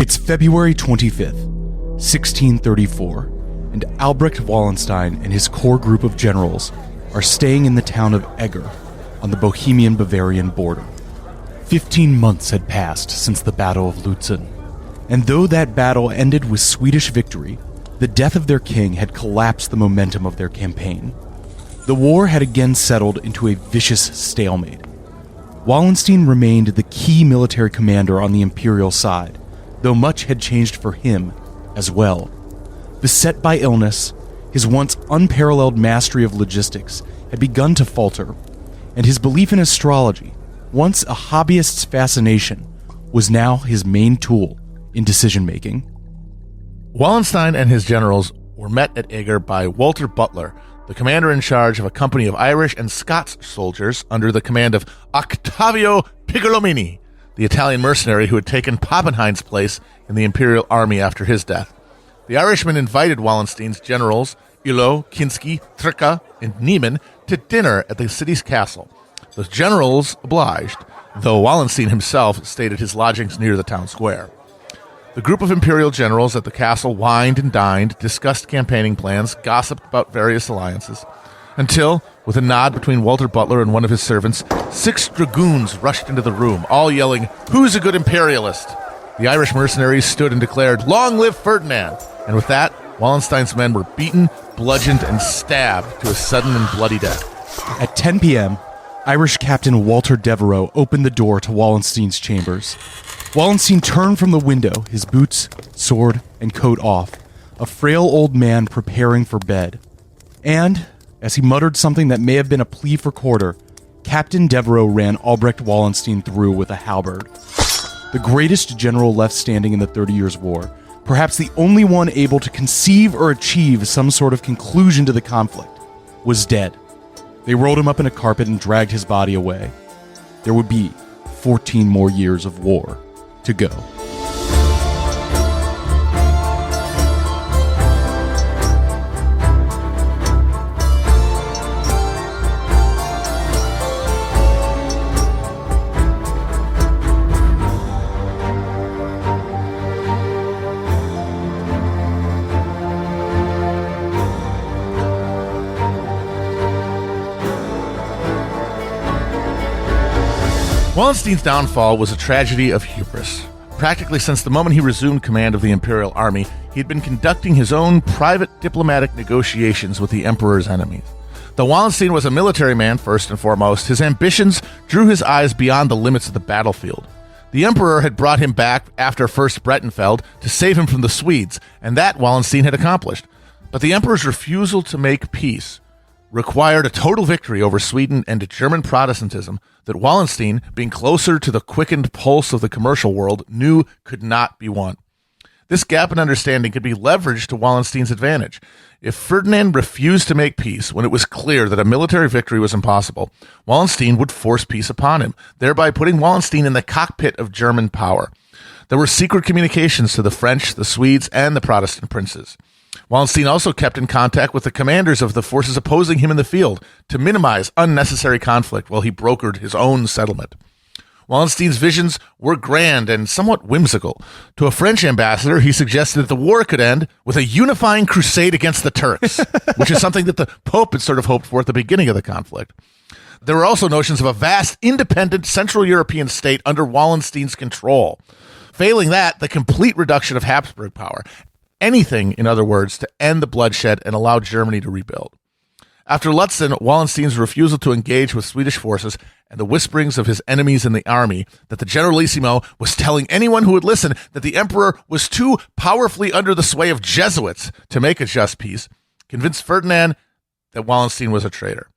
It's February 25th, 1634, and Albrecht Wallenstein and his core group of generals are staying in the town of Eger on the Bohemian-Bavarian border. 15 months had passed since the Battle of Lutzen, and though that battle ended with Swedish victory, the death of their king had collapsed the momentum of their campaign. The war had again settled into a vicious stalemate. Wallenstein remained the key military commander on the imperial side, though much had changed for him as well. Beset by illness, his once unparalleled mastery of logistics had begun to falter, and his belief in astrology, once a hobbyist's fascination, was now his main tool in decision-making. Wallenstein and his generals were met at Eger by Walter Butler, the commander in charge of a company of Irish and Scots soldiers under the command of Ottavio Piccolomini, the Italian mercenary who had taken Pappenheim's place in the imperial army after his death. The Irishman invited Wallenstein's generals, Illo, Kinsky, Tricca, and Niemann, to dinner at the city's castle. The generals obliged, though Wallenstein himself stayed at his lodgings near the town square. The group of imperial generals at the castle wined and dined, discussed campaigning plans, gossiped about various alliances, until, with a nod between Walter Butler and one of his servants, 6 dragoons rushed into the room, all yelling, "Who's a good imperialist?" The Irish mercenaries stood and declared, "Long live Ferdinand!" And with that, Wallenstein's men were beaten, bludgeoned, and stabbed to a sudden and bloody death. At 10 p.m., Irish Captain Walter Devereux opened the door to Wallenstein's chambers. Wallenstein turned from the window, his boots, sword, and coat off, a frail old man preparing for bed. And, as he muttered something that may have been a plea for quarter, Captain Devereux ran Albrecht Wallenstein through with a halberd. The greatest general left standing in the 30 Years' War, perhaps the only one able to conceive or achieve some sort of conclusion to the conflict, was dead. They rolled him up in a carpet and dragged his body away. There would be 14 more years of war to go. Wallenstein's downfall was a tragedy of hubris. Practically since the moment he resumed command of the imperial army, he had been conducting his own private diplomatic negotiations with the emperor's enemies. Though Wallenstein was a military man first and foremost, his ambitions drew his eyes beyond the limits of the battlefield. The emperor had brought him back after First Breitenfeld to save him from the Swedes, and that Wallenstein had accomplished. But the emperor's refusal to make peace required a total victory over Sweden and German Protestantism that Wallenstein, being closer to the quickened pulse of the commercial world, knew could not be won. This gap in understanding could be leveraged to Wallenstein's advantage. If Ferdinand refused to make peace when it was clear that a military victory was impossible, Wallenstein would force peace upon him, thereby putting Wallenstein in the cockpit of German power. There were secret communications to the French, the Swedes, and the Protestant princes. Wallenstein also kept in contact with the commanders of the forces opposing him in the field to minimize unnecessary conflict while he brokered his own settlement. Wallenstein's visions were grand and somewhat whimsical. To a French ambassador, he suggested that the war could end with a unifying crusade against the Turks, which is something that the Pope had sort of hoped for at the beginning of the conflict. There were also notions of a vast, independent Central European state under Wallenstein's control. Failing that, the complete reduction of Habsburg power. Anything, in other words, to end the bloodshed and allow Germany to rebuild. After Lutzen, Wallenstein's refusal to engage with Swedish forces and the whisperings of his enemies in the army that the Generalissimo was telling anyone who would listen that the emperor was too powerfully under the sway of Jesuits to make a just peace, convinced Ferdinand that Wallenstein was a traitor.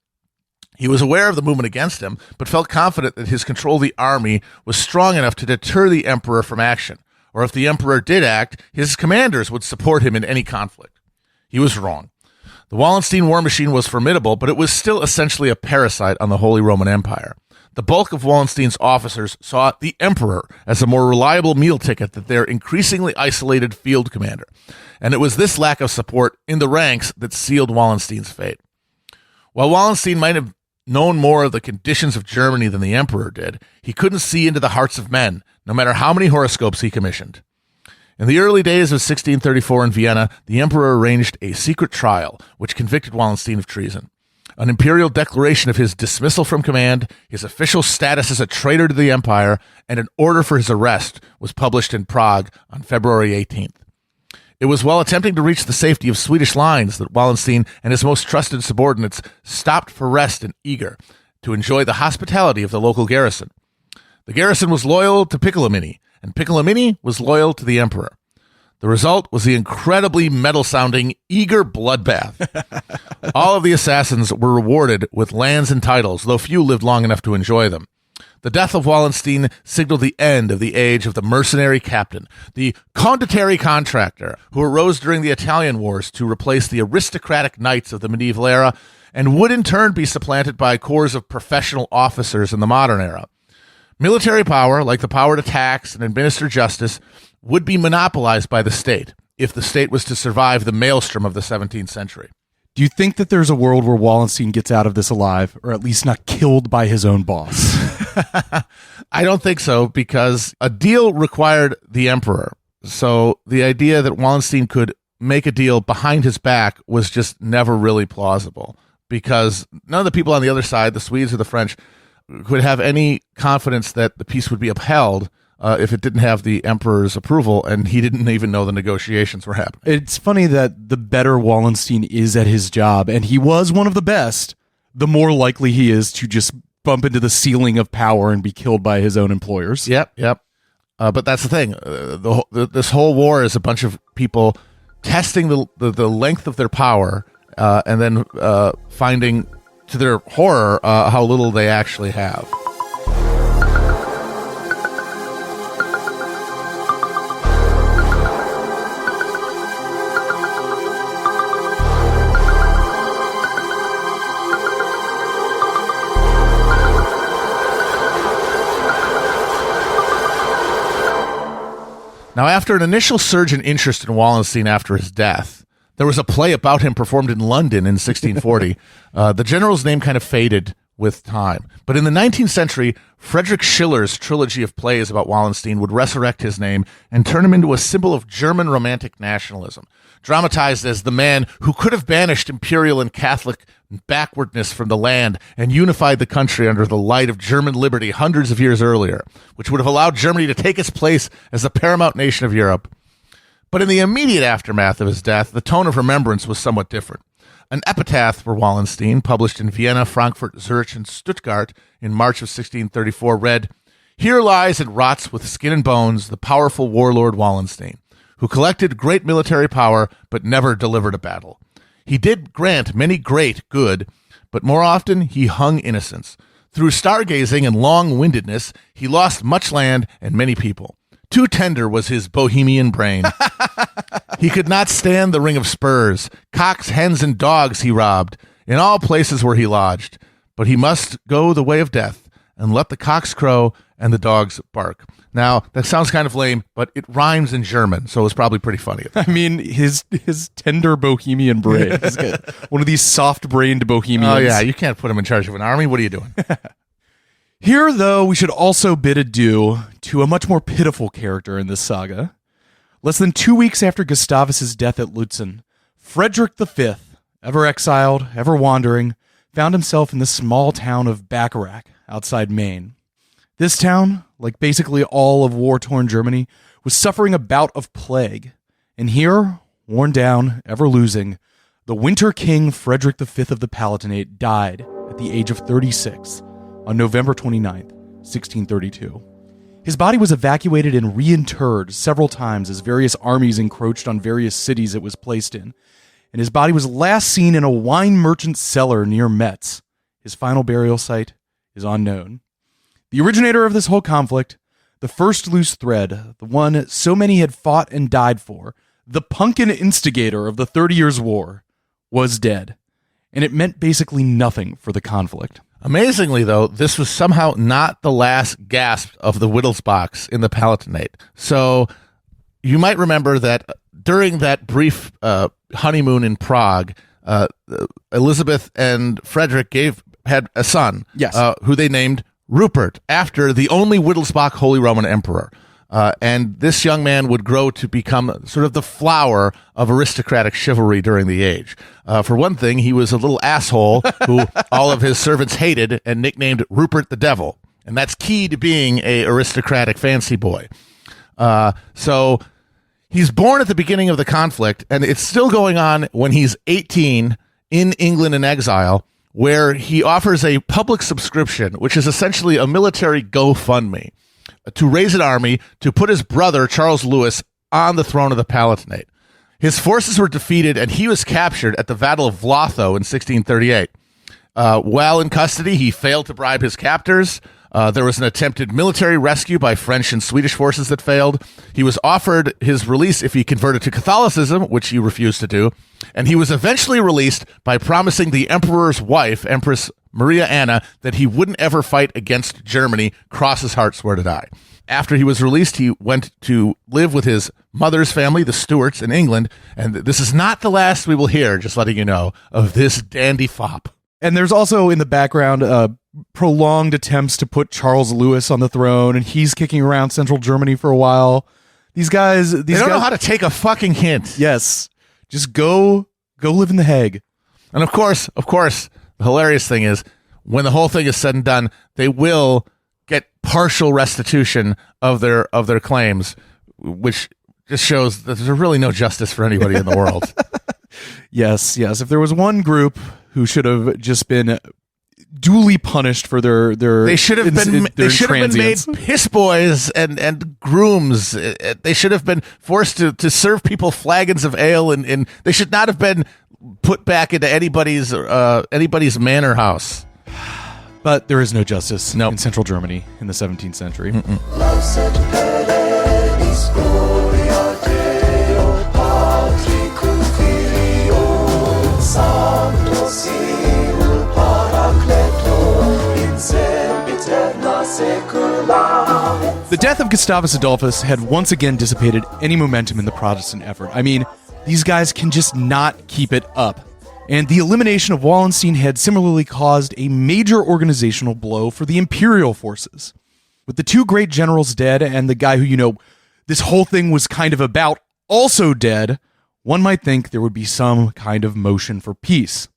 He was aware of the movement against him, but felt confident that his control of the army was strong enough to deter the emperor from action. Or if the emperor did act, his commanders would support him in any conflict. He was wrong. The Wallenstein war machine was formidable, but it was still essentially a parasite on the Holy Roman Empire. The bulk of Wallenstein's officers saw the emperor as a more reliable meal ticket than their increasingly isolated field commander, and it was this lack of support in the ranks that sealed Wallenstein's fate. While Wallenstein might have known more of the conditions of Germany than the emperor did, he couldn't see into the hearts of men, no matter how many horoscopes he commissioned. In the early days of 1634 in Vienna, the emperor arranged a secret trial, which convicted Wallenstein of treason. An imperial declaration of his dismissal from command, his official status as a traitor to the empire, and an order for his arrest was published in Prague on February 18th. It was while attempting to reach the safety of Swedish lines that Wallenstein and his most trusted subordinates stopped for rest in Eger to enjoy the hospitality of the local garrison. The garrison was loyal to Piccolomini, and Piccolomini was loyal to the emperor. The result was the incredibly metal-sounding Eger bloodbath. All of the assassins were rewarded with lands and titles, though few lived long enough to enjoy them. The death of Wallenstein signaled the end of the age of the mercenary captain, the condottieri contractor, who arose during the Italian Wars to replace the aristocratic knights of the medieval era, and would in turn be supplanted by corps of professional officers in the modern era. Military power, like the power to tax and administer justice, would be monopolized by the state if the state was to survive the maelstrom of the 17th century. Do you think that there's a world where Wallenstein gets out of this alive, or at least not killed by his own boss? I don't think so, because a deal required the emperor. So the idea that Wallenstein could make a deal behind his back was just never really plausible, because none of the people on the other side, the Swedes or the French, could have any confidence that the peace would be upheld if it didn't have the emperor's approval, and he didn't even know the negotiations were happening. It's funny that the better Wallenstein is at his job, and he was one of the best, the more likely he is to just bump into the ceiling of power and be killed by his own employers. Yep. But that's the thing. This whole war is a bunch of people testing the length of their power and then finding, to their horror, how little they actually have. Now, after an initial surge in interest in Wallenstein after his death, there was a play about him performed in London in 1640. The general's name kind of faded with time. But in the 19th century, Friedrich Schiller's trilogy of plays about Wallenstein would resurrect his name and turn him into a symbol of German romantic nationalism, dramatized as the man who could have banished imperial and Catholic backwardness from the land and unified the country under the light of German liberty hundreds of years earlier, which would have allowed Germany to take its place as the paramount nation of Europe. But in the immediate aftermath of his death, the tone of remembrance was somewhat different. An epitaph for Wallenstein, published in Vienna, Frankfurt, Zurich, and Stuttgart in March of 1634, read, "Here lies and rots with skin and bones the powerful warlord Wallenstein, who collected great military power but never delivered a battle. He did grant many great good, but more often he hung innocence. Through stargazing and long-windedness, he lost much land and many people. Too tender was his bohemian brain. He could not stand the ring of spurs. Cocks, hens, and dogs he robbed, in all places where he lodged. But he must go the way of death, and let the cocks crow and the dogs bark." Now, that sounds kind of lame, but it rhymes in German, so it's probably pretty funny. I mean, his tender bohemian brain. Is good. One of these soft-brained bohemians. Oh, yeah, you can't put him in charge of an army. What are you doing? Here, though, we should also bid adieu to a much more pitiful character in this saga. Less than 2 weeks after Gustavus's death at Lutzen, Frederick V, ever exiled, ever wandering, found himself in the small town of Bacharach outside Maine. This town, like basically all of war-torn Germany, was suffering a bout of plague. And here, worn down, ever losing, the Winter King Frederick V of the Palatinate died at the age of 36 on November 29th, 1632. His body was evacuated and reinterred several times as various armies encroached on various cities it was placed in, and his body was last seen in a wine merchant's cellar near Metz. His final burial site is unknown. The originator of this whole conflict, the first loose thread, the one so many had fought and died for, the punkin instigator of the 30 Years' War, was dead, and it meant basically nothing for the conflict. Amazingly, though, this was somehow not the last gasp of the Wittelsbachs in the Palatinate. So you might remember that during that brief honeymoon in Prague, Elizabeth and Frederick had a son, yes, who they named Rupert, after the only Wittelsbach Holy Roman Emperor. And this young man would grow to become sort of the flower of aristocratic chivalry during the age. For one thing, he was a little asshole who all of his servants hated and nicknamed Rupert the Devil. And that's key to being a aristocratic fancy boy. So he's born at the beginning of the conflict, and it's still going on when he's 18 in England in exile, where he offers a public subscription, which is essentially a military GoFundMe, to raise an army to put his brother, Charles Louis, on the throne of the Palatinate. His forces were defeated, and he was captured at the Battle of Lotho in 1638. While in custody, he failed to bribe his captors. There was an attempted military rescue by French and Swedish forces that failed. He was offered his release if he converted to Catholicism, which he refused to do. And he was eventually released by promising the emperor's wife, Empress Maria Anna, that he wouldn't ever fight against Germany. Cross his heart, swear to die. After he was released, he went to live with his mother's family, the Stuarts, in England. And this is not the last we will hear, just letting you know, of this dandy fop. And there's also in the background prolonged attempts to put Charles Louis on the throne, and he's kicking around central Germany for a while. These guys they don't know how to take a fucking hint. Yes. Just go live in The Hague. And of course, the hilarious thing is, when the whole thing is said and done, they will get partial restitution of their claims, which just shows that there's really no justice for anybody in the world. Yes. If there was one group who should have just been duly punished for their they should have been made piss boys and grooms. They should have been forced to serve people flagons of ale, and they should not have been put back into anybody's manor house. But there is no justice in central Germany in the 17th century. The death of Gustavus Adolphus had once again dissipated any momentum in the Protestant effort. I mean, these guys can just not keep it up. And the elimination of Wallenstein had similarly caused a major organizational blow for the imperial forces. With the two great generals dead and the guy who, this whole thing was kind of about also dead, one might think there would be some kind of motion for peace.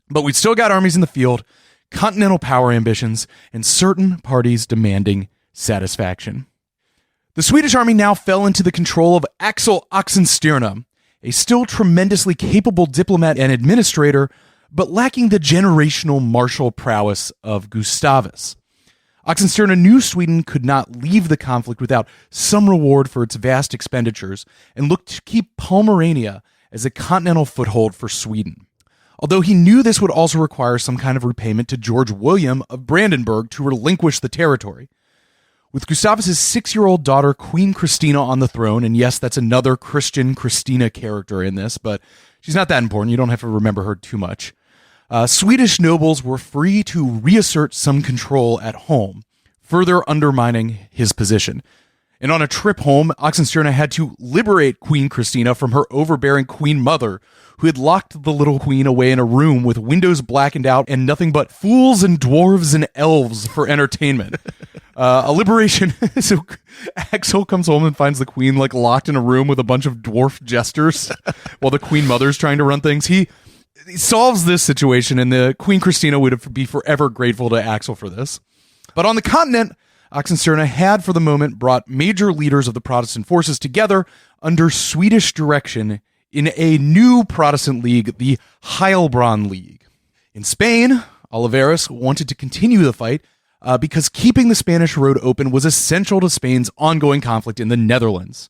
But we'd still got armies in the field, continental power ambitions, and certain parties demanding satisfaction. The Swedish army now fell into the control of Axel Oxenstierna, a still tremendously capable diplomat and administrator, but lacking the generational martial prowess of Gustavus. Oxenstierna knew Sweden could not leave the conflict without some reward for its vast expenditures, and looked to keep Pomerania as a continental foothold for Sweden. Although he knew this would also require some kind of repayment to George William of Brandenburg to relinquish the territory. With Gustavus' 6-year-old daughter, Queen Christina, on the throne, and yes, that's another Christian Christina character in this, but she's not that important. You don't have to remember her too much. Swedish nobles were free to reassert some control at home, further undermining his position. And on a trip home, Oxenstierna had to liberate Queen Christina from her overbearing queen mother, who had locked the little queen away in a room with windows blackened out and nothing but fools and dwarves and elves for entertainment. A liberation. So Axel comes home and finds the queen locked in a room with a bunch of dwarf jesters while the queen mother's trying to run things. He solves this situation, and the Queen Christina would be forever grateful to Axel for this. But on the continent, Oxenstierna had, for the moment, brought major leaders of the Protestant forces together under Swedish direction in a new Protestant league, the Heilbronn League. In Spain, Olivares wanted to continue the fight because keeping the Spanish road open was essential to Spain's ongoing conflict in the Netherlands.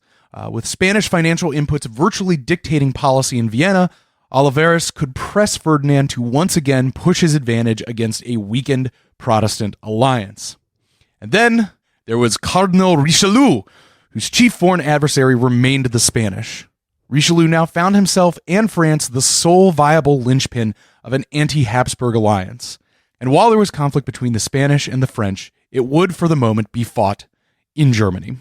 With Spanish financial inputs virtually dictating policy in Vienna, Olivares could press Ferdinand to once again push his advantage against a weakened Protestant alliance. And then there was Cardinal Richelieu, whose chief foreign adversary remained the Spanish. Richelieu now found himself and France the sole viable linchpin of an anti-Habsburg alliance. And while there was conflict between the Spanish and the French, it would, for the moment, be fought in Germany.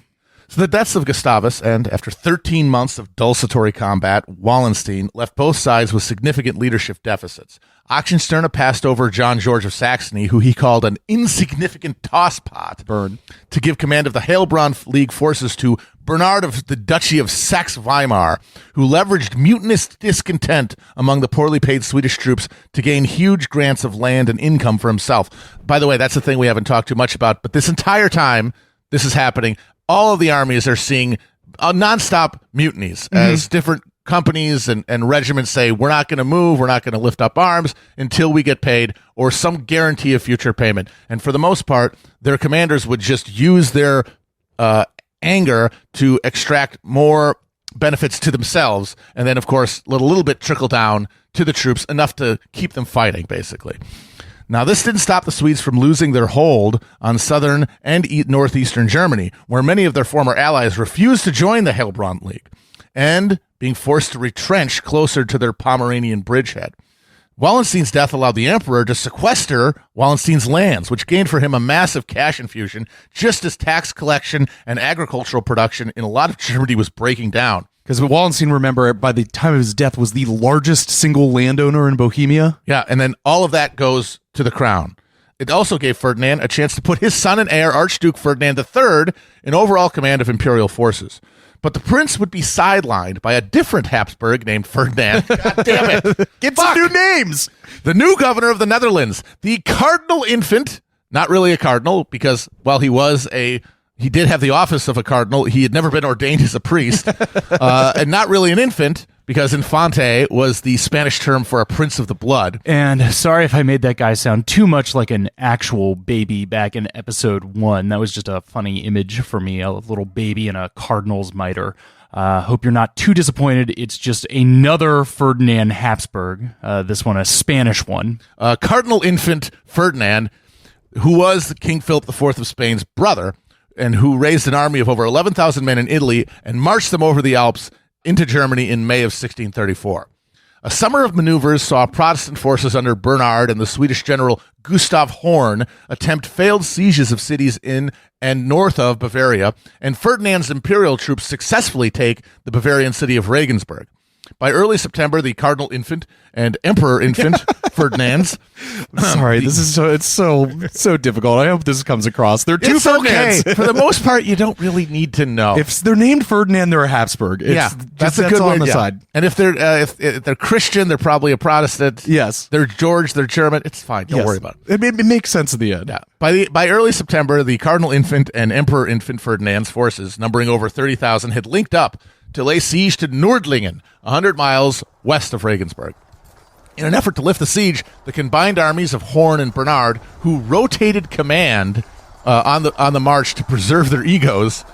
So the deaths of Gustavus and, after 13 months of desultory combat, Wallenstein left both sides with significant leadership deficits. Oxenstierna passed over John George of Saxony, who he called an insignificant tosspot, to give command of the Heilbronn League forces to Bernard of the Duchy of Saxe-Weimar, who leveraged mutinous discontent among the poorly paid Swedish troops to gain huge grants of land and income for himself. By the way, that's the thing we haven't talked too much about, but this entire time this is happening, all of the armies are seeing nonstop mutinies as different companies and regiments say, we're not going to move, we're not going to lift up arms until we get paid or some guarantee of future payment. And for the most part, their commanders would just use their anger to extract more benefits to themselves. And then, of course, let a little bit trickle down to the troops, enough to keep them fighting, basically. Now, this didn't stop the Swedes from losing their hold on southern and northeastern Germany, where many of their former allies refused to join the Heilbronn League, and being forced to retrench closer to their Pomeranian bridgehead. Wallenstein's death allowed the emperor to sequester Wallenstein's lands, which gained for him a massive cash infusion, just as tax collection and agricultural production in a lot of Germany was breaking down. Because Wallenstein, remember, by the time of his death, was the largest single landowner in Bohemia. Yeah, and then all of that goes to the crown. It also gave Ferdinand a chance to put his son and heir, Archduke Ferdinand III, in overall command of imperial forces. But the prince would be sidelined by a different Habsburg named Ferdinand. God damn it. Get some new names. The new governor of the Netherlands, the Cardinal Infant. Not really a cardinal, because while he did have the office of a cardinal, he had never been ordained as a priest. And not really an infant, because infante was the Spanish term for a prince of the blood. And sorry if I made that guy sound too much like an actual baby back in episode 1. That was just a funny image for me, a little baby in a cardinal's mitre. Hope you're not too disappointed. It's just another Ferdinand Habsburg, this one a Spanish one. Cardinal Infant Ferdinand, who was King Philip IV of Spain's brother, and who raised an army of over 11,000 men in Italy and marched them over the Alps into Germany in May of 1634. A summer of maneuvers saw Protestant forces under Bernard and the Swedish general Gustav Horn attempt failed sieges of cities in and north of Bavaria, and Ferdinand's imperial troops successfully take the Bavarian city of Regensburg. By early September, the Cardinal Infant and Emperor Infant Ferdinands. Sorry, this is so difficult. I hope this comes across. They're two Ferdinands. Okay. For the most part, you don't really need to know. If they're named Ferdinand, they're a Habsburg. That's a good one way on the side. And if they're Christian, they're probably a Protestant. Yes. They're George, they're German. It's fine. Don't worry about it. It makes sense at the end. Yeah. By early September, the Cardinal Infant and Emperor Infant Ferdinand's forces, numbering over 30,000, had linked up to lay siege to Nordlingen, 100 miles west of Regensburg. In an effort to lift the siege, the combined armies of Horn and Bernard, who rotated command on the march to preserve their egos,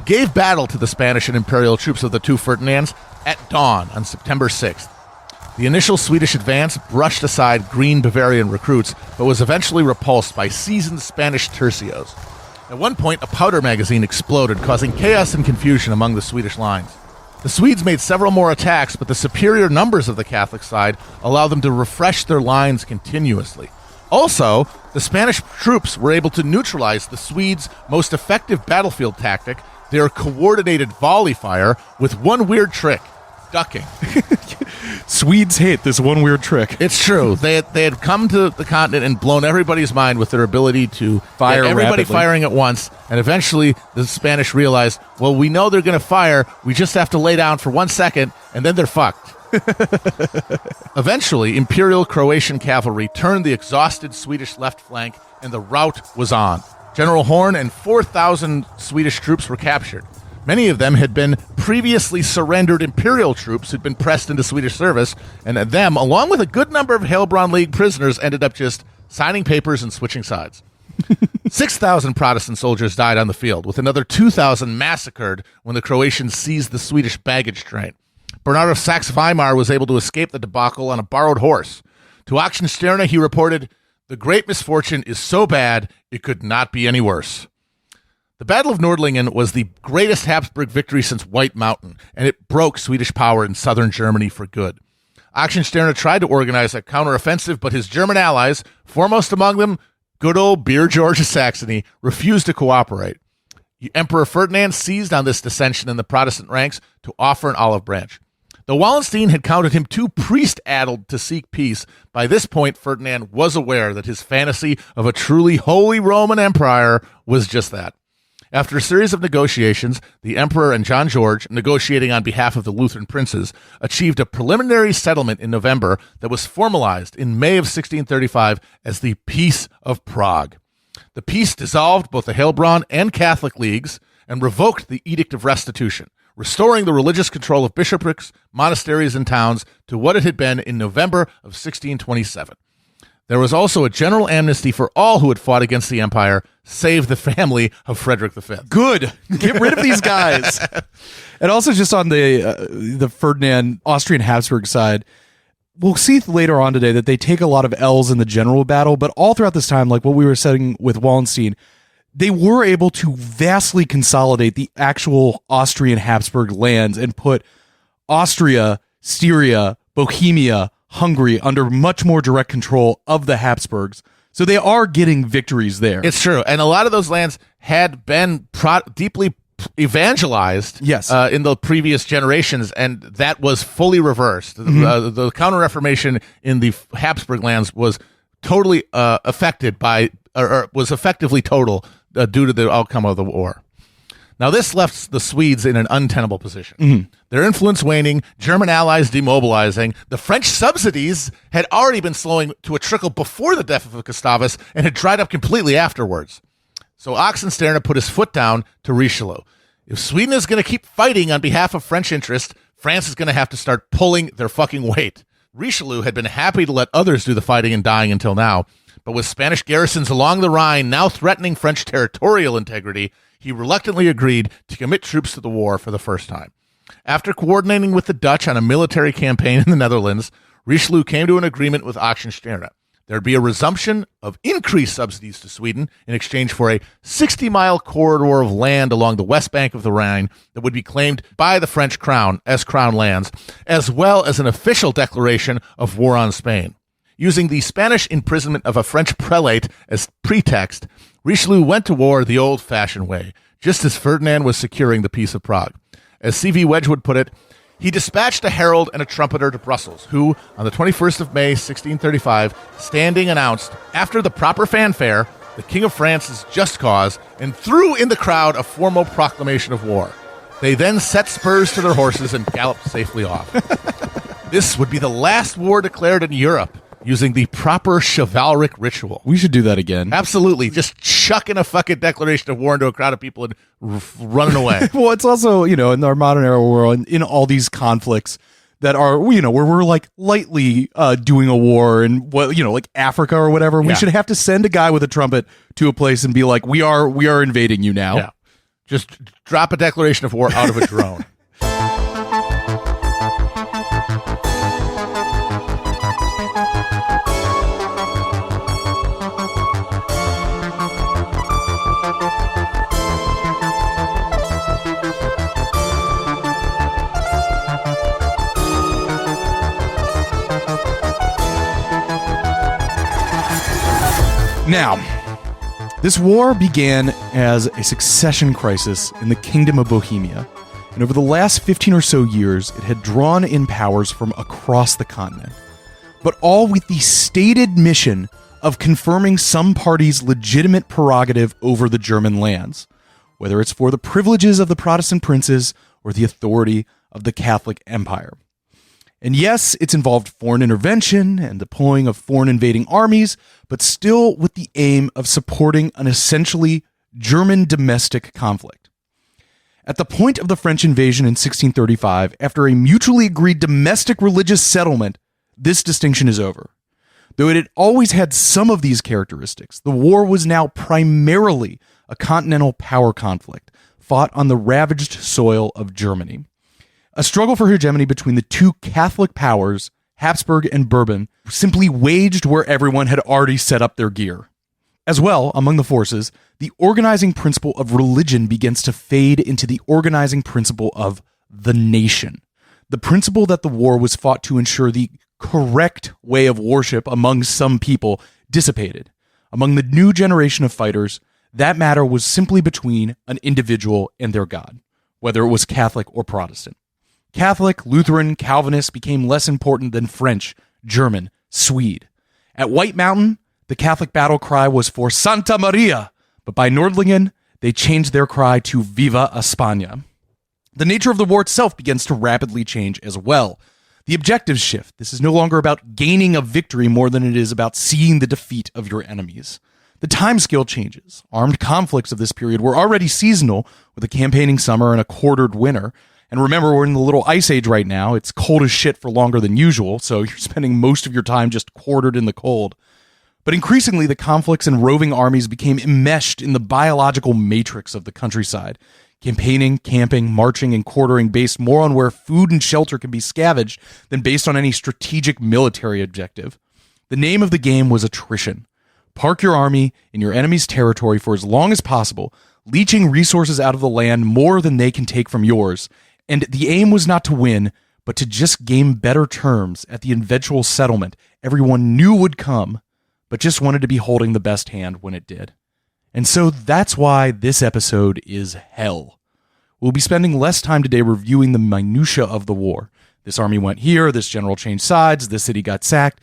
gave battle to the Spanish and imperial troops of the two Ferdinands at dawn on September 6th. The initial Swedish advance brushed aside green Bavarian recruits, but was eventually repulsed by seasoned Spanish tercios. At one point, a powder magazine exploded, causing chaos and confusion among the Swedish lines. The Swedes made several more attacks, but the superior numbers of the Catholic side allowed them to refresh their lines continuously. Also, the Spanish troops were able to neutralize the Swedes' most effective battlefield tactic, their coordinated volley fire, with one weird trick: ducking. Swedes hate this one weird trick. It's true. They had come to the continent and blown everybody's mind with their ability to fire get everybody rapidly. Firing at once. And eventually, the Spanish realized, well, we know they're going to fire. We just have to lay down for 1 second, and then they're fucked. Eventually, Imperial Croatian cavalry turned the exhausted Swedish left flank, and the rout was on. General Horn and 4,000 Swedish troops were captured. Many of them had been previously surrendered imperial troops who'd been pressed into Swedish service, and them, along with a good number of Heilbronn League prisoners, ended up just signing papers and switching sides. 6,000 Protestant soldiers died on the field, with another 2,000 massacred when the Croatians seized the Swedish baggage train. Bernard of Saxe-Weimar was able to escape the debacle on a borrowed horse. To Oxenstierna, he reported, "The great misfortune is so bad, it could not be any worse." The Battle of Nordlingen was the greatest Habsburg victory since White Mountain, and it broke Swedish power in southern Germany for good. Oxenstierna tried to organize a counteroffensive, but his German allies, foremost among them good old Beer George of Saxony, refused to cooperate. Emperor Ferdinand seized on this dissension in the Protestant ranks to offer an olive branch. Though Wallenstein had counted him too priest-addled to seek peace, by this point Ferdinand was aware that his fantasy of a truly holy Roman Empire was just that. After a series of negotiations, the Emperor and John George, negotiating on behalf of the Lutheran princes, achieved a preliminary settlement in November that was formalized in May of 1635 as the Peace of Prague. The peace dissolved both the Heilbronn and Catholic leagues and revoked the Edict of Restitution, restoring the religious control of bishoprics, monasteries, and towns to what it had been in November of 1627. There was also a general amnesty for all who had fought against the empire, save the family of Frederick V. Good. Get rid of these guys. And also just on the Ferdinand Austrian Habsburg side, we'll see later on today that they take a lot of L's in the general battle, but all throughout this time, like what we were saying with Wallenstein, they were able to vastly consolidate the actual Austrian Habsburg lands and put Austria, Styria, Bohemia, Hungary under much more direct control of the Habsburgs. So they are getting victories there. It's true. And a lot of those lands had been deeply evangelized in the previous generations, and that was fully reversed. The Counter-Reformation in the Habsburg lands was totally affected by, or was effectively total due to the outcome of the war. Now, this left the Swedes in an untenable position. Their influence waning, German allies demobilizing, the French subsidies had already been slowing to a trickle before the death of Gustavus and had dried up completely afterwards. So Oxenstierna put his foot down to Richelieu. If Sweden is going to keep fighting on behalf of French interests, France is going to have to start pulling their fucking weight. Richelieu had been happy to let others do the fighting and dying until now, but with Spanish garrisons along the Rhine now threatening French territorial integrity, he reluctantly agreed to commit troops to the war for the first time. After coordinating with the Dutch on a military campaign in the Netherlands, Richelieu came to an agreement with Oxenstierna. There'd be a resumption of increased subsidies to Sweden in exchange for a 60-mile corridor of land along the west bank of the Rhine that would be claimed by the French crown as crown lands, as well as an official declaration of war on Spain. Using the Spanish imprisonment of a French prelate as pretext, Richelieu went to war the old-fashioned way, just as Ferdinand was securing the Peace of Prague. As C.V. Wedgwood put it, he dispatched a herald and a trumpeter to Brussels, who, on the 21st of May, 1635, standing announced, after the proper fanfare, the King of France's just cause, and threw in the crowd a formal proclamation of war. They then set spurs to their horses and galloped safely off. This would be the last war declared in Europe, using the proper chivalric ritual. We should do that again. Absolutely. Just chucking a fucking declaration of war into a crowd of people and running away. Well, it's also, in our modern era world, in all these conflicts that are, where we're like lightly doing a war in like Africa or whatever, we should have to send a guy with a trumpet to a place and be like, we are invading you now. Yeah. Just drop a declaration of war out of a drone. Now, this war began as a succession crisis in the Kingdom of Bohemia, and over the last 15 or so years, it had drawn in powers from across the continent, but all with the stated mission of confirming some party's legitimate prerogative over the German lands, whether it's for the privileges of the Protestant princes or the authority of the Catholic Empire. And yes, it's involved foreign intervention and deploying of foreign invading armies, but still with the aim of supporting an essentially German domestic conflict. At the point of the French invasion in 1635, after a mutually agreed domestic religious settlement, this distinction is over. Though it had always had some of these characteristics, the war was now primarily a continental power conflict, fought on the ravaged soil of Germany. A struggle for hegemony between the two Catholic powers, Habsburg and Bourbon, simply waged where everyone had already set up their gear. As well, among the forces, the organizing principle of religion begins to fade into the organizing principle of the nation. The principle that the war was fought to ensure the correct way of worship among some people dissipated. Among the new generation of fighters, That matter was simply between an individual and their God, whether it was Catholic or Protestant. Catholic, Lutheran, Calvinist became less important than French, German, Swede. At White Mountain, the Catholic battle cry was for Santa Maria, but by Nordlingen, they changed their cry to Viva España. The nature of the war itself begins to rapidly change as well. The objectives shift. This is no longer about gaining a victory more than it is about seeing the defeat of your enemies. The timescale changes. Armed conflicts of this period were already seasonal, with a campaigning summer and a quartered winter. And remember, we're in the little ice age right now. It's cold as shit for longer than usual, so you're spending most of your time just quartered in the cold. But increasingly, the conflicts and roving armies became enmeshed in the biological matrix of the countryside. Campaigning, camping, marching, and quartering based more on where food and shelter can be scavenged than based on any strategic military objective. The name of the game was attrition. Park your army in your enemy's territory for as long as possible, leeching resources out of the land more than they can take from yours. And the aim was not to win, but to just gain better terms at the eventual settlement everyone knew would come, but just wanted to be holding the best hand when it did. And so that's why this episode is hell. We'll be spending less time today reviewing the minutiae of the war. This army went here, this general changed sides, this city got sacked,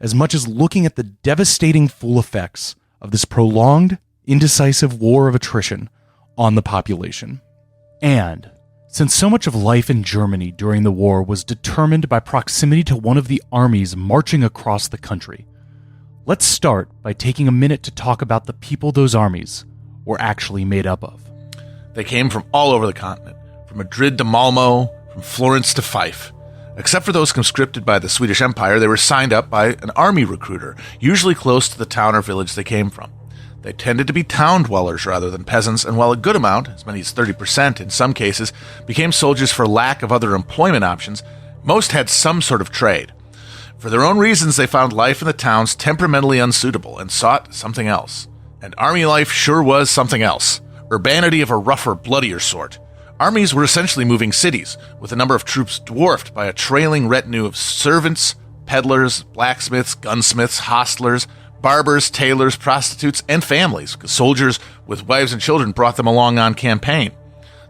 as much as looking at the devastating full effects of this prolonged, indecisive war of attrition on the population. And since so much of life in Germany during the war was determined by proximity to one of the armies marching across the country, let's start by taking a minute to talk about the people those armies were actually made up of. They came from all over the continent, from Madrid to Malmo, from Florence to Fife. Except for those conscripted by the Swedish Empire, they were signed up by an army recruiter, usually close to the town or village they came from. They tended to be town dwellers rather than peasants, and while a good amount, as many as 30% in some cases, became soldiers for lack of other employment options, most had some sort of trade. For their own reasons, they found life in the towns temperamentally unsuitable and sought something else. And army life sure was something else. Urbanity of a rougher, bloodier sort. Armies were essentially moving cities, with the number of troops dwarfed by a trailing retinue of servants, peddlers, blacksmiths, gunsmiths, hostlers, barbers, tailors, prostitutes, and families, because soldiers with wives and children brought them along on campaign.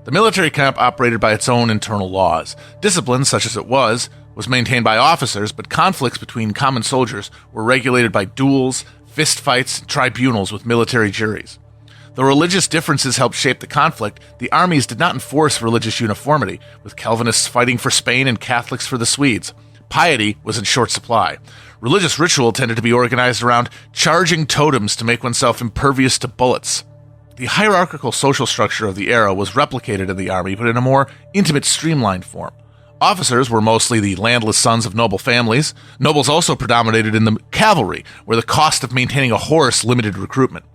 The military camp operated by its own internal laws. Discipline, such as it was maintained by officers, but conflicts between common soldiers were regulated by duels, fistfights, and tribunals with military juries. Though religious differences helped shape the conflict, the armies did not enforce religious uniformity, with Calvinists fighting for Spain and Catholics for the Swedes. Piety was in short supply. Religious ritual tended to be organized around charging totems to make oneself impervious to bullets. The hierarchical social structure of the era was replicated in the army, but in a more intimate, streamlined form. Officers were mostly the landless sons of noble families. Nobles also predominated in the cavalry, where the cost of maintaining a horse limited recruitment.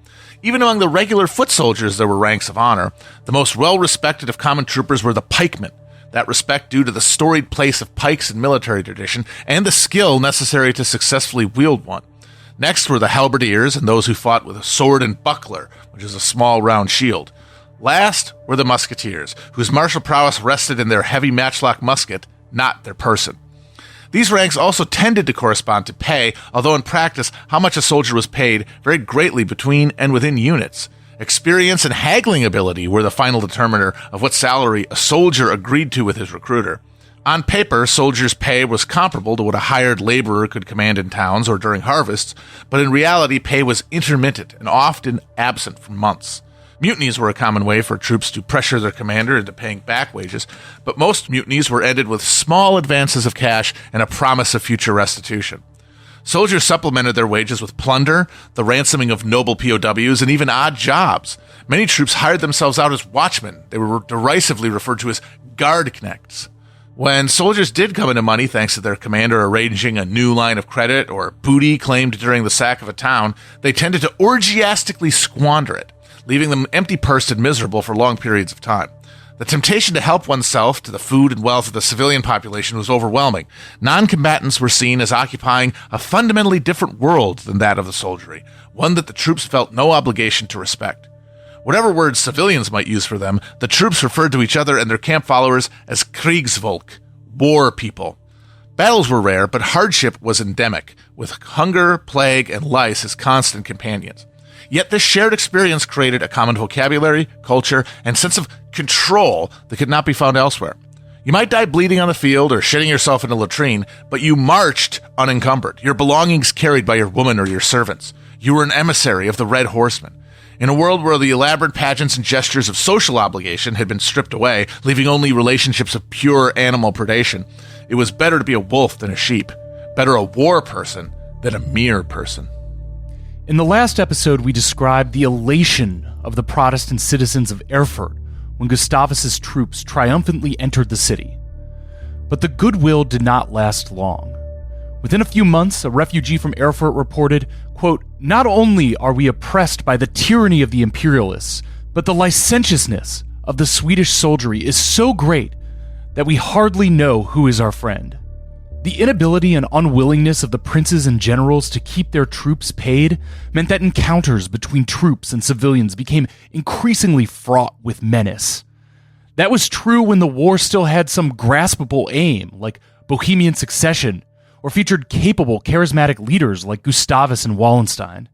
Even among the regular foot soldiers, there were ranks of honor. The most well-respected of common troopers were the pikemen, that respect due to the storied place of pikes in military tradition and the skill necessary to successfully wield one. Next were the halberdiers and those who fought with a sword and buckler, which is a small round shield. Last were the musketeers, whose martial prowess rested in their heavy matchlock musket, not their person. These ranks also tended to correspond to pay, although in practice, how much a soldier was paid varied greatly between and within units. Experience and haggling ability were the final determiner of what salary a soldier agreed to with his recruiter. On paper, soldiers' pay was comparable to what a hired laborer could command in towns or during harvests, but in reality, pay was intermittent and often absent for months. Mutinies were a common way for troops to pressure their commander into paying back wages, but most mutinies were ended with small advances of cash and a promise of future restitution. Soldiers supplemented their wages with plunder, the ransoming of noble POWs, and even odd jobs. Many troops hired themselves out as watchmen. They were derisively referred to as guardknechts. When soldiers did come into money thanks to their commander arranging a new line of credit or booty claimed during the sack of a town, they tended to orgiastically squander it, leaving them empty-pursed and miserable for long periods of time. The temptation to help oneself to the food and wealth of the civilian population was overwhelming. Non-combatants were seen as occupying a fundamentally different world than that of the soldiery, one that the troops felt no obligation to respect. Whatever words civilians might use for them, the troops referred to each other and their camp followers as Kriegsvolk, war people. Battles were rare, but hardship was endemic, with hunger, plague, and lice as constant companions. Yet this shared experience created a common vocabulary, culture, and sense of control that could not be found elsewhere. You might die bleeding on the field or shitting yourself in a latrine, but you marched unencumbered, your belongings carried by your woman or your servants. You were an emissary of the Red Horseman. In a world where the elaborate pageants and gestures of social obligation had been stripped away, leaving only relationships of pure animal predation, it was better to be a wolf than a sheep, better a war person than a mere person. In the last episode, we described the elation of the Protestant citizens of Erfurt when Gustavus's troops triumphantly entered the city. But the goodwill did not last long. Within a few months, a refugee from Erfurt reported, quote, "Not only are we oppressed by the tyranny of the imperialists, but the licentiousness of the Swedish soldiery is so great that we hardly know who is our friend." The inability and unwillingness of the princes and generals to keep their troops paid meant that encounters between troops and civilians became increasingly fraught with menace. That was true when the war still had some graspable aim, like Bohemian succession, or featured capable, charismatic leaders like Gustavus and Wallenstein.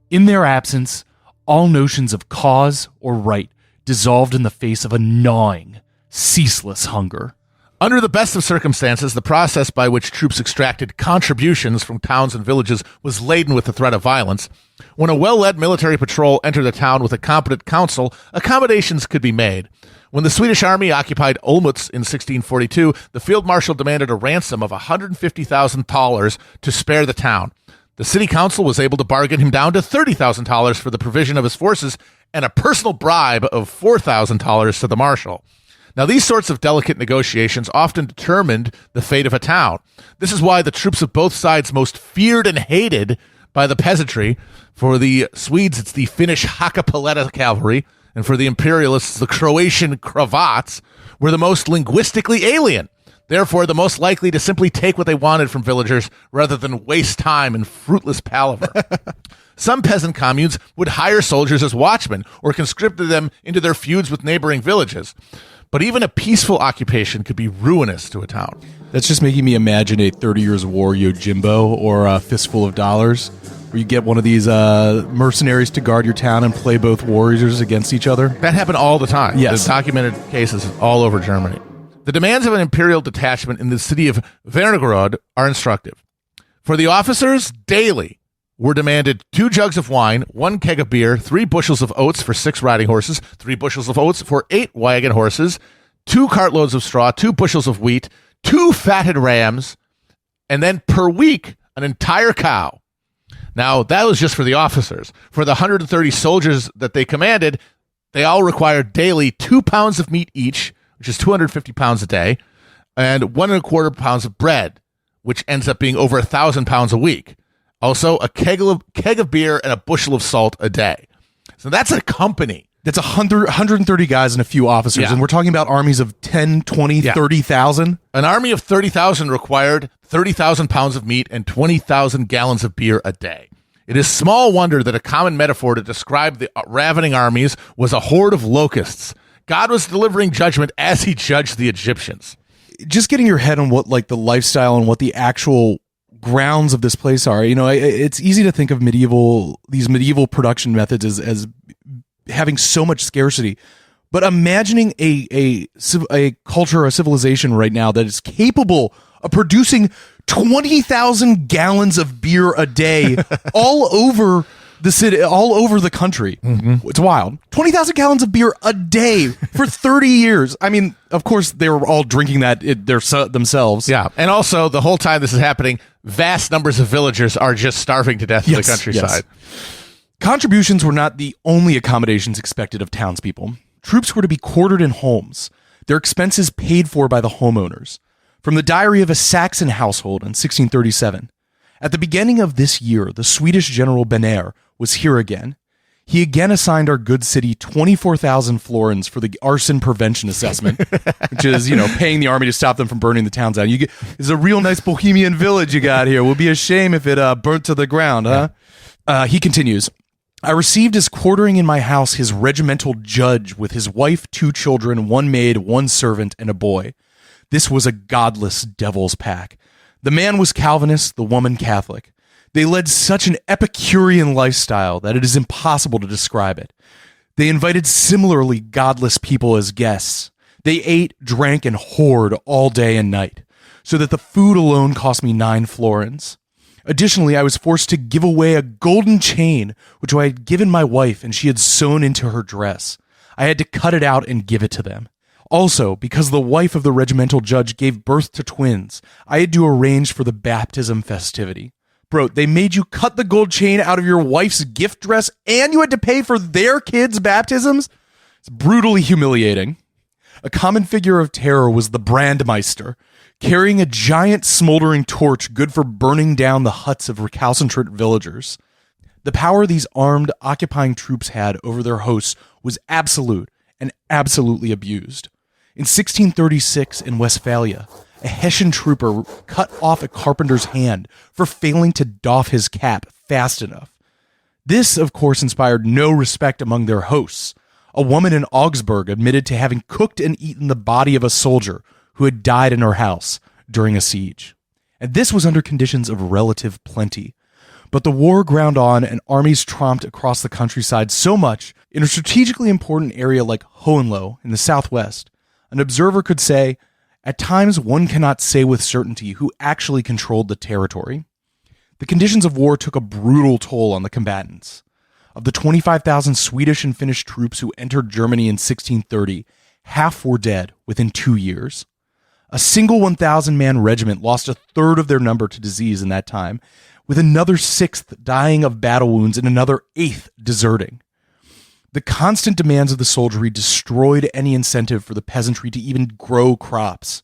In their absence, all notions of cause or right dissolved in the face of a gnawing, ceaseless hunger. Under the best of circumstances, the process by which troops extracted contributions from towns and villages was laden with the threat of violence. When a well-led military patrol entered a town with a competent council, accommodations could be made. When the Swedish army occupied Olmütz in 1642, the field marshal demanded a ransom of $150,000 to spare the town. The city council was able to bargain him down to $30,000 for the provision of his forces and a personal bribe of $4,000 to the marshal. Now, these sorts of delicate negotiations often determined the fate of a town. This is why the troops of both sides most feared and hated by the peasantry. For the Swedes, it's the Finnish Hakapaletta cavalry, and for the imperialists, the Croatian Kravats, were the most linguistically alien, therefore the most likely to simply take what they wanted from villagers rather than waste time in fruitless palaver. Some peasant communes would hire soldiers as watchmen or conscripted them into their feuds with neighboring villages. But even a peaceful occupation could be ruinous to a town. That's just making me imagine a 30 Years' War Yojimbo or a Fistful of Dollars, where you get one of these mercenaries to guard your town and play both warriors against each other. That happened all the time. Yes. There's documented cases all over Germany. The demands of an imperial detachment in the city of Wernigerode are instructive. For the officers, daily were demanded 2 jugs of wine, 1 keg of beer, 3 bushels of oats for 6 riding horses, 3 bushels of oats for 8 wagon horses, 2 cartloads of straw, 2 bushels of wheat, 2 fatted rams, and then per week, an entire cow. Now, that was just for the officers. For the 130 soldiers that they commanded, they all required daily 2 pounds of meat each, which is 250 pounds a day, and 1.25 pounds of bread, which ends up being over 1,000 pounds a week. Also, a keg of beer and a bushel of salt a day. So that's a company. That's 130 guys and a few officers, and we're talking about armies of 10, 20, 30,000. An army of 30,000 required 30,000 pounds of meat and 20,000 gallons of beer a day. It is small wonder that a common metaphor to describe the ravening armies was a horde of locusts. God was delivering judgment as he judged the Egyptians. Just getting your head on what like the lifestyle and what the actual grounds of this place are. You know, it's easy to think of these medieval production methods as having so much scarcity, but imagining a culture, a civilization right now that is capable of producing 20,000 gallons of beer a day all over the city, all over the country. Mm-hmm. It's wild. 20,000 gallons of beer a day for 30 years. I mean, of course, they were all drinking that themselves. Yeah. And also, the whole time this is happening, vast numbers of villagers are just starving to death in the countryside. Yes. Contributions were not the only accommodations expected of townspeople. Troops were to be quartered in homes, their expenses paid for by the homeowners. From the diary of a Saxon household in 1637. At the beginning of this year, the Swedish general Benair was here again. He again assigned our good city 24,000 florins for the arson prevention assessment, which is, paying the army to stop them from burning the towns down. It's a real nice bohemian village you got here. Would be a shame if it burnt to the ground, huh? He continues, I received as quartering in my house his regimental judge with his wife, 2 children, 1 maid, 1 servant, and a boy. This was a godless devil's pack. The man was Calvinist, the woman Catholic. They led such an Epicurean lifestyle that it is impossible to describe it. They invited similarly godless people as guests. They ate, drank, and whored all day and night, so that the food alone cost me 9 florins. Additionally, I was forced to give away a golden chain, which I had given my wife and she had sewn into her dress. I had to cut it out and give it to them. Also, because the wife of the regimental judge gave birth to twins, I had to arrange for the baptism festivity. Bro, they made you cut the gold chain out of your wife's gift dress and you had to pay for their kids' baptisms? It's brutally humiliating. A common figure of terror was the Brandmeister, carrying a giant smoldering torch good for burning down the huts of recalcitrant villagers. The power these armed, occupying troops had over their hosts was absolute and absolutely abused. In 1636 in Westphalia, a Hessian trooper cut off a carpenter's hand for failing to doff his cap fast enough. This, of course, inspired no respect among their hosts. A woman in Augsburg admitted to having cooked and eaten the body of a soldier who had died in her house during a siege. And this was under conditions of relative plenty. But the war ground on and armies tromped across the countryside so much, in a strategically important area like Hohenlohe in the southwest, an observer could say, at times one cannot say with certainty who actually controlled the territory. The conditions of war took a brutal toll on the combatants. Of the 25,000 Swedish and Finnish troops who entered Germany in 1630, half were dead within 2 years. A single 1,000-man regiment lost a third of their number to disease in that time, with another sixth dying of battle wounds and another eighth deserting. The constant demands of the soldiery destroyed any incentive for the peasantry to even grow crops.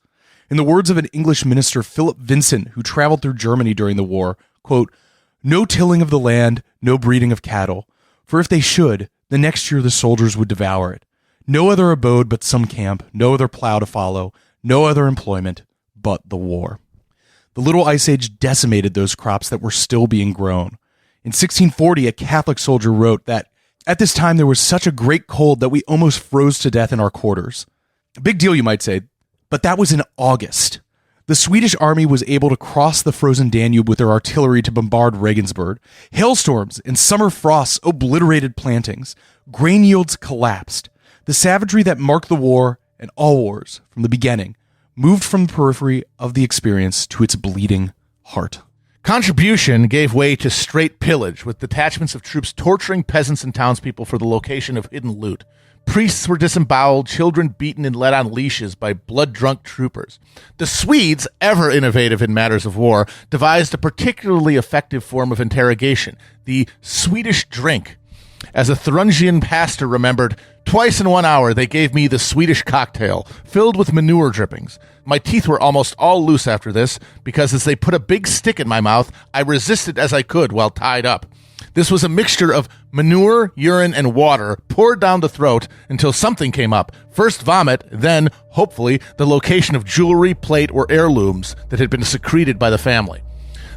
In the words of an English minister, Philip Vincent, who traveled through Germany during the war, quote, "No tilling of the land, no breeding of cattle, for if they should, the next year the soldiers would devour it. No other abode but some camp, no other plow to follow, no other employment but the war." The Little Ice Age decimated those crops that were still being grown. In 1640, a Catholic soldier wrote that, "At this time there was such a great cold that we almost froze to death in our quarters." A big deal, you might say, but that was in August. The Swedish army was able to cross the frozen Danube with their artillery to bombard Regensburg. Hailstorms and summer frosts obliterated plantings. Grain yields collapsed. The savagery that marked the war, and all wars, from the beginning, moved from the periphery of the experience to its bleeding heart. Contribution gave way to straight pillage, with detachments of troops torturing peasants and townspeople for the location of hidden loot. Priests were disemboweled, children beaten and led on leashes by blood-drunk troopers. The Swedes, ever innovative in matters of war, devised a particularly effective form of interrogation, the Swedish drink. As a Thuringian pastor remembered, "Twice in 1 hour they gave me the Swedish cocktail, filled with manure drippings. My teeth were almost all loose after this, because as they put a big stick in my mouth, I resisted as I could while tied up. This was a mixture of manure, urine, and water poured down the throat until something came up. First vomit, then, hopefully, the location of jewelry, plate, or heirlooms that had been secreted by the family."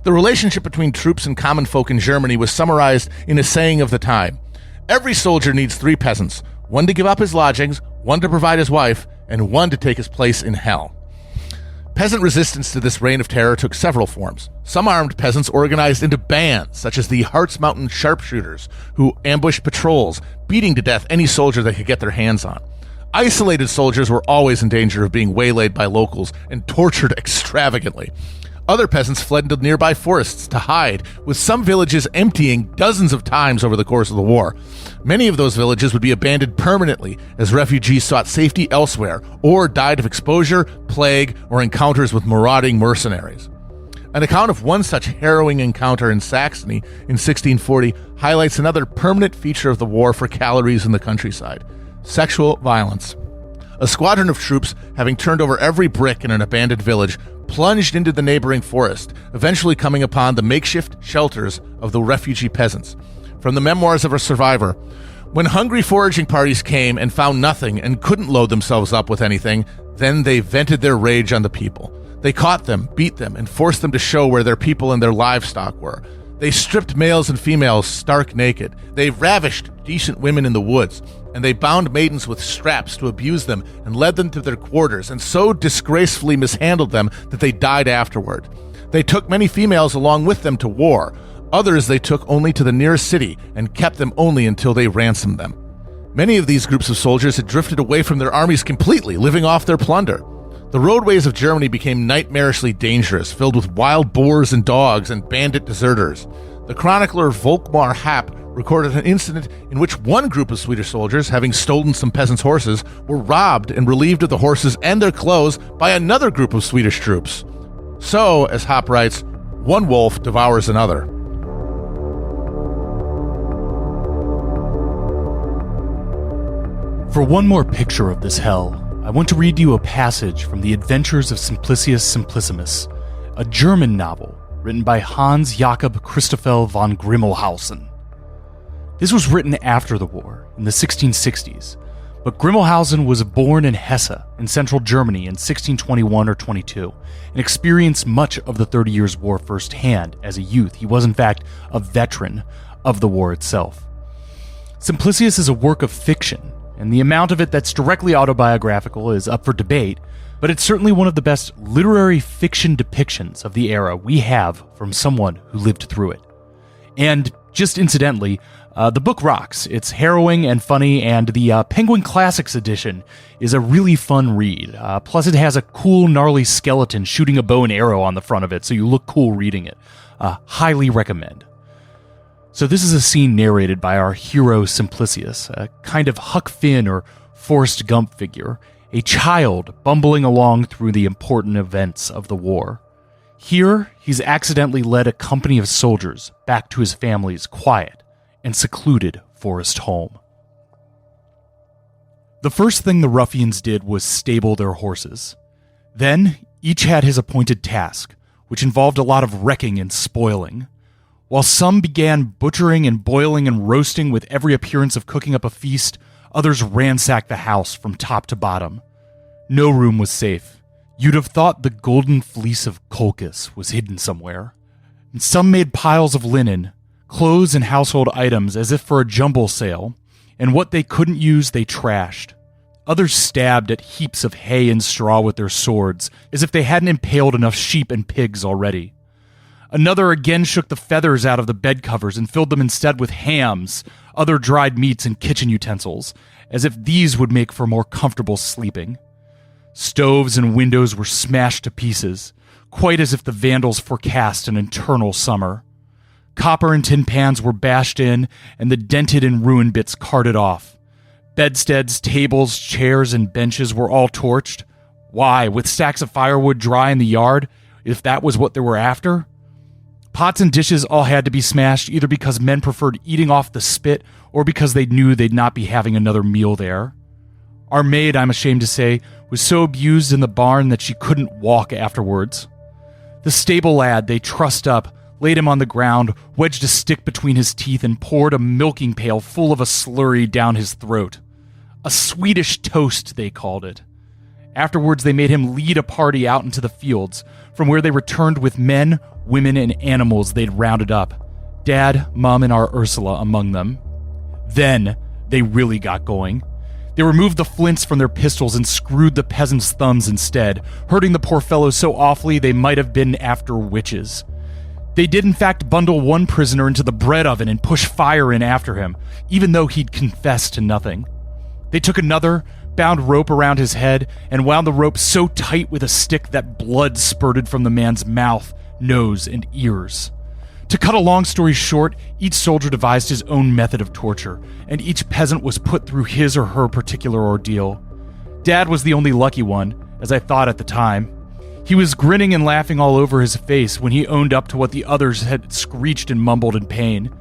The relationship between troops and common folk in Germany was summarized in a saying of the time: "Every soldier needs 3 peasants, one to give up his lodgings, one to provide his wife, and one to take his place in hell." Peasant resistance to this reign of terror took several forms. Some armed peasants organized into bands, such as the Harz Mountain sharpshooters, who ambushed patrols, beating to death any soldier they could get their hands on. Isolated soldiers were always in danger of being waylaid by locals and tortured extravagantly. Other peasants fled into nearby forests to hide, with some villages emptying dozens of times over the course of the war. Many of those villages would be abandoned permanently as refugees sought safety elsewhere or died of exposure, plague, or encounters with marauding mercenaries. An account of one such harrowing encounter in Saxony in 1640 highlights another permanent feature of the war for calories in the countryside: sexual violence. A squadron of troops, having turned over every brick in an abandoned village, plunged into the neighboring forest, eventually coming upon the makeshift shelters of the refugee peasants. From the memoirs of a survivor, "When hungry foraging parties came and found nothing and couldn't load themselves up with anything, then they vented their rage on the people. They caught them, beat them, and forced them to show where their people and their livestock were. They stripped males and females stark naked. They ravished decent women in the woods, and they bound maidens with straps to abuse them and led them to their quarters, and so disgracefully mishandled them that they died afterward. They took many females along with them to war. Others they took only to the nearest city and kept them only until they ransomed them. Many of these groups of soldiers had drifted away from their armies completely, living off their plunder. The roadways of Germany became nightmarishly dangerous, filled with wild boars and dogs and bandit deserters. The chronicler Volkmar Happ recorded an incident in which one group of Swedish soldiers, having stolen some peasants' horses, were robbed and relieved of the horses and their clothes by another group of Swedish troops. So, as Happ writes, one wolf devours another. For one more picture of this hell, I want to read you a passage from The Adventures of Simplicius Simplicissimus, a German novel written by Hans Jakob Christoffel von Grimmelhausen. This was written after the war, in the 1660s, but Grimmelhausen was born in Hesse, in central Germany in 1621 or 22, and experienced much of the 30 Years' War firsthand as a youth. He was, in fact, a veteran of the war itself. Simplicius is a work of fiction, and the amount of it that's directly autobiographical is up for debate, but it's certainly one of the best literary fiction depictions of the era we have from someone who lived through it. And just incidentally, the book rocks. It's harrowing and funny, and the Penguin Classics edition is a really fun read. Plus it has a cool, gnarly skeleton shooting a bow and arrow on the front of it, so you look cool reading it. Highly recommend. So this is a scene narrated by our hero Simplicius, a kind of Huck Finn or Forrest Gump figure, a child bumbling along through the important events of the war. Here, he's accidentally led a company of soldiers back to his family's quiet and secluded forest home. The first thing the ruffians did was stable their horses. Then, each had his appointed task, which involved a lot of wrecking and spoiling. While some began butchering and boiling and roasting with every appearance of cooking up a feast, others ransacked the house from top to bottom. No room was safe. You'd have thought the golden fleece of Colchis was hidden somewhere. And some made piles of linen, clothes and household items as if for a jumble sale, and what they couldn't use they trashed. Others stabbed at heaps of hay and straw with their swords, as if they hadn't impaled enough sheep and pigs already. Another again shook the feathers out of the bed covers and filled them instead with hams, other dried meats and kitchen utensils, as if these would make for more comfortable sleeping. Stoves and windows were smashed to pieces, quite as if the Vandals forecast an eternal summer. Copper and tin pans were bashed in, and the dented and ruined bits carted off. Bedsteads, tables, chairs, and benches were all torched. Why, with stacks of firewood dry in the yard, if that was what they were after? Pots and dishes all had to be smashed, either because men preferred eating off the spit or because they knew they'd not be having another meal there. Our maid, I'm ashamed to say, was so abused in the barn that she couldn't walk afterwards. The stable lad they trussed up, laid him on the ground, wedged a stick between his teeth, and poured a milking pail full of a slurry down his throat. A Swedish toast, they called it. Afterwards, they made him lead a party out into the fields, from where they returned with men, women, and animals they'd rounded up. Dad, Mom, and our Ursula among them. Then, they really got going. They removed the flints from their pistols and screwed the peasants' thumbs instead, hurting the poor fellows so awfully they might have been after witches. They did in fact bundle one prisoner into the bread oven and push fire in after him, even though he'd confessed to nothing. They took another, bound rope around his head, and wound the rope so tight with a stick that blood spurted from the man's mouth, nose, and ears. To cut a long story short, each soldier devised his own method of torture, and each peasant was put through his or her particular ordeal. Dad was the only lucky one, as I thought at the time. He was grinning and laughing all over his face when he owned up to what the others had screeched and mumbled in pain.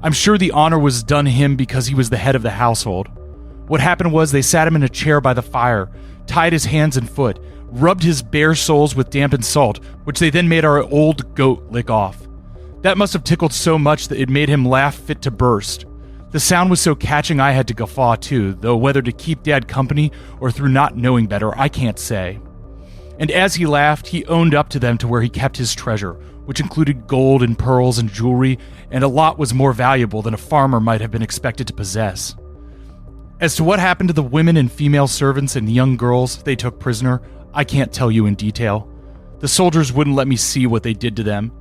I'm sure the honor was done him because he was the head of the household. What happened was they sat him in a chair by the fire, tied his hands and foot, rubbed his bare soles with dampened salt, which they then made our old goat lick off. That must have tickled so much that it made him laugh fit to burst. The sound was so catching I had to guffaw too, though whether to keep Dad company or through not knowing better, I can't say. And as he laughed, he owned up to them to where he kept his treasure, which included gold and pearls and jewelry, and a lot was more valuable than a farmer might have been expected to possess. As to what happened to the women and female servants and young girls they took prisoner, I can't tell you in detail. The soldiers wouldn't let me see what they did to them.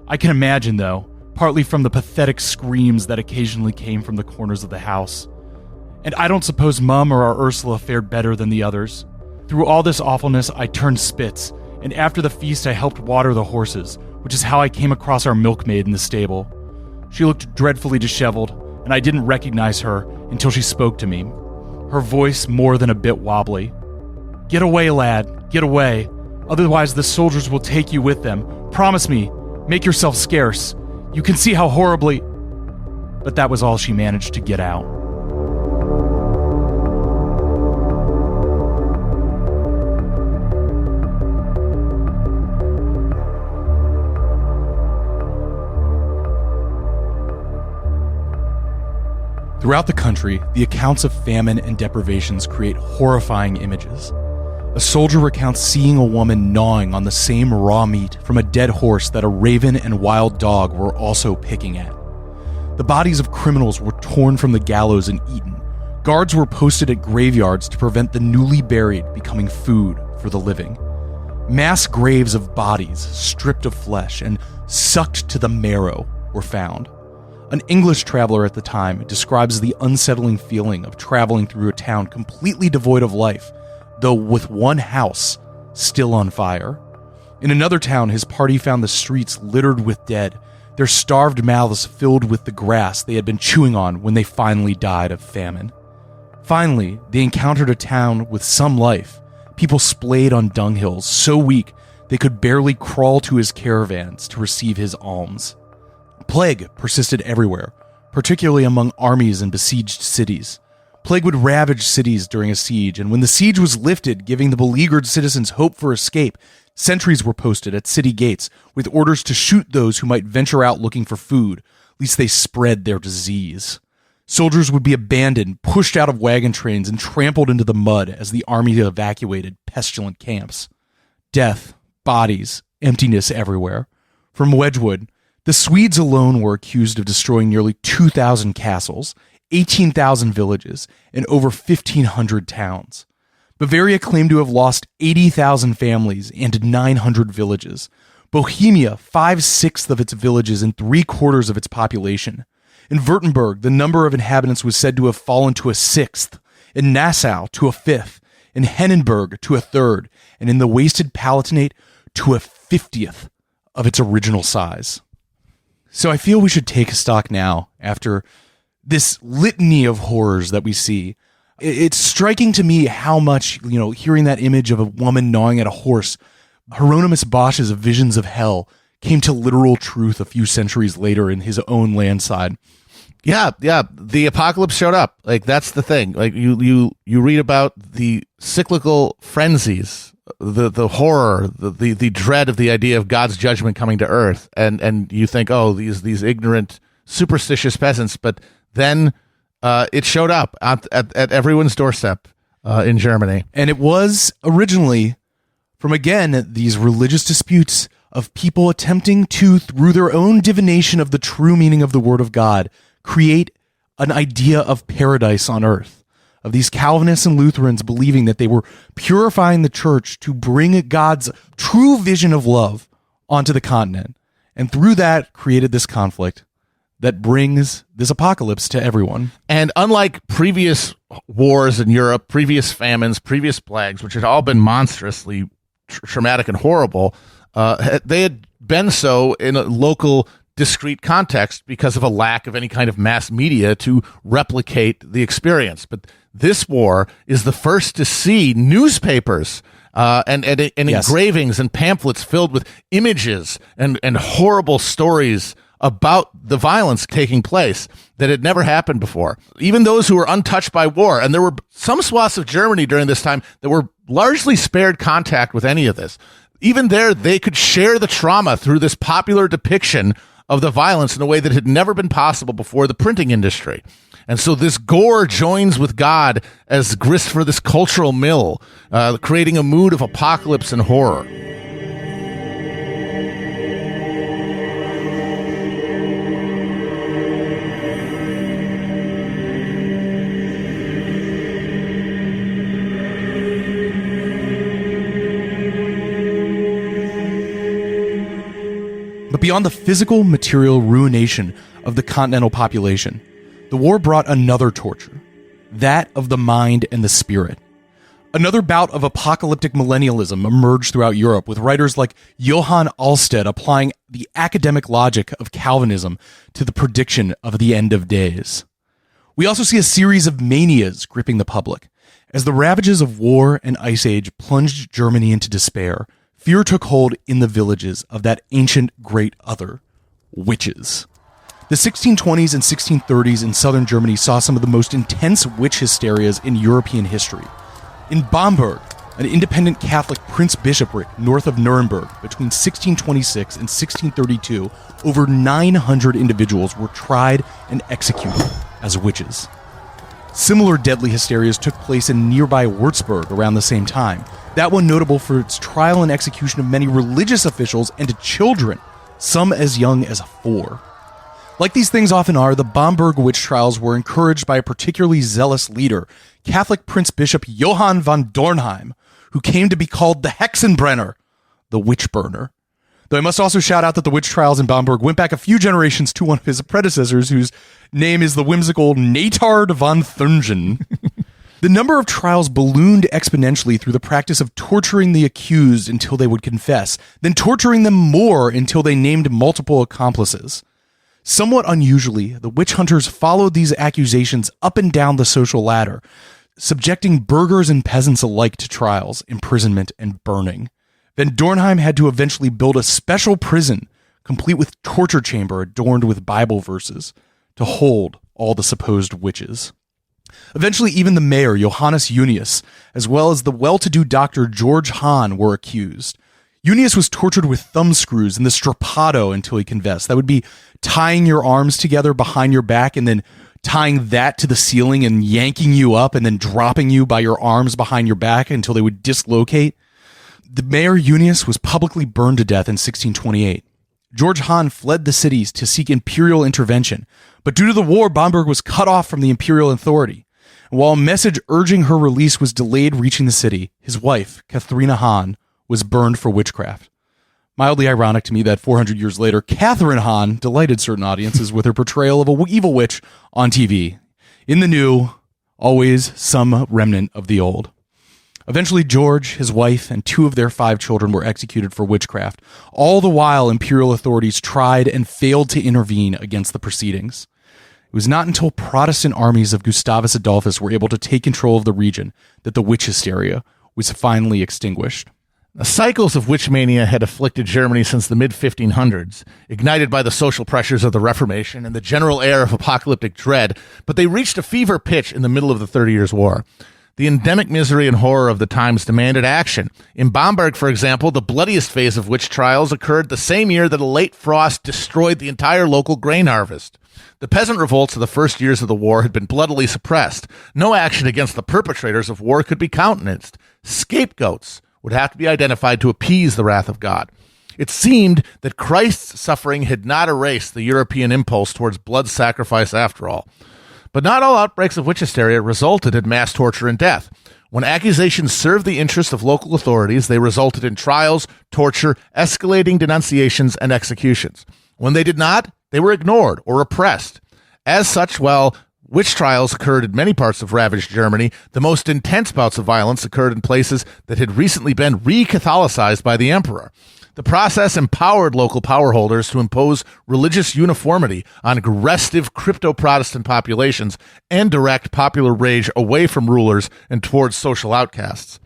I can imagine, though, partly from the pathetic screams that occasionally came from the corners of the house. And I don't suppose Mum or our Ursula fared better than the others. Through all this awfulness, I turned spits, and after the feast I helped water the horses, which is how I came across our milkmaid in the stable. She looked dreadfully disheveled, and I didn't recognize her until she spoke to me, her voice more than a bit wobbly. "Get away, lad, get away. Otherwise the soldiers will take you with them. Promise me, make yourself scarce. You can see how horribly..." But that was all she managed to get out. Throughout the country, the accounts of famine and deprivations create horrifying images. A soldier recounts seeing a woman gnawing on the same raw meat from a dead horse that a raven and wild dog were also picking at. The bodies of criminals were torn from the gallows and eaten. Guards were posted at graveyards to prevent the newly buried becoming food for the living. Mass graves of bodies, stripped of flesh and sucked to the marrow, were found. An English traveler at the time describes the unsettling feeling of traveling through a town completely devoid of life, though with one house still on fire. In another town, his party found the streets littered with dead, their starved mouths filled with the grass they had been chewing on when they finally died of famine. Finally, they encountered a town with some life, people splayed on dunghills, so weak they could barely crawl to his caravans to receive his alms. Plague persisted everywhere, particularly among armies in besieged cities. Plague would ravage cities during a siege, and when the siege was lifted, giving the beleaguered citizens hope for escape, sentries were posted at city gates with orders to shoot those who might venture out looking for food, lest they spread their disease. Soldiers would be abandoned, pushed out of wagon trains, and trampled into the mud as the army evacuated pestilent camps. Death, bodies, emptiness everywhere. From Wedgwood, the Swedes alone were accused of destroying nearly 2,000 castles, 18,000 villages, and over 1,500 towns. Bavaria claimed to have lost 80,000 families and 900 villages. Bohemia, 5/6 of its villages and 3/4 of its population. In Württemberg, the number of inhabitants was said to have fallen to a 1/6, in Nassau to a 1/5, in Hennenberg to a 1/3, and in the wasted Palatinate to a 50th of its original size. So I feel we should take stock now, after this litany of horrors that we see. It's striking to me how much, hearing that image of a woman gnawing at a horse, Hieronymus Bosch's Visions of Hell came to literal truth a few centuries later in his own landside. Yeah. The apocalypse showed up. Like, that's the thing. Like, you read about the cyclical frenzies, the horror, the dread of the idea of God's judgment coming to earth, and you think, oh, these ignorant, superstitious peasants, but then it showed up at everyone's doorstep in Germany. And it was originally from, again, these religious disputes of people attempting to, through their own divination of the true meaning of the Word of God, create an idea of paradise on earth. Of these Calvinists and Lutherans believing that they were purifying the church to bring God's true vision of love onto the continent. And through that created this conflict that brings this apocalypse to everyone. And unlike previous wars in Europe, previous famines, previous plagues, which had all been monstrously traumatic and horrible, they had been so in a local, discrete context because of a lack of any kind of mass media to replicate the experience. But this war is the first to see newspapers and yes, engravings and pamphlets filled with images and horrible stories about the violence taking place that had never happened before. Even those who were untouched by war, and there were some swaths of Germany during this time that were largely spared contact with any of this. Even there, they could share the trauma through this popular depiction of the violence in a way that had never been possible before the printing industry. And so this gore joins with God as grist for this cultural mill, creating a mood of apocalypse and horror. beyond the physical, material ruination of the continental population, the war brought another torture, that of the mind and the spirit. Another bout of apocalyptic millennialism emerged throughout Europe, with writers like Johann Alsted applying the academic logic of Calvinism to the prediction of the end of days. We also see a series of manias gripping the public. As the ravages of war and ice age plunged Germany into despair, fear took hold in the villages of that ancient great other, witches. The 1620s and 1630s in southern Germany saw some of the most intense witch hysterias in European history. In Bamberg, an independent Catholic prince-bishopric north of Nuremberg, between 1626 and 1632, over 900 individuals were tried and executed as witches. Similar deadly hysterias took place in nearby Würzburg around the same time, that one notable for its trial and execution of many religious officials and children, some as young as 4. Like these things often are, the Bamberg witch trials were encouraged by a particularly zealous leader, Catholic Prince Bishop Johann von Dornheim, who came to be called the Hexenbrenner, the witch burner. Though I must also shout out that the witch trials in Bamberg went back a few generations to one of his predecessors, whose name is the whimsical Natard von Thurngen. The number of trials ballooned exponentially through the practice of torturing the accused until they would confess, then torturing them more until they named multiple accomplices. Somewhat unusually, the witch hunters followed these accusations up and down the social ladder, subjecting burghers and peasants alike to trials, imprisonment, and burning. Van Dornheim had to eventually build a special prison, complete with torture chamber adorned with Bible verses, to hold all the supposed witches. Eventually, even the mayor, Johannes Junius, as well as the well-to-do doctor George Hahn, were accused. Junius was tortured with thumbscrews and the strappado until he confessed. That would be tying your arms together behind your back and then tying that to the ceiling and yanking you up and then dropping you by your arms behind your back until they would dislocate. The mayor Junius was publicly burned to death in 1628. George Hahn fled the cities to seek imperial intervention, but due to the war, Bamberg was cut off from the imperial authority. And while a message urging her release was delayed reaching the city, his wife, Katharina Hahn, was burned for witchcraft. Mildly ironic to me that 400 years later, Catherine Hahn delighted certain audiences with her portrayal of an evil witch on TV. In the new, always some remnant of the old. Eventually, George, his wife, and 2 of their 5 children were executed for witchcraft. All the while, imperial authorities tried and failed to intervene against the proceedings. It was not until Protestant armies of Gustavus Adolphus were able to take control of the region that the witch hysteria was finally extinguished. The cycles of witch mania had afflicted Germany since the mid-1500s, ignited by the social pressures of the Reformation and the general air of apocalyptic dread, but they reached a fever pitch in the middle of the 30 Years' War. The endemic misery and horror of the times demanded action. In Bamberg, for example, the bloodiest phase of witch trials occurred the same year that a late frost destroyed the entire local grain harvest. The peasant revolts of the first years of the war had been bloodily suppressed. No action against the perpetrators of war could be countenanced. Scapegoats would have to be identified to appease the wrath of God. It seemed that Christ's suffering had not erased the European impulse towards blood sacrifice after all. But not all outbreaks of witch hysteria resulted in mass torture and death. When accusations served the interests of local authorities, they resulted in trials, torture, escalating denunciations, and executions. When they did not, they were ignored or repressed. As such, while witch trials occurred in many parts of ravaged Germany, the most intense bouts of violence occurred in places that had recently been re-Catholicized by the emperor. The process empowered local power holders to impose religious uniformity on aggressive crypto-Protestant populations and direct popular rage away from rulers and towards social outcasts.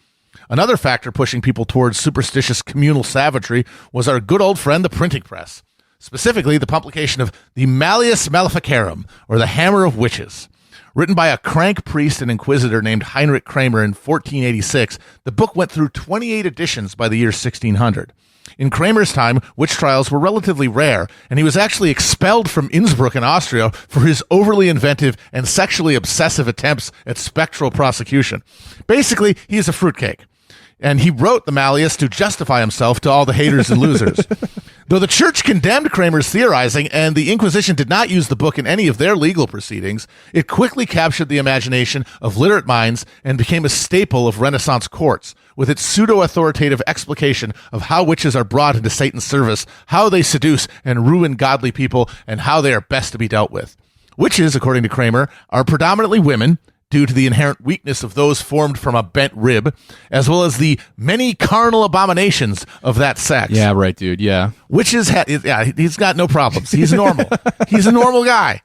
Another factor pushing people towards superstitious communal savagery was our good old friend, the printing press. Specifically, the publication of the Malleus Maleficarum, or the Hammer of Witches. Written by a crank priest and inquisitor named Heinrich Kramer in 1486, the book went through 28 editions by the year 1600. In Kramer's time, witch trials were relatively rare, and he was actually expelled from Innsbruck in Austria for his overly inventive and sexually obsessive attempts at spectral prosecution. Basically, he is a fruitcake. And he wrote the Malleus to justify himself to all the haters and losers. Though the church condemned Kramer's theorizing and the Inquisition did not use the book in any of their legal proceedings, it quickly captured the imagination of literate minds and became a staple of Renaissance courts, with its pseudo-authoritative explication of how witches are brought into Satan's service, how they seduce and ruin godly people, and how they are best to be dealt with. Witches, according to Kramer, are predominantly women, due to the inherent weakness of those formed from a bent rib, as well as the many carnal abominations of that sex. Yeah, right, dude. Yeah. Witches he's got no problems. He's normal. He's a normal guy.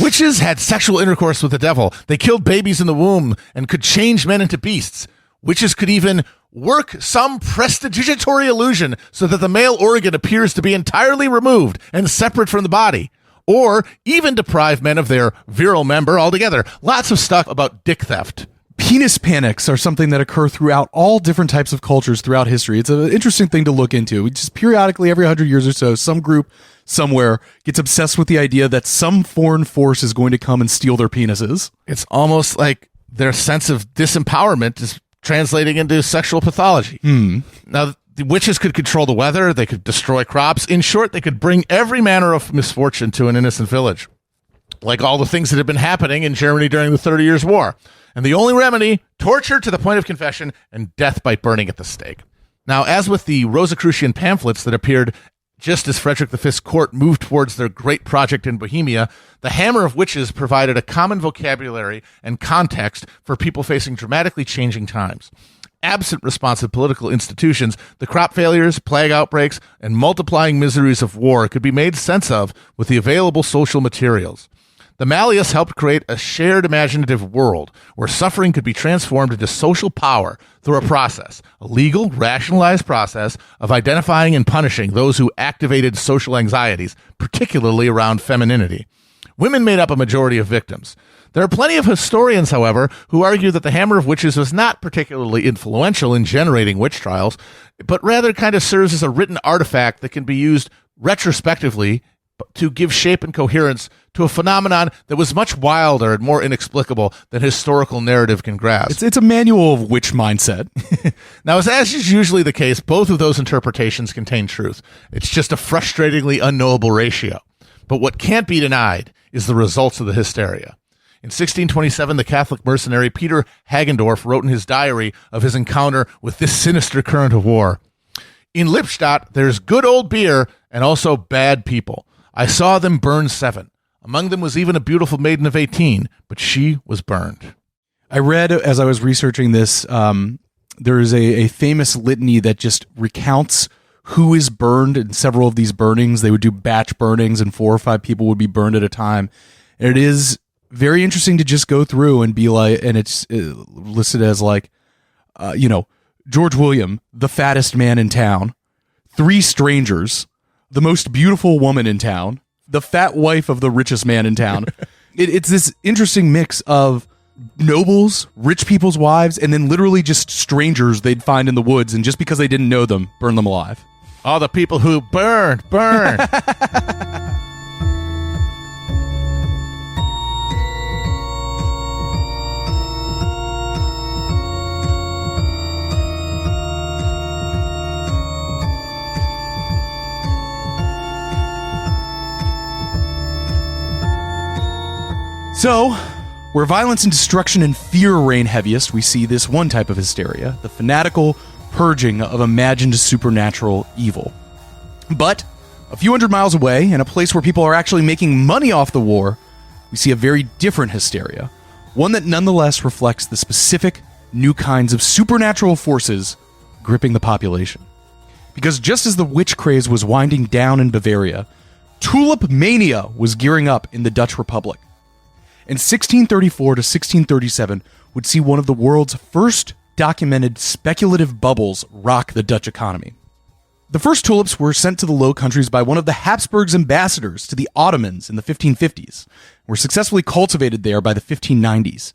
Witches had sexual intercourse with the devil. They killed babies in the womb and could change men into beasts. Witches could even work some prestidigitory illusion so that the male organ appears to be entirely removed and separate from the body, or even deprive men of their virile member altogether. Lots of stuff about dick theft. Penis panics are something that occur throughout all different types of cultures throughout history. It's an interesting thing to look into. We just periodically, every 100 years or so, some group somewhere gets obsessed with the idea that some foreign force is going to come and steal their penises. It's almost like their sense of disempowerment is translating into sexual pathology. Now, the witches could control the weather. They could destroy crops. In short, they could bring every manner of misfortune to an innocent village, like all the things that had been happening in Germany during the 30 Years' War. And the only remedy, torture to the point of confession and death by burning at the stake. Now, as with the Rosicrucian pamphlets that appeared just as Frederick V's court moved towards their great project in Bohemia, the Hammer of Witches provided a common vocabulary and context for people facing dramatically changing times. Absent responsive political institutions, the crop failures, plague outbreaks, and multiplying miseries of war could be made sense of with the available social materials. The Malleus helped create a shared imaginative world where suffering could be transformed into social power through a legal, rationalized process of identifying and punishing those who activated social anxieties, particularly around femininity. Women made up a majority of victims. There are plenty of historians, however, who argue that the Hammer of Witches was not particularly influential in generating witch trials, but rather kind of serves as a written artifact that can be used retrospectively to give shape and coherence to a phenomenon that was much wilder and more inexplicable than historical narrative can grasp. It's a manual of witch mindset. Now, as is usually the case, both of those interpretations contain truth. It's just a frustratingly unknowable ratio. But what can't be denied is the results of the hysteria. In 1627, the Catholic mercenary Peter Hagendorf wrote in his diary of his encounter with this sinister current of war. In Lippstadt, there's good old beer and also bad people. I saw them burn 7. Among them was even a beautiful maiden of 18, but she was burned. I read, as I was researching this, there is a famous litany that just recounts who is burned in several of these burnings. They would do batch burnings, and 4 or 5 people would be burned at a time. And it is very interesting to just go through and be like, and it's listed as like, George William, the fattest man in town, 3 strangers, the most beautiful woman in town, the fat wife of the richest man in town. It's this interesting mix of nobles, rich people's wives, and then literally just strangers they'd find in the woods, and just because they didn't know them, burn them alive. All the people who burn. So, where violence and destruction and fear reign heaviest, we see this one type of hysteria, the fanatical purging of imagined supernatural evil. But a few hundred miles away, in a place where people are actually making money off the war, we see a very different hysteria, one that nonetheless reflects the specific new kinds of supernatural forces gripping the population. Because just as the witch craze was winding down in Bavaria, tulip mania was gearing up in the Dutch Republic. And 1634 to 1637 would see one of the world's first documented speculative bubbles rock the Dutch economy. The first tulips were sent to the Low Countries by one of the Habsburgs' ambassadors to the Ottomans in the 1550s, and were successfully cultivated there by the 1590s.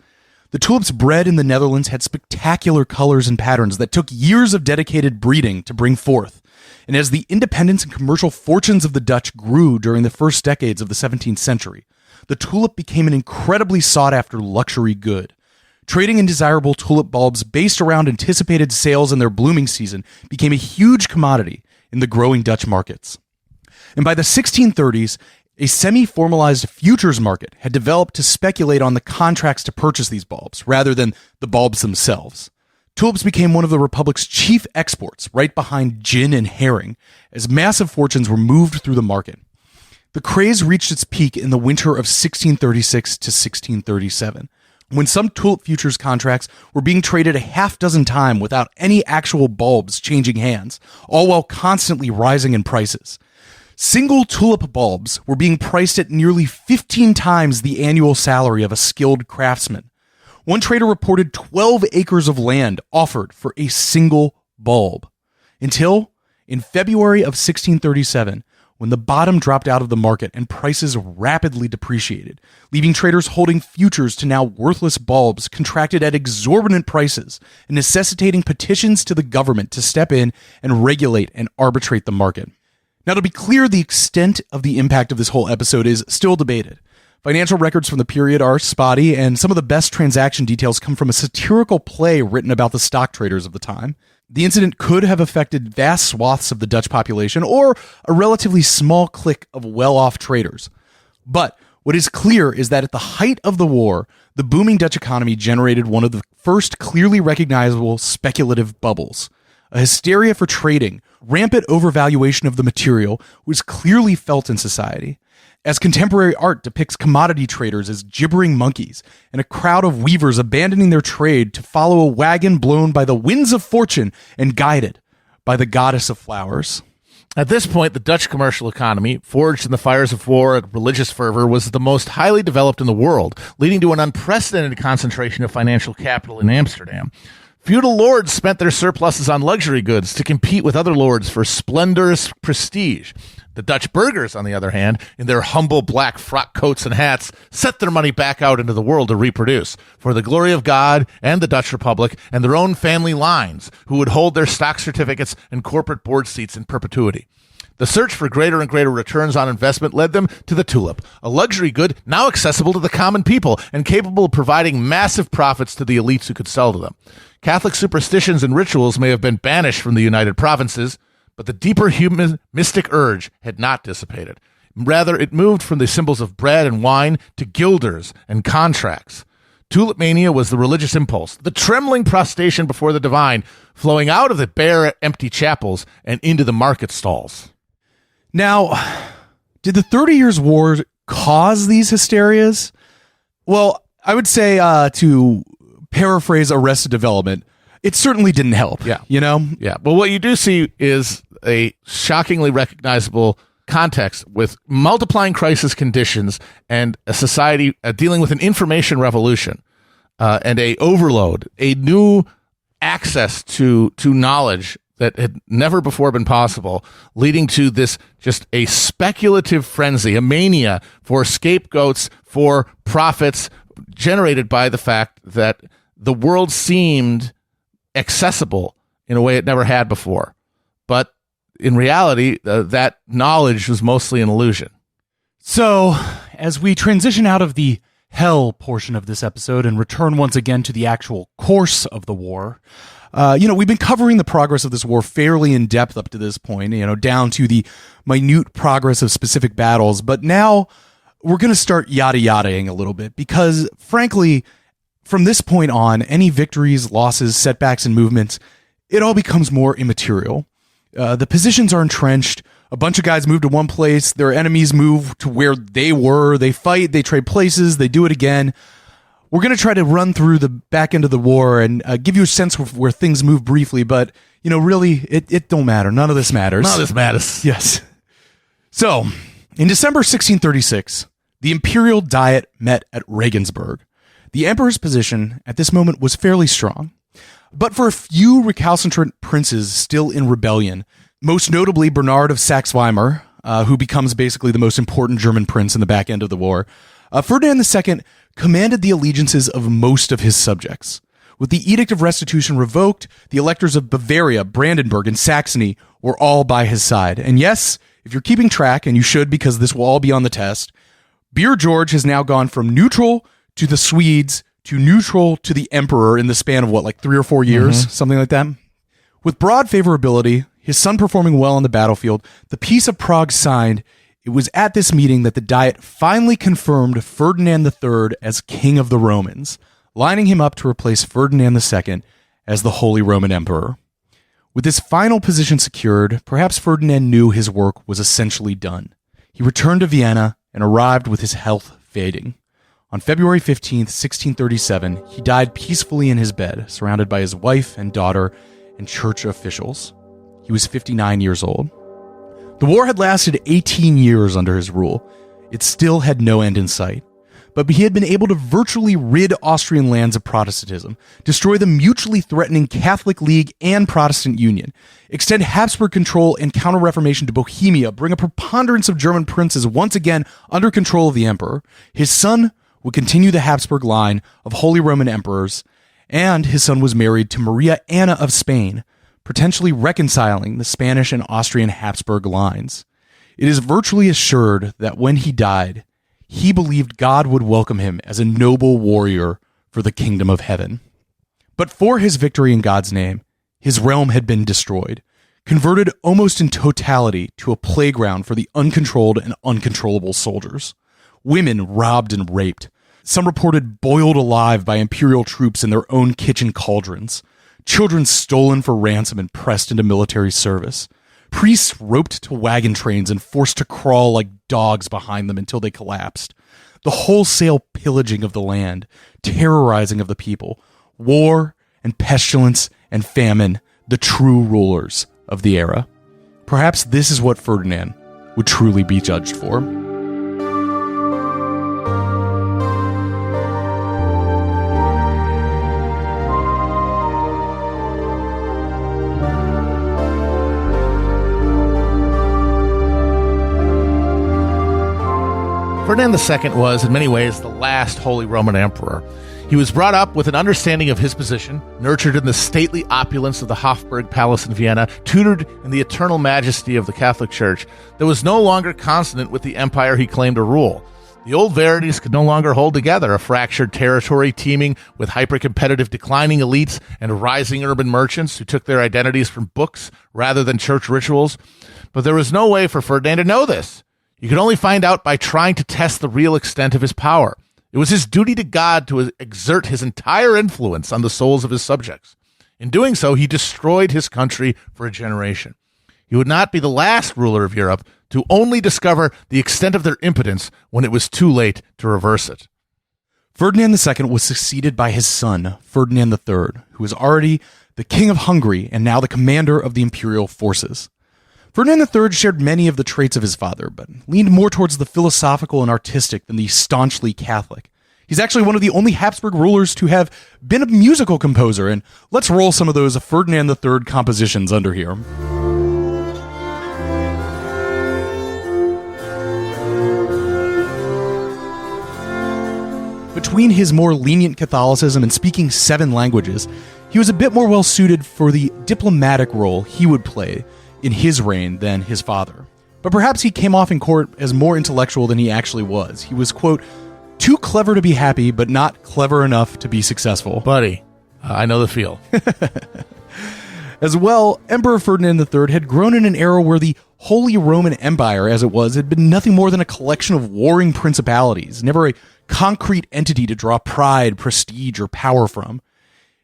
The tulips bred in the Netherlands had spectacular colors and patterns that took years of dedicated breeding to bring forth. And as the independence and commercial fortunes of the Dutch grew during the first decades of the 17th century, the tulip became an incredibly sought-after luxury good. Trading in desirable tulip bulbs based around anticipated sales in their blooming season became a huge commodity in the growing Dutch markets. And by the 1630s, a semi-formalized futures market had developed to speculate on the contracts to purchase these bulbs, rather than the bulbs themselves. Tulips became one of the Republic's chief exports, right behind gin and herring, as massive fortunes were moved through the market. The craze reached its peak in the winter of 1636 to 1637, when some tulip futures contracts were being traded a half dozen times without any actual bulbs changing hands, all while constantly rising in prices. Single tulip bulbs were being priced at nearly 15 times the annual salary of a skilled craftsman. One trader reported 12 acres of land offered for a single bulb. Until, in February of 1637, when the bottom dropped out of the market and prices rapidly depreciated, leaving traders holding futures to now worthless bulbs contracted at exorbitant prices and necessitating petitions to the government to step in and regulate and arbitrate the market. Now, to be clear, the extent of the impact of this whole episode is still debated. Financial records from the period are spotty, and some of the best transaction details come from a satirical play written about the stock traders of the time. The incident could have affected vast swaths of the Dutch population or a relatively small clique of well-off traders. But what is clear is that at the height of the war, the booming Dutch economy generated one of the first clearly recognizable speculative bubbles. A hysteria for trading, rampant overvaluation of the material was clearly felt in society. As contemporary art depicts commodity traders as gibbering monkeys, and a crowd of weavers abandoning their trade to follow a wagon blown by the winds of fortune and guided by the goddess of flowers. At this point, the Dutch commercial economy, forged in the fires of war and religious fervor, was the most highly developed in the world, leading to an unprecedented concentration of financial capital in Amsterdam. Feudal lords spent their surpluses on luxury goods to compete with other lords for splendorous prestige. The Dutch burghers, on the other hand, in their humble black frock coats and hats, set their money back out into the world to reproduce, for the glory of God and the Dutch Republic and their own family lines, who would hold their stock certificates and corporate board seats in perpetuity. The search for greater and greater returns on investment led them to the tulip, a luxury good now accessible to the common people and capable of providing massive profits to the elites who could sell to them. Catholic superstitions and rituals may have been banished from the United Provinces, but the deeper human mystic urge had not dissipated. Rather, it moved from the symbols of bread and wine to guilders and contracts. Tulip mania was the religious impulse, the trembling prostration before the divine, flowing out of the bare, empty chapels and into the market stalls. Now, did the 30 Years' War cause these hysterias? Well, I would say, to paraphrase Arrested Development, it certainly didn't help. Yeah. You know? Yeah. Well, what you do see is a shockingly recognizable context with multiplying crisis conditions and a society dealing with an information revolution and a overload, a new access to knowledge that had never before been possible, leading to this just a speculative frenzy, a mania for scapegoats, for profits generated by the fact that the world seemed accessible in a way it never had before. But in reality, that knowledge was mostly an illusion. So, as we transition out of the hell portion of this episode and return once again to the actual course of the war, we've been covering the progress of this war fairly in depth up to this point, down to the minute progress of specific battles. But now we're going to start yada-yadaing a little bit because, frankly, from this point on, any victories, losses, setbacks, and movements, it all becomes more immaterial. The positions are entrenched. A bunch of guys move to one place. Their enemies move to where they were. They fight. They trade places. They do it again. We're going to try to run through the back end of the war and give you a sense of where things move briefly, but, really, it don't matter. None of this matters. None of this matters. Yes. So, in December 1636, the Imperial Diet met at Regensburg. The emperor's position at this moment was fairly strong, but for a few recalcitrant princes still in rebellion, most notably Bernard of Saxe-Weimar, who becomes basically the most important German prince in the back end of the war, Ferdinand II commanded the allegiances of most of his subjects. With the Edict of Restitution revoked, the electors of Bavaria, Brandenburg, and Saxony were all by his side. And yes, if you're keeping track, and you should because this will all be on the test, Beer George has now gone from neutral to the Swedes to neutral to the emperor in the span of 3 or 4 years, something like that. With broad favorability, his son performing well on the battlefield, the Peace of Prague signed. It was at this meeting that the Diet finally confirmed Ferdinand III as King of the Romans, lining him up to replace Ferdinand II as the Holy Roman Emperor. With this final position secured, perhaps Ferdinand knew his work was essentially done. He returned to Vienna and arrived with his health fading. On February 15th, 1637, he died peacefully in his bed, surrounded by his wife and daughter and church officials. He was 59 years old. The war had lasted 18 years under his rule. It still had no end in sight. But he had been able to virtually rid Austrian lands of Protestantism, destroy the mutually threatening Catholic League and Protestant Union, extend Habsburg control and counter-reformation to Bohemia, bring a preponderance of German princes once again under control of the emperor. His son would continue the Habsburg line of Holy Roman Emperors, and his son was married to Maria Anna of Spain, potentially reconciling the Spanish and Austrian Habsburg lines. It is virtually assured that when he died, he believed God would welcome him as a noble warrior for the kingdom of heaven. But for his victory in God's name, his realm had been destroyed, converted almost in totality to a playground for the uncontrolled and uncontrollable soldiers. Women robbed and raped. Some reported boiled alive by imperial troops in their own kitchen cauldrons. Children stolen for ransom and pressed into military service. Priests roped to wagon trains and forced to crawl like dogs behind them until they collapsed. The wholesale pillaging of the land, terrorizing of the people, war and pestilence and famine, the true rulers of the era. Perhaps this is what Ferdinand would truly be judged for. Ferdinand II was, in many ways, the last Holy Roman Emperor. He was brought up with an understanding of his position, nurtured in the stately opulence of the Hofburg Palace in Vienna, tutored in the eternal majesty of the Catholic Church, that was no longer consonant with the empire he claimed to rule. The old verities could no longer hold together, a fractured territory teeming with hyper-competitive declining elites and rising urban merchants who took their identities from books rather than church rituals. But there was no way for Ferdinand to know this. You could only find out by trying to test the real extent of his power. It was his duty to God to exert his entire influence on the souls of his subjects. In doing so, he destroyed his country for a generation. He would not be the last ruler of Europe to only discover the extent of their impotence when it was too late to reverse it. Ferdinand II was succeeded by his son, Ferdinand III, who was already the King of Hungary and now the commander of the imperial forces. Ferdinand III shared many of the traits of his father, but leaned more towards the philosophical and artistic than the staunchly Catholic. He's actually one of the only Habsburg rulers to have been a musical composer, and let's roll some of those Ferdinand III compositions under here. Between his more lenient Catholicism and speaking 7 languages, he was a bit more well-suited for the diplomatic role he would play in his reign than his father. But perhaps he came off in court as more intellectual than he actually was. He was, quote, too clever to be happy, but not clever enough to be successful. Buddy, I know the feel. As well, Emperor Ferdinand III had grown in an era where the Holy Roman Empire, as it was, had been nothing more than a collection of warring principalities, never a concrete entity to draw pride, prestige, or power from.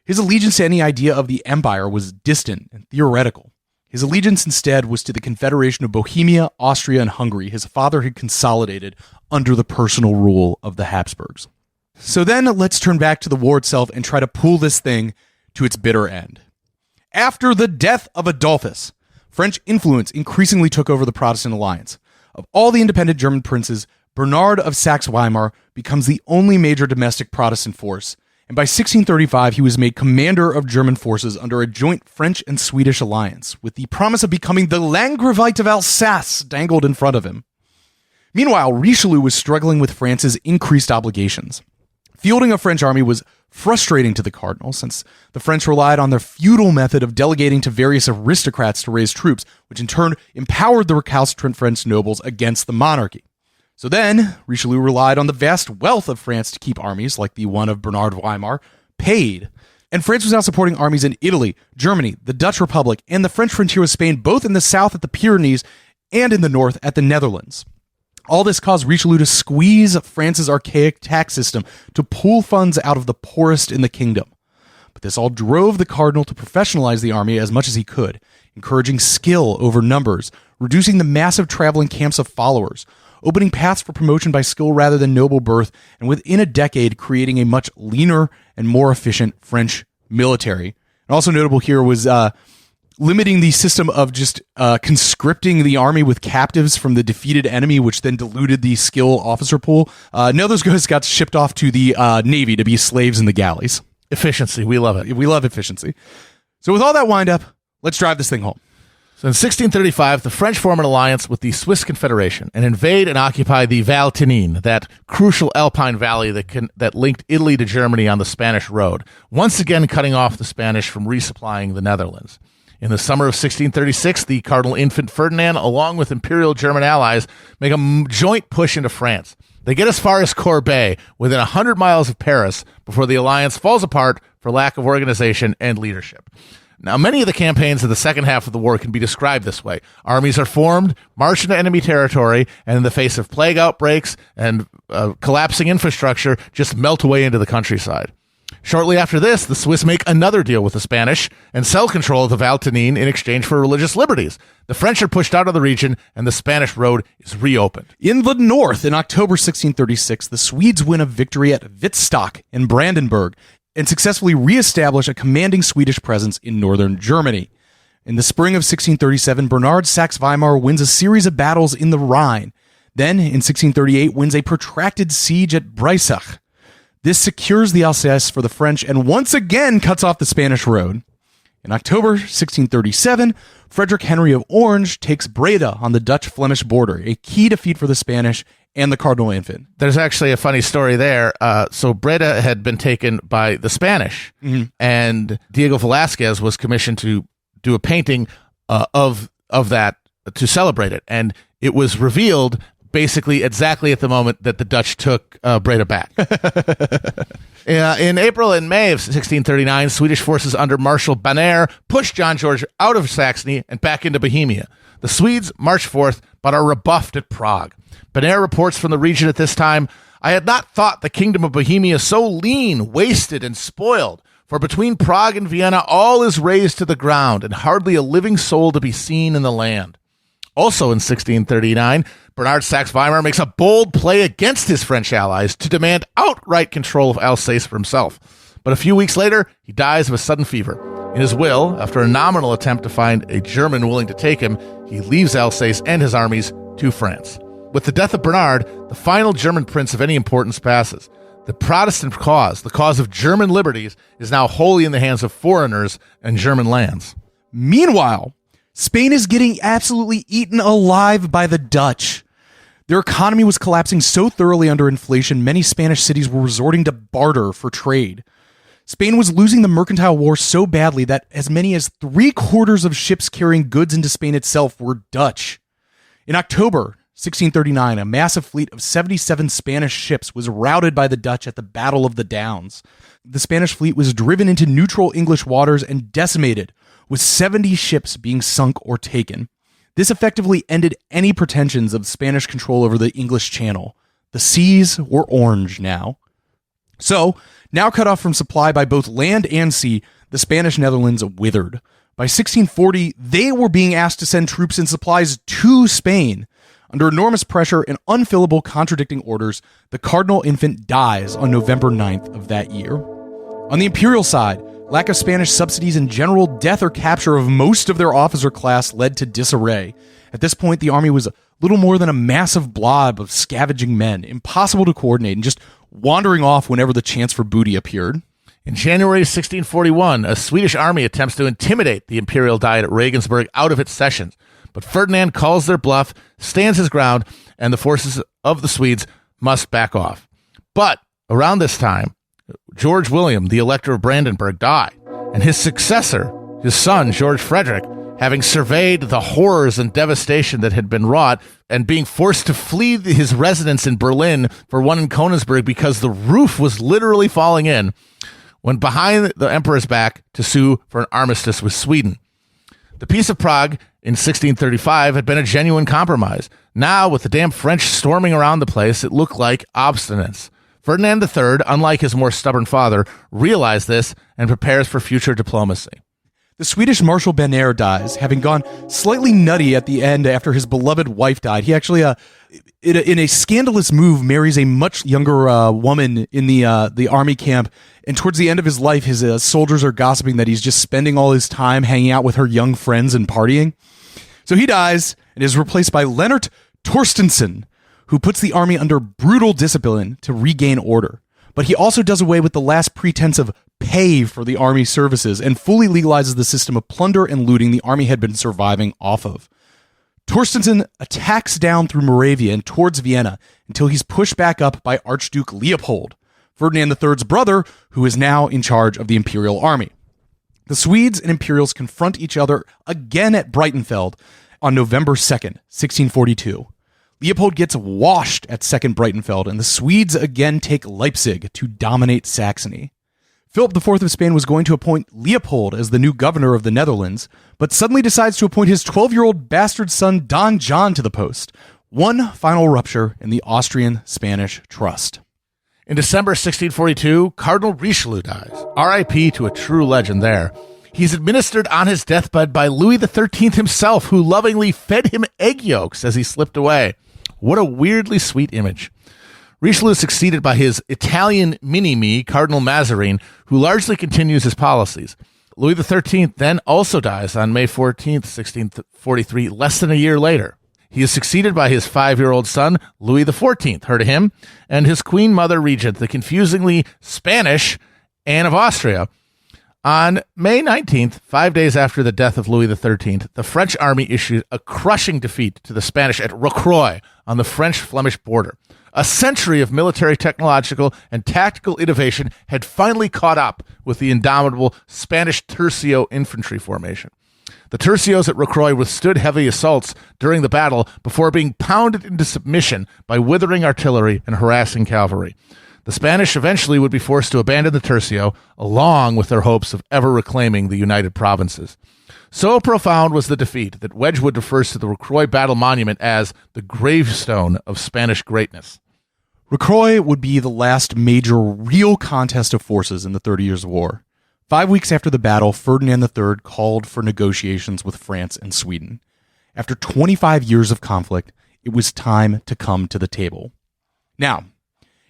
His allegiance to any idea of the empire was distant and theoretical. His allegiance instead was to the Confederation of Bohemia, Austria, and Hungary his father had consolidated under the personal rule of the Habsburgs. So then let's turn back to the war itself and try to pull this thing to its bitter end. After the death of Adolphus, French influence increasingly took over the Protestant alliance. Of all the independent German princes, Bernard of Saxe-Weimar becomes the only major domestic Protestant force, and by 1635 he was made commander of German forces under a joint French and Swedish alliance, with the promise of becoming the Landgravite of Alsace dangled in front of him. Meanwhile, Richelieu was struggling with France's increased obligations. Fielding a French army was frustrating to the cardinal, since the French relied on their feudal method of delegating to various aristocrats to raise troops, which in turn empowered the recalcitrant French nobles against the monarchy. So then, Richelieu relied on the vast wealth of France to keep armies, like the one of Bernard of Weimar, paid. And France was now supporting armies in Italy, Germany, the Dutch Republic, and the French frontier with Spain, both in the south at the Pyrenees and in the north at the Netherlands. All this caused Richelieu to squeeze France's archaic tax system to pull funds out of the poorest in the kingdom. But this all drove the cardinal to professionalize the army as much as he could, encouraging skill over numbers, reducing the massive traveling camps of followers, opening paths for promotion by skill rather than noble birth, and within a decade creating a much leaner and more efficient French military. And also notable here was limiting the system of just conscripting the army with captives from the defeated enemy, which then diluted the skill officer pool. Now those guys got shipped off to the Navy to be slaves in the galleys. Efficiency. We love it. We love efficiency. So with all that wind up, let's drive this thing home. So in 1635, the French form an alliance with the Swiss Confederation and invade and occupy the Val Thorens, that crucial alpine valley that linked Italy to Germany on the Spanish road, once again cutting off the Spanish from resupplying the Netherlands. In the summer of 1636, the Cardinal Infant Ferdinand, along with Imperial German allies, make a joint push into France. They get as far as Corbeil, within 100 miles of Paris, before the alliance falls apart for lack of organization and leadership. Now, many of the campaigns of the second half of the war can be described this way. Armies are formed, march into enemy territory, and in the face of plague outbreaks and collapsing infrastructure, just melt away into the countryside. Shortly after this, the Swiss make another deal with the Spanish and sell control of the Val Thorens in exchange for religious liberties. The French are pushed out of the region, and the Spanish road is reopened. In the north, in October 1636, the Swedes win a victory at Wittstock in Brandenburg and successfully reestablish a commanding Swedish presence in northern Germany. In the spring of 1637, Bernard Saxe-Weimar wins a series of battles in the Rhine. Then, in 1638, wins a protracted siege at Breisach. This secures the Alsace for the French and once again cuts off the Spanish road. In October 1637, Frederick Henry of Orange takes Breda on the Dutch-Flemish border, a key defeat for the Spanish and the Cardinal Infant. There's actually a funny story there. So Breda had been taken by the Spanish, and Diego Velázquez was commissioned to do a painting of that to celebrate it. And it was revealed basically exactly at the moment that the Dutch took Breda back. In April and May of 1639, Swedish forces under Marshal Banner pushed John George out of Saxony and back into Bohemia. The Swedes march forth, but are rebuffed at Prague. Banner reports from the region at this time, "I had not thought the kingdom of Bohemia so lean, wasted, and spoiled, for between Prague and Vienna all is razed to the ground, and hardly a living soul to be seen in the land." Also in 1639, Bernard Saxe-Weimar makes a bold play against his French allies to demand outright control of Alsace for himself. But a few weeks later, he dies of a sudden fever. In his will, after a nominal attempt to find a German willing to take him, he leaves Alsace and his armies to France. With the death of Bernard, the final German prince of any importance passes. The Protestant cause, the cause of German liberties, is now wholly in the hands of foreigners and German lands. Meanwhile, Spain is getting absolutely eaten alive by the Dutch. Their economy was collapsing so thoroughly under inflation, many Spanish cities were resorting to barter for trade. Spain was losing the mercantile war so badly that as many as 3/4 of ships carrying goods into Spain itself were Dutch. In October 1639, a massive fleet of 77 Spanish ships was routed by the Dutch at the Battle of the Downs. The Spanish fleet was driven into neutral English waters and decimated, with 70 ships being sunk or taken. This effectively ended any pretensions of Spanish control over the English Channel. The seas were orange now. So, now cut off from supply by both land and sea, the Spanish Netherlands withered. By 1640, they were being asked to send troops and supplies to Spain. Under enormous pressure and unfillable contradicting orders, the Cardinal Infant dies on November 9th of that year. On the imperial side, lack of Spanish subsidies and general death or capture of most of their officer class led to disarray. At this point, the army was little more than a massive blob of scavenging men, impossible to coordinate, and just wandering off whenever the chance for booty appeared. In January 1641, a Swedish army attempts to intimidate the imperial diet at Regensburg out of its sessions. But Ferdinand calls their bluff, stands his ground, and the forces of the Swedes must back off. But around this time, George William, the Elector of Brandenburg, died, and his successor, his son, George Frederick, having surveyed the horrors and devastation that had been wrought and being forced to flee his residence in Berlin for one in Königsberg because the roof was literally falling in, went behind the emperor's back to sue for an armistice with Sweden. The Peace of Prague in 1635 had been a genuine compromise. Now, with the damn French storming around the place, it looked like obstinance. Ferdinand III, unlike his more stubborn father, realized this and prepares for future diplomacy. The Swedish Marshal Bernaire dies, having gone slightly nutty at the end after his beloved wife died. He actually, in a scandalous move, marries a much younger woman in the army camp. And towards the end of his life, his soldiers are gossiping that he's just spending all his time hanging out with her young friends and partying. So he dies and is replaced by Leonard Torstensson, who puts the army under brutal discipline to regain order. But he also does away with the last pretense of pay for the army services and fully legalizes the system of plunder and looting the army had been surviving off of. Torstensson attacks down through Moravia and towards Vienna until he's pushed back up by Archduke Leopold, Ferdinand III's brother, who is now in charge of the imperial army. The Swedes and Imperials confront each other again at Breitenfeld on November 2nd, 1642. Leopold gets washed at Second Breitenfeld, and the Swedes again take Leipzig to dominate Saxony. Philip IV of Spain was going to appoint Leopold as the new governor of the Netherlands, but suddenly decides to appoint his 12-year-old bastard son Don John to the post. One final rupture in the Austrian-Spanish trust. In December 1642, Cardinal Richelieu dies. R.I.P. to a true legend there. He's administered on his deathbed by Louis XIII himself, who lovingly fed him egg yolks as he slipped away. What a weirdly sweet image. Richelieu is succeeded by his Italian mini-me, Cardinal Mazarin, who largely continues his policies. Louis XIII then also dies on May 14th, 1643, less than a year later. He is succeeded by his 5-year-old son, Louis XIV, heard of him, and his queen mother regent, the confusingly Spanish Anne of Austria. On May 19th, 5 days after the death of Louis XIII, the French army issued a crushing defeat to the Spanish at Rocroi on the French-Flemish border. A century of military, technological, and tactical innovation had finally caught up with the indomitable Spanish tercio infantry formation. The tercios at Rocroi withstood heavy assaults during the battle before being pounded into submission by withering artillery and harassing cavalry. The Spanish eventually would be forced to abandon the tercio, along with their hopes of ever reclaiming the United Provinces. So profound was the defeat that Wedgwood refers to the Rocroi Battle Monument as the gravestone of Spanish greatness. Rocroi would be the last major real contest of forces in the 30 Years' War. 5 weeks after the battle, Ferdinand III called for negotiations with France and Sweden. After 25 years of conflict, it was time to come to the table. Now,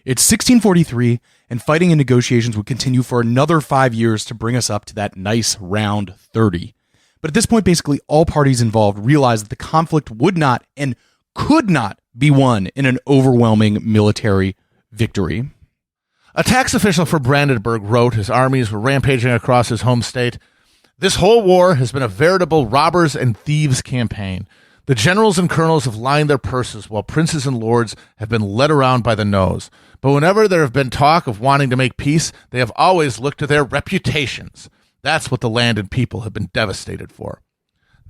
it's 1643, and fighting and negotiations would continue for another 5 years to bring us up to that nice round 30. But at this point, basically all parties involved realized that the conflict would not and could not be won in an overwhelming military victory. A tax official for Brandenburg wrote as armies were rampaging across his home state, "This whole war has been a veritable robbers and thieves campaign. The generals and colonels have lined their purses while princes and lords have been led around by the nose. But whenever there have been talk of wanting to make peace, they have always looked to their reputations. That's what the land and people have been devastated for."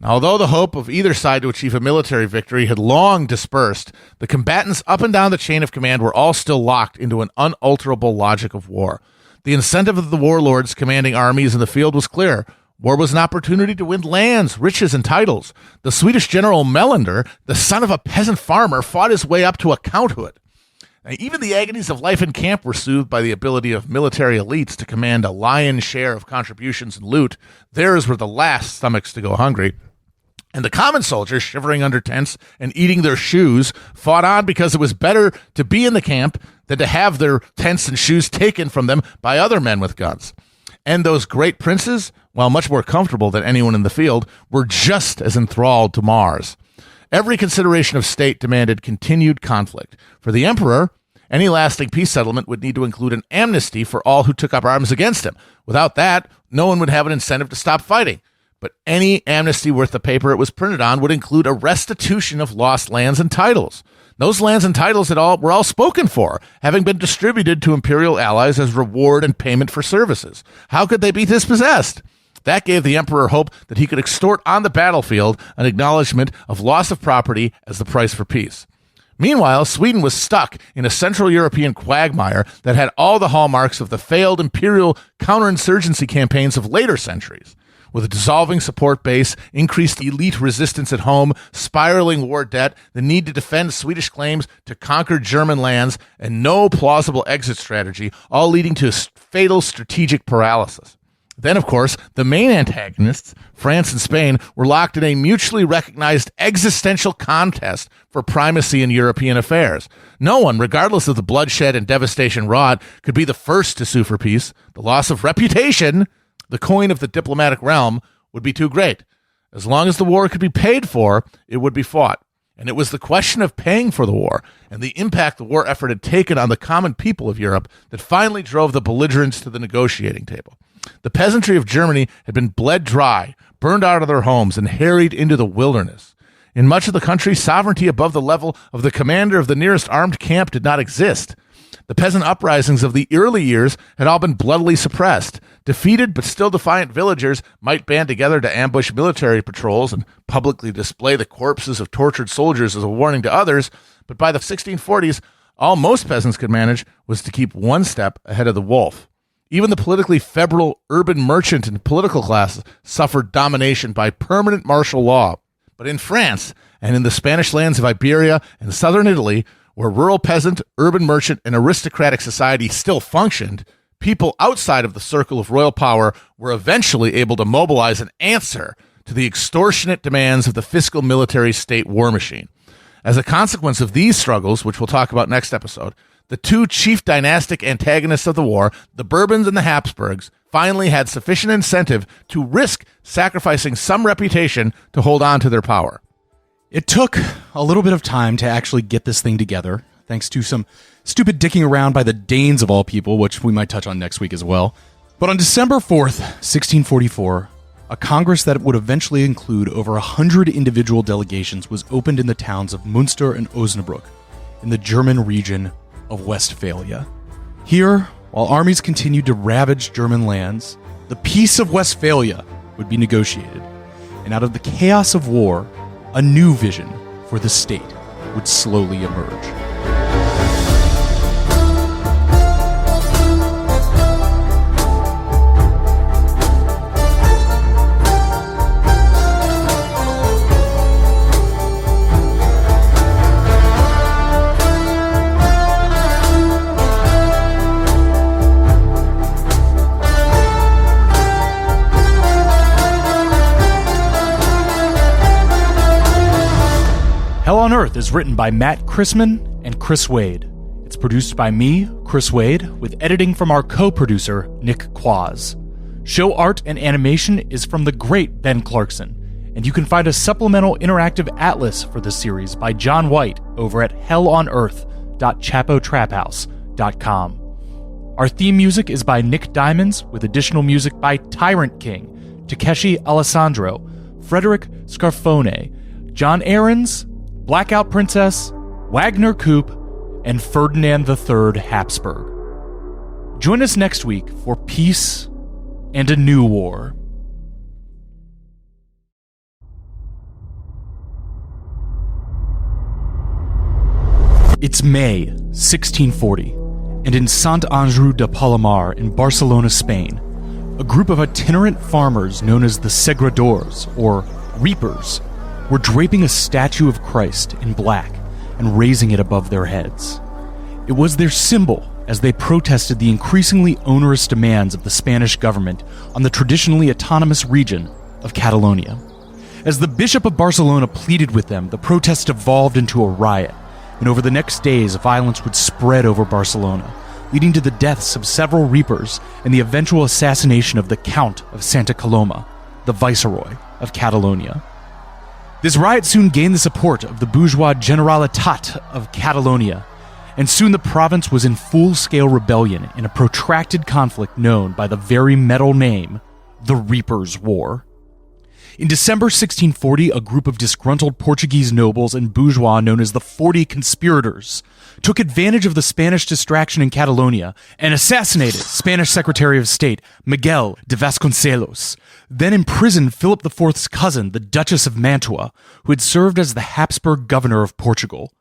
Now, although the hope of either side to achieve a military victory had long dispersed, the combatants up and down the chain of command were all still locked into an unalterable logic of war. The incentive of the warlords commanding armies in the field was clear. War was an opportunity to win lands, riches, and titles. The Swedish general Melander, the son of a peasant farmer, fought his way up to a counthood. Now, even the agonies of life in camp were soothed by the ability of military elites to command a lion's share of contributions and loot. Theirs were the last stomachs to go hungry. And the common soldiers, shivering under tents and eating their shoes, fought on because it was better to be in the camp than to have their tents and shoes taken from them by other men with guns. And those great princes, while much more comfortable than anyone in the field, were just as enthralled to Mars. Every consideration of state demanded continued conflict. For the emperor, any lasting peace settlement would need to include an amnesty for all who took up arms against him. Without that, no one would have an incentive to stop fighting. But any amnesty worth the paper it was printed on would include a restitution of lost lands and titles. Those lands and titles were all spoken for, having been distributed to imperial allies as reward and payment for services. How could they be dispossessed? That gave the emperor hope that he could extort on the battlefield an acknowledgement of loss of property as the price for peace. Meanwhile, Sweden was stuck in a Central European quagmire that had all the hallmarks of the failed imperial counterinsurgency campaigns of later centuries. With a dissolving support base, increased elite resistance at home, spiraling war debt, the need to defend Swedish claims to conquer German lands, and no plausible exit strategy, all leading to fatal strategic paralysis. Then, of course, the main antagonists, France and Spain, were locked in a mutually recognized existential contest for primacy in European affairs. No one, regardless of the bloodshed and devastation wrought, could be the first to sue for peace. The loss of reputation, the coin of the diplomatic realm, would be too great. As long as the war could be paid for, it would be fought. And it was the question of paying for the war and the impact the war effort had taken on the common people of Europe that finally drove the belligerents to the negotiating table. The peasantry of Germany had been bled dry, burned out of their homes, and harried into the wilderness. In much of the country, sovereignty above the level of the commander of the nearest armed camp did not exist. The peasant uprisings of the early years had all been bloodily suppressed. Defeated but still defiant villagers might band together to ambush military patrols and publicly display the corpses of tortured soldiers as a warning to others, but by the 1640s, all most peasants could manage was to keep one step ahead of the wolf. Even the politically febrile urban merchant and political classes suffered domination by permanent martial law. But in France and in the Spanish lands of Iberia and southern Italy, where rural peasant, urban merchant, and aristocratic society still functioned, people outside of the circle of royal power were eventually able to mobilize an answer to the extortionate demands of the fiscal military state war machine. As a consequence of these struggles, which we'll talk about next episode, the two chief dynastic antagonists of the war, the Bourbons and the Habsburgs, finally had sufficient incentive to risk sacrificing some reputation to hold on to their power. It took a little bit of time to actually get this thing together, thanks to some stupid dicking around by the Danes of all people, which we might touch on next week as well. But on December 4th, 1644, a Congress that would eventually include over 100 individual delegations was opened in the towns of Münster and Osnabrück in the German region of Westphalia. Here, while armies continued to ravage German lands, the Peace of Westphalia would be negotiated, and out of the chaos of war, a new vision for the state would slowly emerge. Hell on Earth is written by Matt Christman and Chris Wade. It's produced by me, Chris Wade, with editing from our co-producer, Nick Quaz. Show art and animation is from the great Ben Clarkson, and you can find a supplemental interactive atlas for this series by John White over at hellonearth.chapotraphouse.com. Our theme music is by Nick Diamonds, with additional music by Tyrant King, Takeshi Alessandro, Frederick Scarfone, John Ahrens, Blackout Princess, Wagner Coop, and Ferdinand III Habsburg. Join us next week for Peace and a New War. It's May 1640, and in Sant Andreu de Palomar in Barcelona, Spain, a group of itinerant farmers known as the Segradors, or Reapers, were draping a statue of Christ in black and raising it above their heads. It was their symbol as they protested the increasingly onerous demands of the Spanish government on the traditionally autonomous region of Catalonia. As the Bishop of Barcelona pleaded with them, the protest evolved into a riot, and over the next days, violence would spread over Barcelona, leading to the deaths of several Reapers and the eventual assassination of the Count of Santa Coloma, the Viceroy of Catalonia. This riot soon gained the support of the bourgeois Generalitat of Catalonia, and soon the province was in full-scale rebellion in a protracted conflict known by the very metal name, the Reapers' War. In December 1640, a group of disgruntled Portuguese nobles and bourgeois known as the 40 Conspirators took advantage of the Spanish distraction in Catalonia and assassinated Spanish Secretary of State Miguel de Vasconcelos, then imprisoned Philip IV's cousin, the Duchess of Mantua, who had served as the Habsburg governor of Portugal.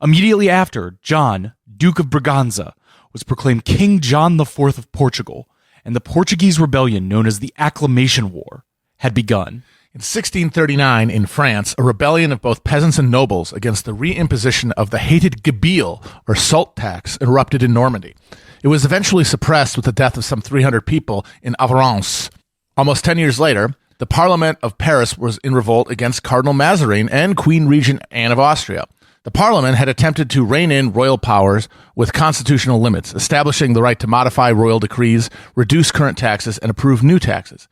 Immediately after, John, Duke of Braganza, was proclaimed King John IV of Portugal, and the Portuguese rebellion known as the Acclamation War had begun. In 1639, in France, a rebellion of both peasants and nobles against the reimposition of the hated gebeel, or salt tax, erupted in Normandy. It was eventually suppressed with the death of some 300 people in Avranches. Almost 10 years later, the Parliament of Paris was in revolt against Cardinal Mazarin and Queen Regent Anne of Austria. The Parliament had attempted to rein in royal powers with constitutional limits, establishing the right to modify royal decrees, reduce current taxes, and approve new taxes.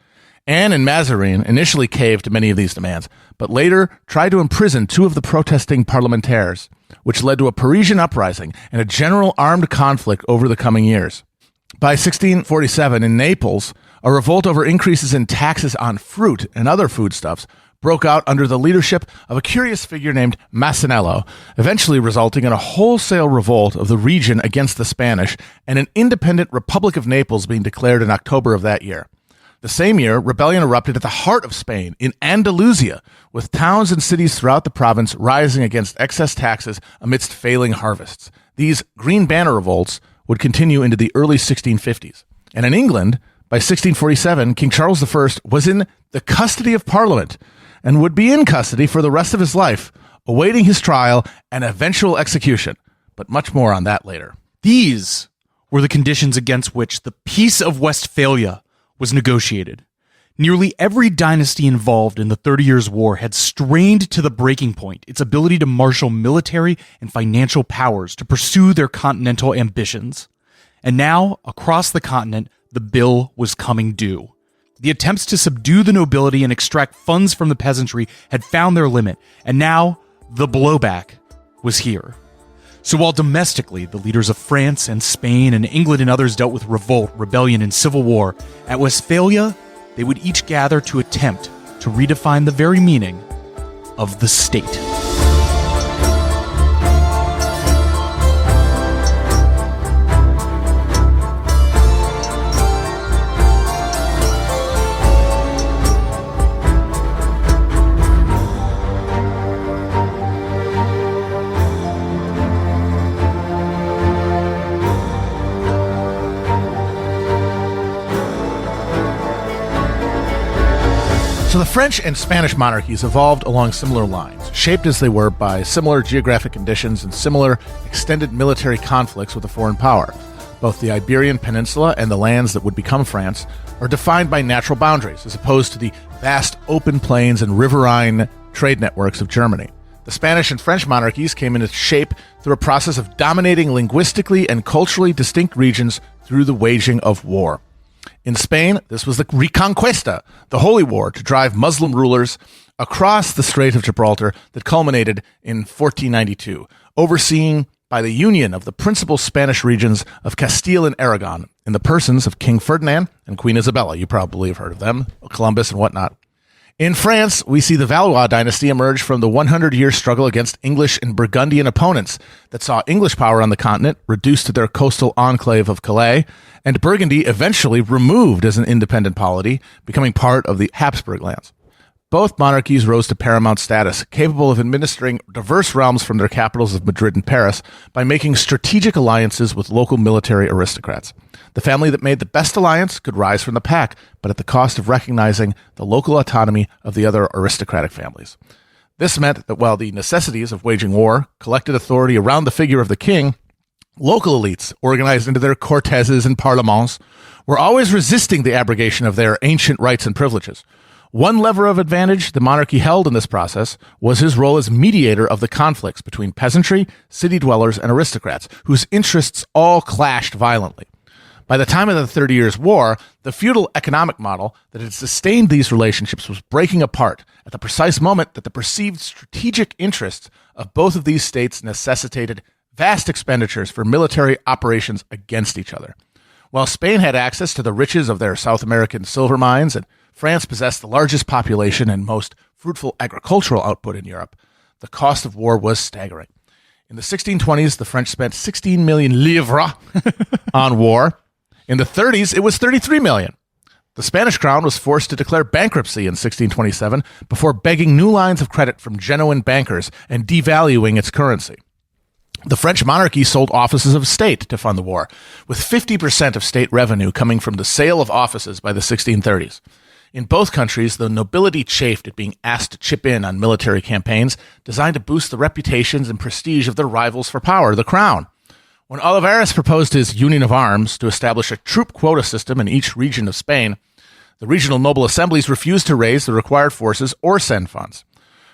Anne and Mazarin initially caved to many of these demands, but later tried to imprison two of the protesting parlementaires, which led to a Parisian uprising and a general armed conflict over the coming years. By 1647, in Naples, a revolt over increases in taxes on fruit and other foodstuffs broke out under the leadership of a curious figure named Masaniello, eventually resulting in a wholesale revolt of the region against the Spanish and an independent Republic of Naples being declared in October of that year. The same year, rebellion erupted at the heart of Spain, in Andalusia, with towns and cities throughout the province rising against excess taxes amidst failing harvests. These Green Banner revolts would continue into the early 1650s. And in England, by 1647, King Charles I was in the custody of Parliament and would be in custody for the rest of his life, awaiting his trial and eventual execution. But much more on that later. These were the conditions against which the Peace of Westphalia was negotiated. Nearly every dynasty involved in the 30 Years' War had strained to the breaking point its ability to marshal military and financial powers to pursue their continental ambitions. And now, across the continent, the bill was coming due. The attempts to subdue the nobility and extract funds from the peasantry had found their limit, and now the blowback was here. So while domestically, the leaders of France and Spain and England and others dealt with revolt, rebellion, and civil war, at Westphalia, they would each gather to attempt to redefine the very meaning of the state. So the French and Spanish monarchies evolved along similar lines, shaped as they were by similar geographic conditions and similar extended military conflicts with a foreign power. Both the Iberian Peninsula and the lands that would become France are defined by natural boundaries, as opposed to the vast open plains and riverine trade networks of Germany. The Spanish and French monarchies came into shape through a process of dominating linguistically and culturally distinct regions through the waging of war. In Spain, this was the Reconquista, the Holy War to drive Muslim rulers across the Strait of Gibraltar that culminated in 1492, overseen by the union of the principal Spanish regions of Castile and Aragon in the persons of King Ferdinand and Queen Isabella. You probably have heard of them, Columbus and whatnot. In France, we see the Valois dynasty emerge from the 100-year struggle against English and Burgundian opponents that saw English power on the continent reduced to their coastal enclave of Calais, and Burgundy eventually removed as an independent polity, becoming part of the Habsburg lands. Both monarchies rose to paramount status, capable of administering diverse realms from their capitals of Madrid and Paris by making strategic alliances with local military aristocrats. The family that made the best alliance could rise from the pack, but at the cost of recognizing the local autonomy of the other aristocratic families. This meant that while the necessities of waging war collected authority around the figure of the king, local elites, organized into their corteses and parlements, were always resisting the abrogation of their ancient rights and privileges. One lever of advantage the monarchy held in this process was his role as mediator of the conflicts between peasantry, city dwellers, and aristocrats, whose interests all clashed violently. By the time of the 30 Years' War, the feudal economic model that had sustained these relationships was breaking apart at the precise moment that the perceived strategic interests of both of these states necessitated vast expenditures for military operations against each other. While Spain had access to the riches of their South American silver mines and France possessed the largest population and most fruitful agricultural output in Europe, the cost of war was staggering. In the 1620s, the French spent 16 million livres on war. In the 30s, it was 33 million. The Spanish crown was forced to declare bankruptcy in 1627 before begging new lines of credit from Genoan bankers and devaluing its currency. The French monarchy sold offices of state to fund the war, with 50% of state revenue coming from the sale of offices by the 1630s. In both countries, the nobility chafed at being asked to chip in on military campaigns designed to boost the reputations and prestige of their rivals for power, the crown. When Olivares proposed his Union of Arms to establish a troop quota system in each region of Spain, the regional noble assemblies refused to raise the required forces or send funds.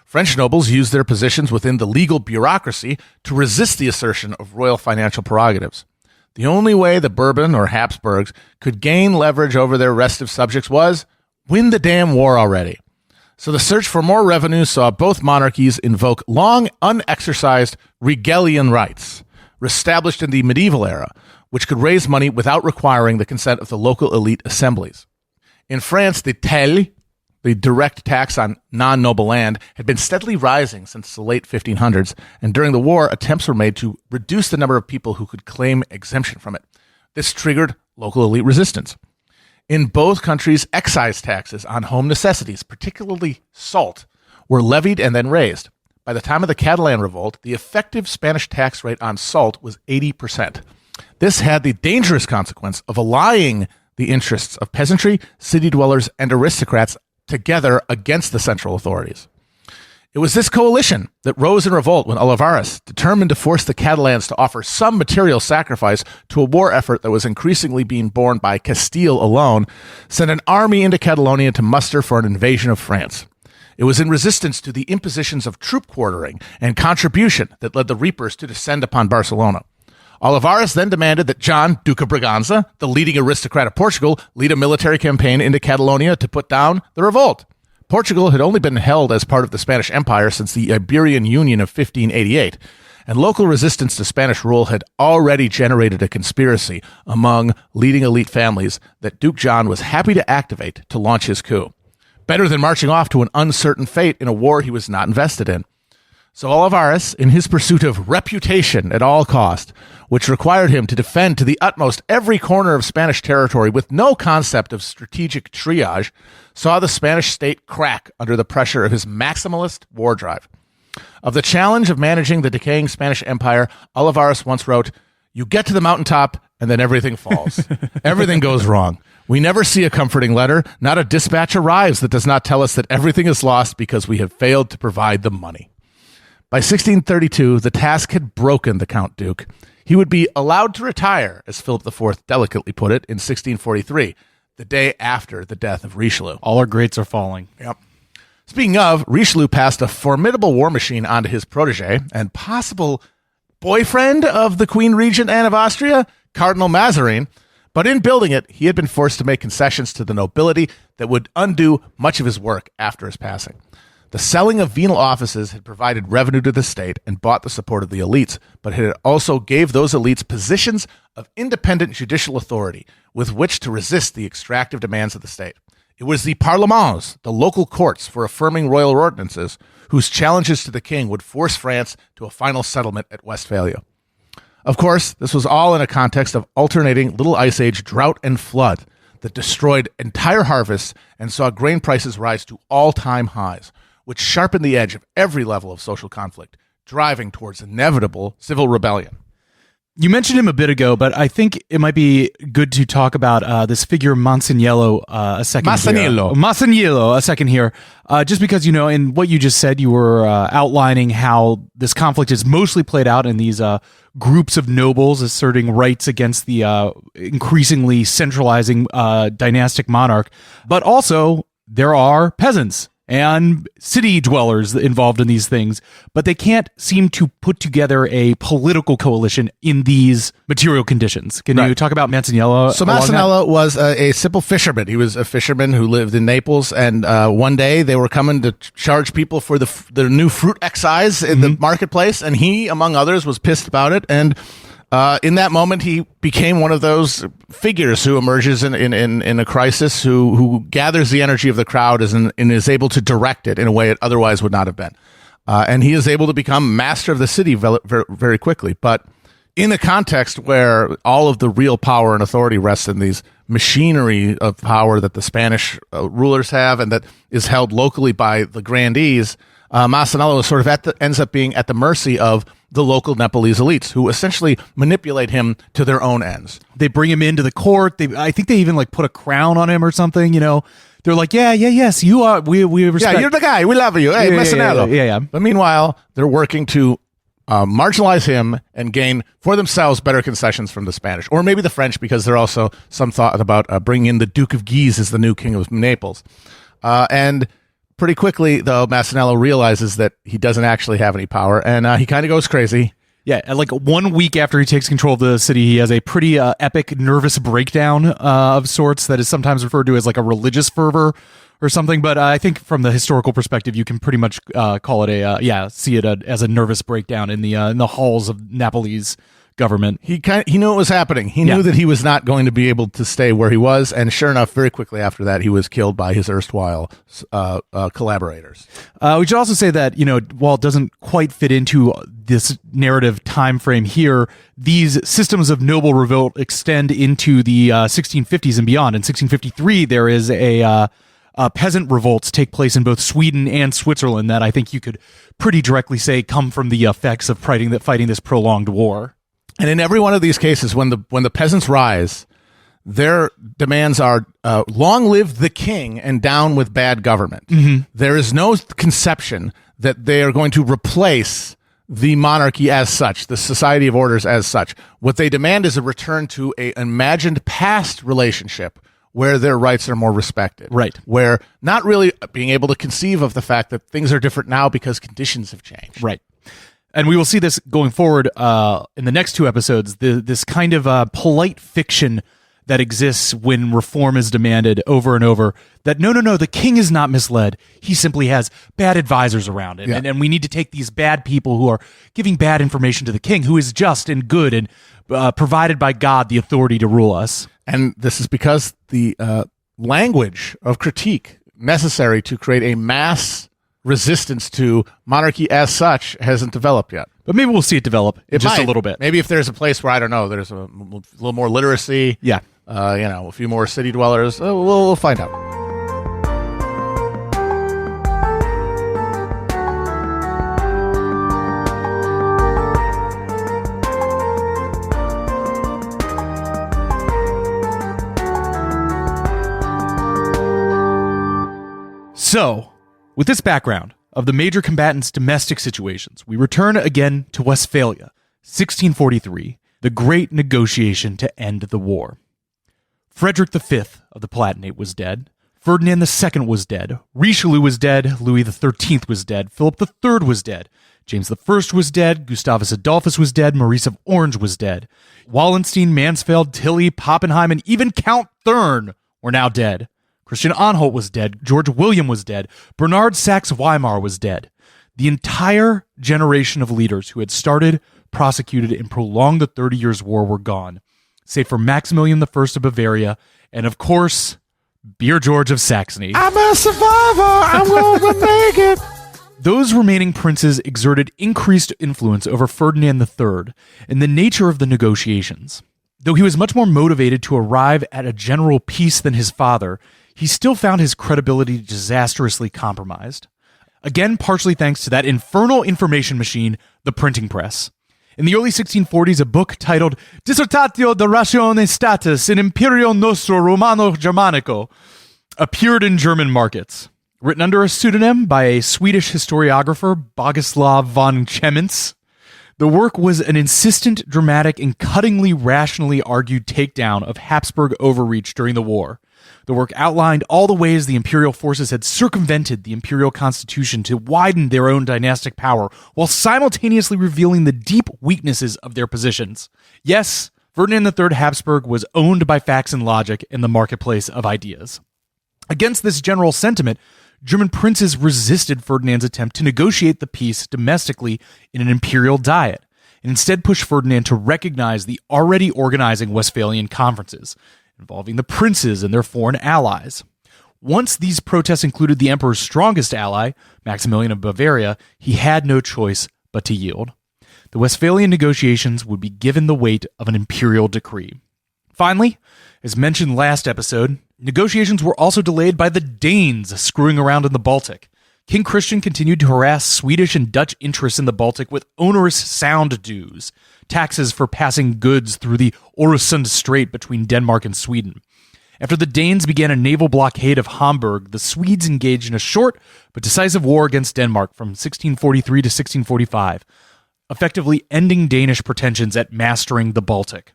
French nobles used their positions within the legal bureaucracy to resist the assertion of royal financial prerogatives. The only way the Bourbon or Habsburgs could gain leverage over their restive subjects was win the damn war already. So the search for more revenue saw both monarchies invoke long, unexercised regalian rights, established in the medieval era, which could raise money without requiring the consent of the local elite assemblies. In France, the taille, the direct tax on non-noble land, had been steadily rising since the late 1500s, and during the war, attempts were made to reduce the number of people who could claim exemption from it. This triggered local elite resistance. In both countries, excise taxes on home necessities, particularly salt, were levied and then raised. By the time of the Catalan Revolt, the effective Spanish tax rate on salt was 80%. This had the dangerous consequence of allying the interests of peasantry, city dwellers, and aristocrats together against the central authorities. It was this coalition that rose in revolt when Olivares, determined to force the Catalans to offer some material sacrifice to a war effort that was increasingly being borne by Castile alone, sent an army into Catalonia to muster for an invasion of France. It was in resistance to the impositions of troop quartering and contribution that led the reapers to descend upon Barcelona. Olivares then demanded that John, Duke of Braganza, the leading aristocrat of Portugal, lead a military campaign into Catalonia to put down the revolt. Portugal had only been held as part of the Spanish Empire since the Iberian Union of 1588, and local resistance to Spanish rule had already generated a conspiracy among leading elite families that Duke John was happy to activate to launch his coup. Better than marching off to an uncertain fate in a war he was not invested in. So Olivares, in his pursuit of reputation at all cost, which required him to defend to the utmost every corner of Spanish territory with no concept of strategic triage, saw the Spanish state crack under the pressure of his maximalist war drive. Of the challenge of managing the decaying Spanish Empire, Olivares once wrote, "You get to the mountaintop, and then everything falls. Everything goes wrong. We never see a comforting letter. Not a dispatch arrives that does not tell us that everything is lost because we have failed to provide the money." By 1632, the task had broken the Count Duke. He would be allowed to retire, as Philip IV delicately put it, in 1643, the day after the death of Richelieu. All our greats are falling. Yep. Speaking of, Richelieu passed a formidable war machine onto his protege and possible boyfriend of the Queen Regent Anne of Austria, Cardinal Mazarin, but in building it, he had been forced to make concessions to the nobility that would undo much of his work after his passing. The selling of venal offices had provided revenue to the state and bought the support of the elites, but it also gave those elites positions of independent judicial authority with which to resist the extractive demands of the state. It was the parlements, the local courts for affirming royal ordinances, whose challenges to the king would force France to a final settlement at Westphalia. Of course, this was all in a context of alternating Little Ice Age drought and flood that destroyed entire harvests and saw grain prices rise to all-time highs, which sharpened the edge of every level of social conflict, driving towards inevitable civil rebellion. You mentioned him a bit ago, but I think it might be good to talk about this figure Masaniello a second here. Masaniello a second here. Just because, in what you just said, you were outlining how this conflict is mostly played out in these groups of nobles asserting rights against the increasingly centralizing dynastic monarch. But also, there are peasants and city dwellers involved in these things, but they can't seem to put together a political coalition in these material conditions. Can you talk about Masaniello? So Masaniello was a simple fisherman. He was a fisherman who lived in Naples, and one day they were coming to charge people for the new fruit excise in the marketplace, and he, among others, was pissed about it, and in that moment, he became one of those figures who emerges in a crisis, who gathers the energy of the crowd and is able to direct it in a way it otherwise would not have been. And he is able to become master of the city very, very quickly. But in a context where all of the real power and authority rests in these machinery of power that the Spanish rulers have and that is held locally by the grandees, Massanello is sort of ends up being at the mercy of the local Nepalese elites, who essentially manipulate him to their own ends. They bring him into the court. I think they even like put a crown on him or something. You know, they're like, yes, you are. We respect. Yeah, you're the guy. We love you. Hey, Massanello. Yeah. But meanwhile, they're working to marginalize him and gain for themselves better concessions from the Spanish, or maybe the French, because there are also some thought about bringing in the Duke of Guise as the new king of Naples. And pretty quickly, though, Massanello realizes that he doesn't actually have any power, and he kind of goes crazy. Yeah, and like 1 week after he takes control of the city, he has a pretty epic nervous breakdown of sorts that is sometimes referred to as like a religious fervor or something. But I think from the historical perspective, you can pretty much call it see it as a nervous breakdown in the halls of Nepalese government. He knew what was happening. He knew that he was not going to be able to stay where he was, and sure enough, very quickly after that, he was killed by his erstwhile collaborators. We should also say that, you know, while it doesn't quite fit into this narrative time frame here, these systems of noble revolt extend into the 1650s and beyond. In 1653, there is a peasant revolts take place in both Sweden and Switzerland that I think you could pretty directly say come from the effects of fighting this prolonged war. And in every one of these cases, when the peasants rise, their demands are long live the king and down with bad government. Mm-hmm. There is no conception that they are going to replace the monarchy as such, the society of orders as such. What they demand is a return to an imagined past relationship where their rights are more respected. Right. Where not really being able to conceive of the fact that things are different now because conditions have changed. Right. And we will see this going forward in the next two episodes, this kind of polite fiction that exists when reform is demanded over and over, that no, the king is not misled. He simply has bad advisors around him. Yeah. And we need to take these bad people who are giving bad information to the king, who is just and good and provided by God the authority to rule us. And this is because the language of critique necessary to create a mass resistance to monarchy as such hasn't developed yet. But maybe we'll see it develop just a little bit. Maybe if there's a place where, I don't know, there's a little more literacy, a few more city dwellers, we'll find out. So, with this background of the major combatants' domestic situations, we return again to Westphalia, 1643, the great negotiation to end the war. Frederick V of the Palatinate was dead. Ferdinand II was dead. Richelieu was dead. Louis XIII was dead. Philip III was dead. James I was dead. Gustavus Adolphus was dead. Maurice of Orange was dead. Wallenstein, Mansfeld, Tilly, Pappenheim, and even Count Thurn were now dead. Christian Anhalt was dead. George William was dead. Bernard Saxe-Weimar was dead. The entire generation of leaders who had started, prosecuted, and prolonged the 30 Years' War were gone, save for Maximilian I of Bavaria and, of course, Beer George of Saxony. I'm a survivor! I'm going to make it! Those remaining princes exerted increased influence over Ferdinand III and the nature of the negotiations. Though he was much more motivated to arrive at a general peace than his father, he still found his credibility disastrously compromised. Again, partially thanks to that infernal information machine, the printing press. In the early 1640s, a book titled Dissertatio de Ratione Status in Imperio Nostro Romano Germanico appeared in German markets. Written under a pseudonym by a Swedish historiographer, Bogislav von Chemnitz, the work was an insistent, dramatic, and cuttingly rationally argued takedown of Habsburg overreach during the war. The work outlined all the ways the imperial forces had circumvented the imperial constitution to widen their own dynastic power, while simultaneously revealing the deep weaknesses of their positions. Yes, Ferdinand III Habsburg was owned by facts and logic in the marketplace of ideas. Against this general sentiment, German princes resisted Ferdinand's attempt to negotiate the peace domestically in an imperial diet, and instead pushed Ferdinand to recognize the already organizing Westphalian conferences, involving the princes and their foreign allies. Once these protests included the emperor's strongest ally, Maximilian of Bavaria, he had no choice but to yield. The Westphalian negotiations would be given the weight of an imperial decree. Finally, as mentioned last episode, negotiations were also delayed by the Danes screwing around in the Baltic. King Christian continued to harass Swedish and Dutch interests in the Baltic with onerous sound dues, taxes for passing goods through the Öresund Strait between Denmark and Sweden. After the Danes began a naval blockade of Hamburg, the Swedes engaged in a short but decisive war against Denmark from 1643 to 1645, effectively ending Danish pretensions at mastering the Baltic.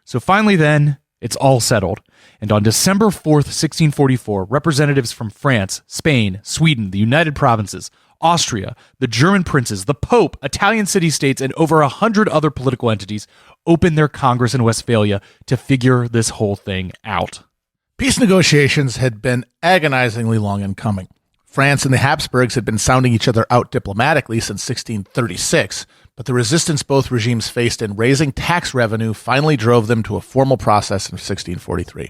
So finally then, it's all settled, and on December 4th, 1644, representatives from France, Spain, Sweden, the United Provinces, Austria, the German princes, the Pope, Italian city-states, and over 100 other political entities opened their Congress in Westphalia to figure this whole thing out. Peace negotiations had been agonizingly long in coming. France and the Habsburgs had been sounding each other out diplomatically since 1636, but the resistance both regimes faced in raising tax revenue finally drove them to a formal process in 1643.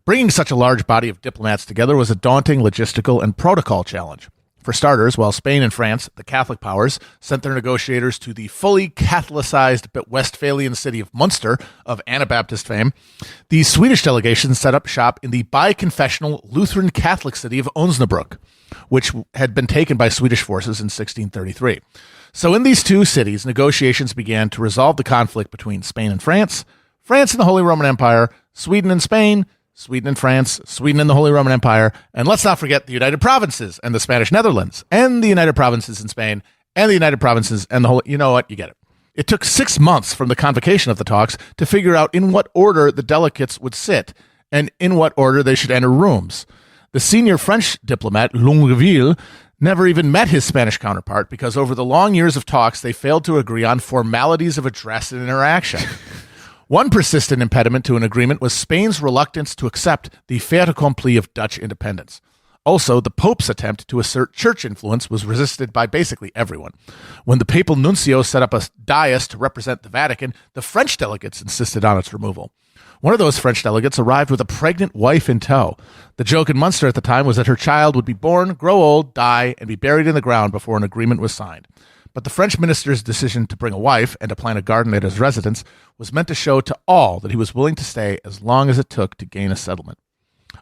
Bringing such a large body of diplomats together was a daunting logistical and protocol challenge. For starters, while Spain and France, the Catholic powers, sent their negotiators to the fully Catholicized but Westphalian city of Munster, of Anabaptist fame, the Swedish delegation set up shop in the bi-confessional Lutheran Catholic city of Osnabrück, which had been taken by Swedish forces in 1633. So in these two cities, negotiations began to resolve the conflict between Spain and France, France and the Holy Roman Empire, Sweden and Spain, Sweden and France, Sweden and the Holy Roman Empire, and let's not forget the United Provinces and the Spanish Netherlands, and the United Provinces in Spain, and the United Provinces and the Holy... You know what? You get it. It took 6 months from the convocation of the talks to figure out in what order the delegates would sit, and in what order they should enter rooms. The senior French diplomat, Longueville, never even met his Spanish counterpart because over the long years of talks, they failed to agree on formalities of address and interaction. One persistent impediment to an agreement was Spain's reluctance to accept the fait accompli of Dutch independence. Also, the Pope's attempt to assert church influence was resisted by basically everyone. When the papal nuncio set up a dais to represent the Vatican, the French delegates insisted on its removal. One of those French delegates arrived with a pregnant wife in tow. The joke in Munster at the time was that her child would be born, grow old, die, and be buried in the ground before an agreement was signed. But the French minister's decision to bring a wife and to plant a garden at his residence was meant to show to all that he was willing to stay as long as it took to gain a settlement.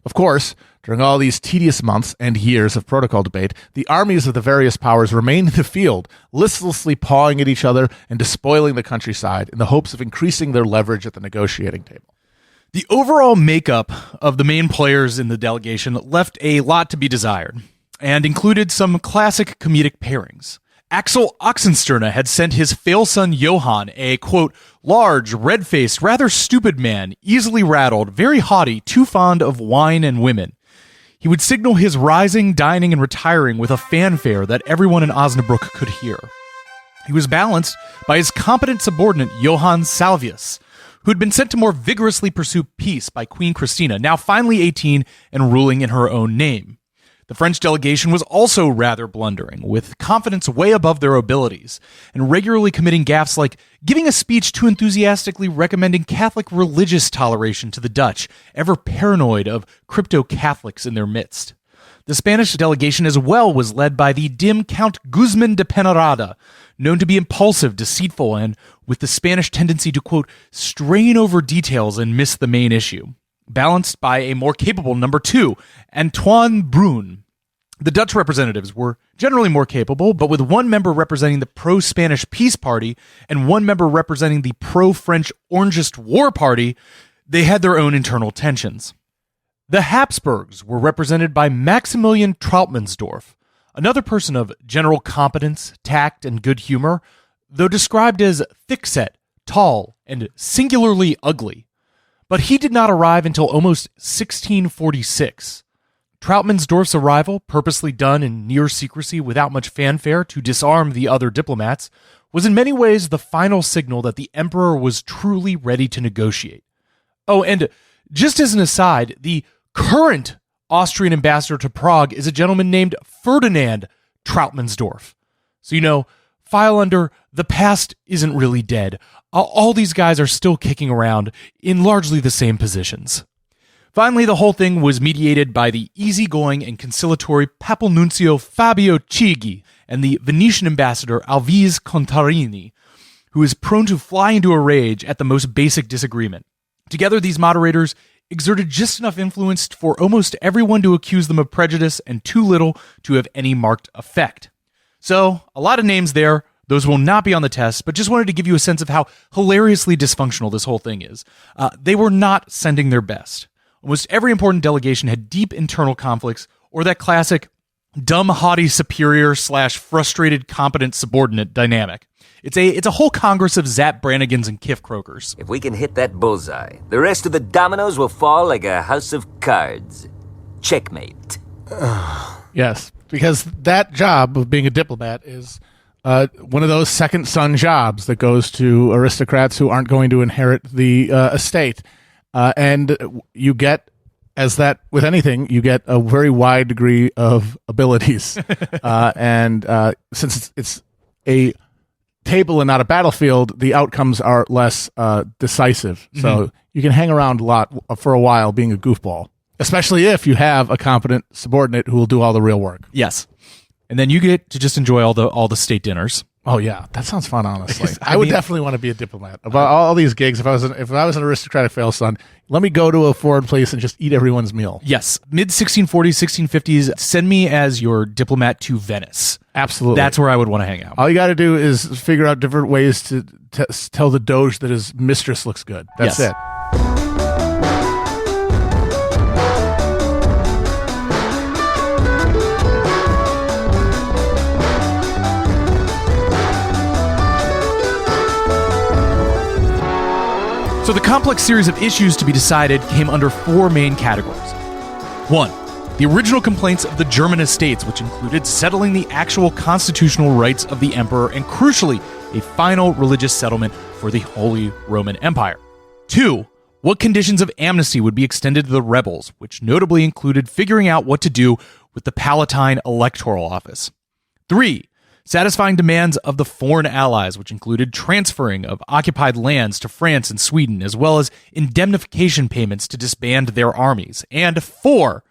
Of course, during all these tedious months and years of protocol debate, the armies of the various powers remained in the field, listlessly pawing at each other and despoiling the countryside in the hopes of increasing their leverage at the negotiating table. The overall makeup of the main players in the delegation left a lot to be desired, and included some classic comedic pairings. Axel Oxenstierna had sent his fail son Johann, a, quote, large, red-faced, rather stupid man, easily rattled, very haughty, too fond of wine and women. He would signal his rising, dining, and retiring with a fanfare that everyone in Osnabrück could hear. He was balanced by his competent subordinate Johann Salvius, who had been sent to more vigorously pursue peace by Queen Christina, now finally 18 and ruling in her own name. The French delegation was also rather blundering, with confidence way above their abilities, and regularly committing gaffes like giving a speech too enthusiastically recommending Catholic religious toleration to the Dutch, ever paranoid of crypto-Catholics in their midst. The Spanish delegation as well was led by the dim Count Guzman de Peñaranda, known to be impulsive, deceitful, and with the Spanish tendency to, quote, strain over details and miss the main issue. Balanced by a more capable number 2, Antoine Brun. The Dutch representatives were generally more capable, but with one member representing the pro-Spanish Peace Party and one member representing the pro-French Orangist War Party, they had their own internal tensions. The Habsburgs were represented by Maximilian Trautmannsdorf, another person of general competence, tact, and good humor, though described as thick-set, tall, and singularly ugly. But he did not arrive until almost 1646. Trautmannsdorf's arrival, purposely done in near secrecy without much fanfare to disarm the other diplomats, was in many ways the final signal that the emperor was truly ready to negotiate. Oh, and just as an aside, the current Austrian ambassador to Prague is a gentleman named Ferdinand Trautmannsdorf. So, file under the past isn't really dead. All these guys are still kicking around in largely the same positions. Finally, the whole thing was mediated by the easygoing and conciliatory Papal Nuncio Fabio Chigi and the Venetian ambassador Alvise Contarini, who is prone to fly into a rage at the most basic disagreement. Together, these moderators exerted just enough influence for almost everyone to accuse them of prejudice and too little to have any marked effect. So, a lot of names there. Those will not be on the test, but just wanted to give you a sense of how hilariously dysfunctional this whole thing is. They were not sending their best. Almost every important delegation had deep internal conflicts, or that classic dumb, haughty superior / frustrated, competent subordinate dynamic. It's a whole congress of Zap Brannigans and Kiff Krokers. If we can hit that bullseye, the rest of the dominoes will fall like a house of cards. Checkmate. Yes, because that job of being a diplomat is one of those second son jobs that goes to aristocrats who aren't going to inherit the estate. And you get, as that with anything, you get a very wide degree of abilities. And since it's a table and not a battlefield, the outcomes are less decisive. So you can hang around a lot for a while being a goofball, especially if you have a competent subordinate who will do all the real work. Yes. And then you get to just enjoy all the state dinners. Oh yeah, that sounds fun. Honestly, I would definitely want to be a diplomat. About all these gigs, if I was an aristocratic fail son, let me go to a foreign place and just eat everyone's meal. Yes, mid 1640s, 1650s. Send me as your diplomat to Venice. Absolutely, that's where I would want to hang out. All you got to do is figure out different ways to tell the Doge that his mistress looks good. That's it. So the complex series of issues to be decided came under four main categories. 1. The original complaints of the German estates, which included settling the actual constitutional rights of the emperor and, crucially, a final religious settlement for the Holy Roman Empire. 2. What conditions of amnesty would be extended to the rebels, which notably included figuring out what to do with the Palatine electoral office. 3. Satisfying demands of the foreign allies, which included transferring of occupied lands to France and Sweden, as well as indemnification payments to disband their armies. And 4,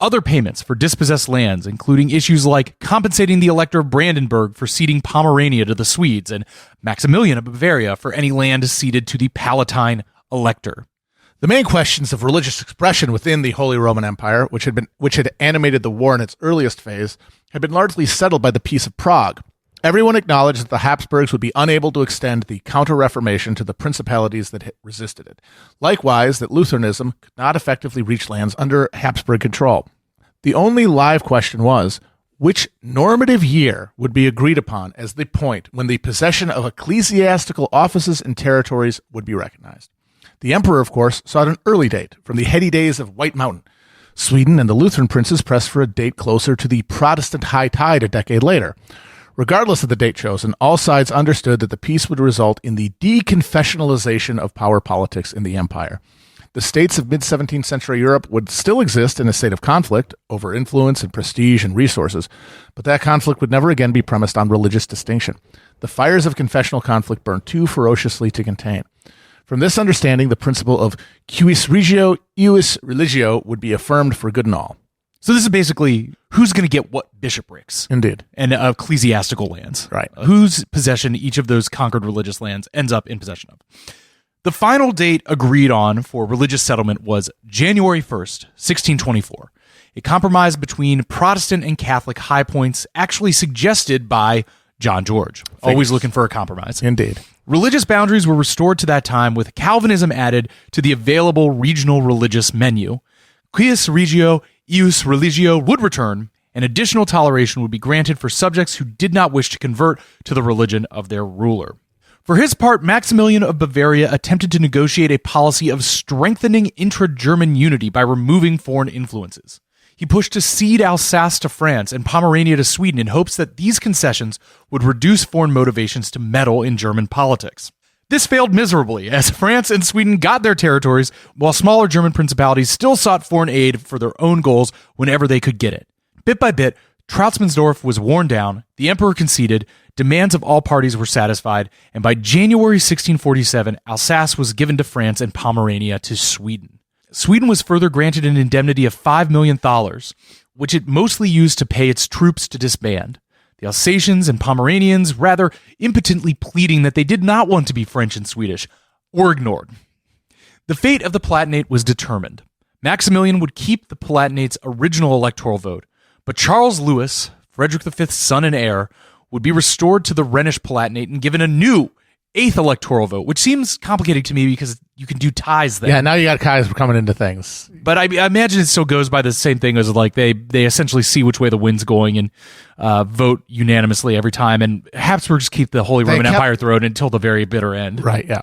other payments for dispossessed lands, including issues like compensating the Elector of Brandenburg for ceding Pomerania to the Swedes, and Maximilian of Bavaria for any land ceded to the Palatine Elector. The main questions of religious expression within the Holy Roman Empire, which had animated the war in its earliest phase, had been largely settled by the Peace of Prague. Everyone acknowledged that the Habsburgs would be unable to extend the Counter-Reformation to the principalities that had resisted it. Likewise, that Lutheranism could not effectively reach lands under Habsburg control. The only live question was, which normative year would be agreed upon as the point when the possession of ecclesiastical offices and territories would be recognized? The emperor, of course, sought an early date, from the heady days of White Mountain. Sweden and the Lutheran princes pressed for a date closer to the Protestant high tide a decade later. Regardless of the date chosen, all sides understood that the peace would result in the deconfessionalization of power politics in the empire. The states of mid-17th century Europe would still exist in a state of conflict over influence and prestige and resources, but that conflict would never again be premised on religious distinction. The fires of confessional conflict burned too ferociously to contain. From this understanding, the principle of cuius regio, ius religio would be affirmed for good and all. So this is basically who's going to get what bishoprics. Indeed. And ecclesiastical lands. Right. Whose possession each of those conquered religious lands ends up in possession of. The final date agreed on for religious settlement was January 1st, 1624. A compromise between Protestant and Catholic high points actually suggested by John George. Always looking for a compromise. Indeed. Religious boundaries were restored to that time, with Calvinism added to the available regional religious menu. Cuius regio, ius religio would return, and additional toleration would be granted for subjects who did not wish to convert to the religion of their ruler. For his part, Maximilian of Bavaria attempted to negotiate a policy of strengthening intra-German unity by removing foreign influences. He pushed to cede Alsace to France and Pomerania to Sweden in hopes that these concessions would reduce foreign motivations to meddle in German politics. This failed miserably, as France and Sweden got their territories, while smaller German principalities still sought foreign aid for their own goals whenever they could get it. Bit by bit, Trautsmansdorf was worn down, the emperor conceded, demands of all parties were satisfied, and by January 1647, Alsace was given to France and Pomerania to Sweden. Sweden was further granted an indemnity of $5 million, which it mostly used to pay its troops to disband. The Alsatians and Pomeranians rather impotently pleading that they did not want to be French and Swedish, were ignored. The fate of the Palatinate was determined. Maximilian would keep the Palatinate's original electoral vote, but Charles Louis, Frederick V's son and heir, would be restored to the Rhenish Palatinate and given a new 8th electoral vote, which seems complicated to me because you can do ties there. Yeah, now you got ties coming into things. But I imagine it still goes by the same thing as like they essentially see which way the wind's going and vote unanimously every time. And Habsburgs keep the Holy Roman Empire throne until the very bitter end. Right, yeah.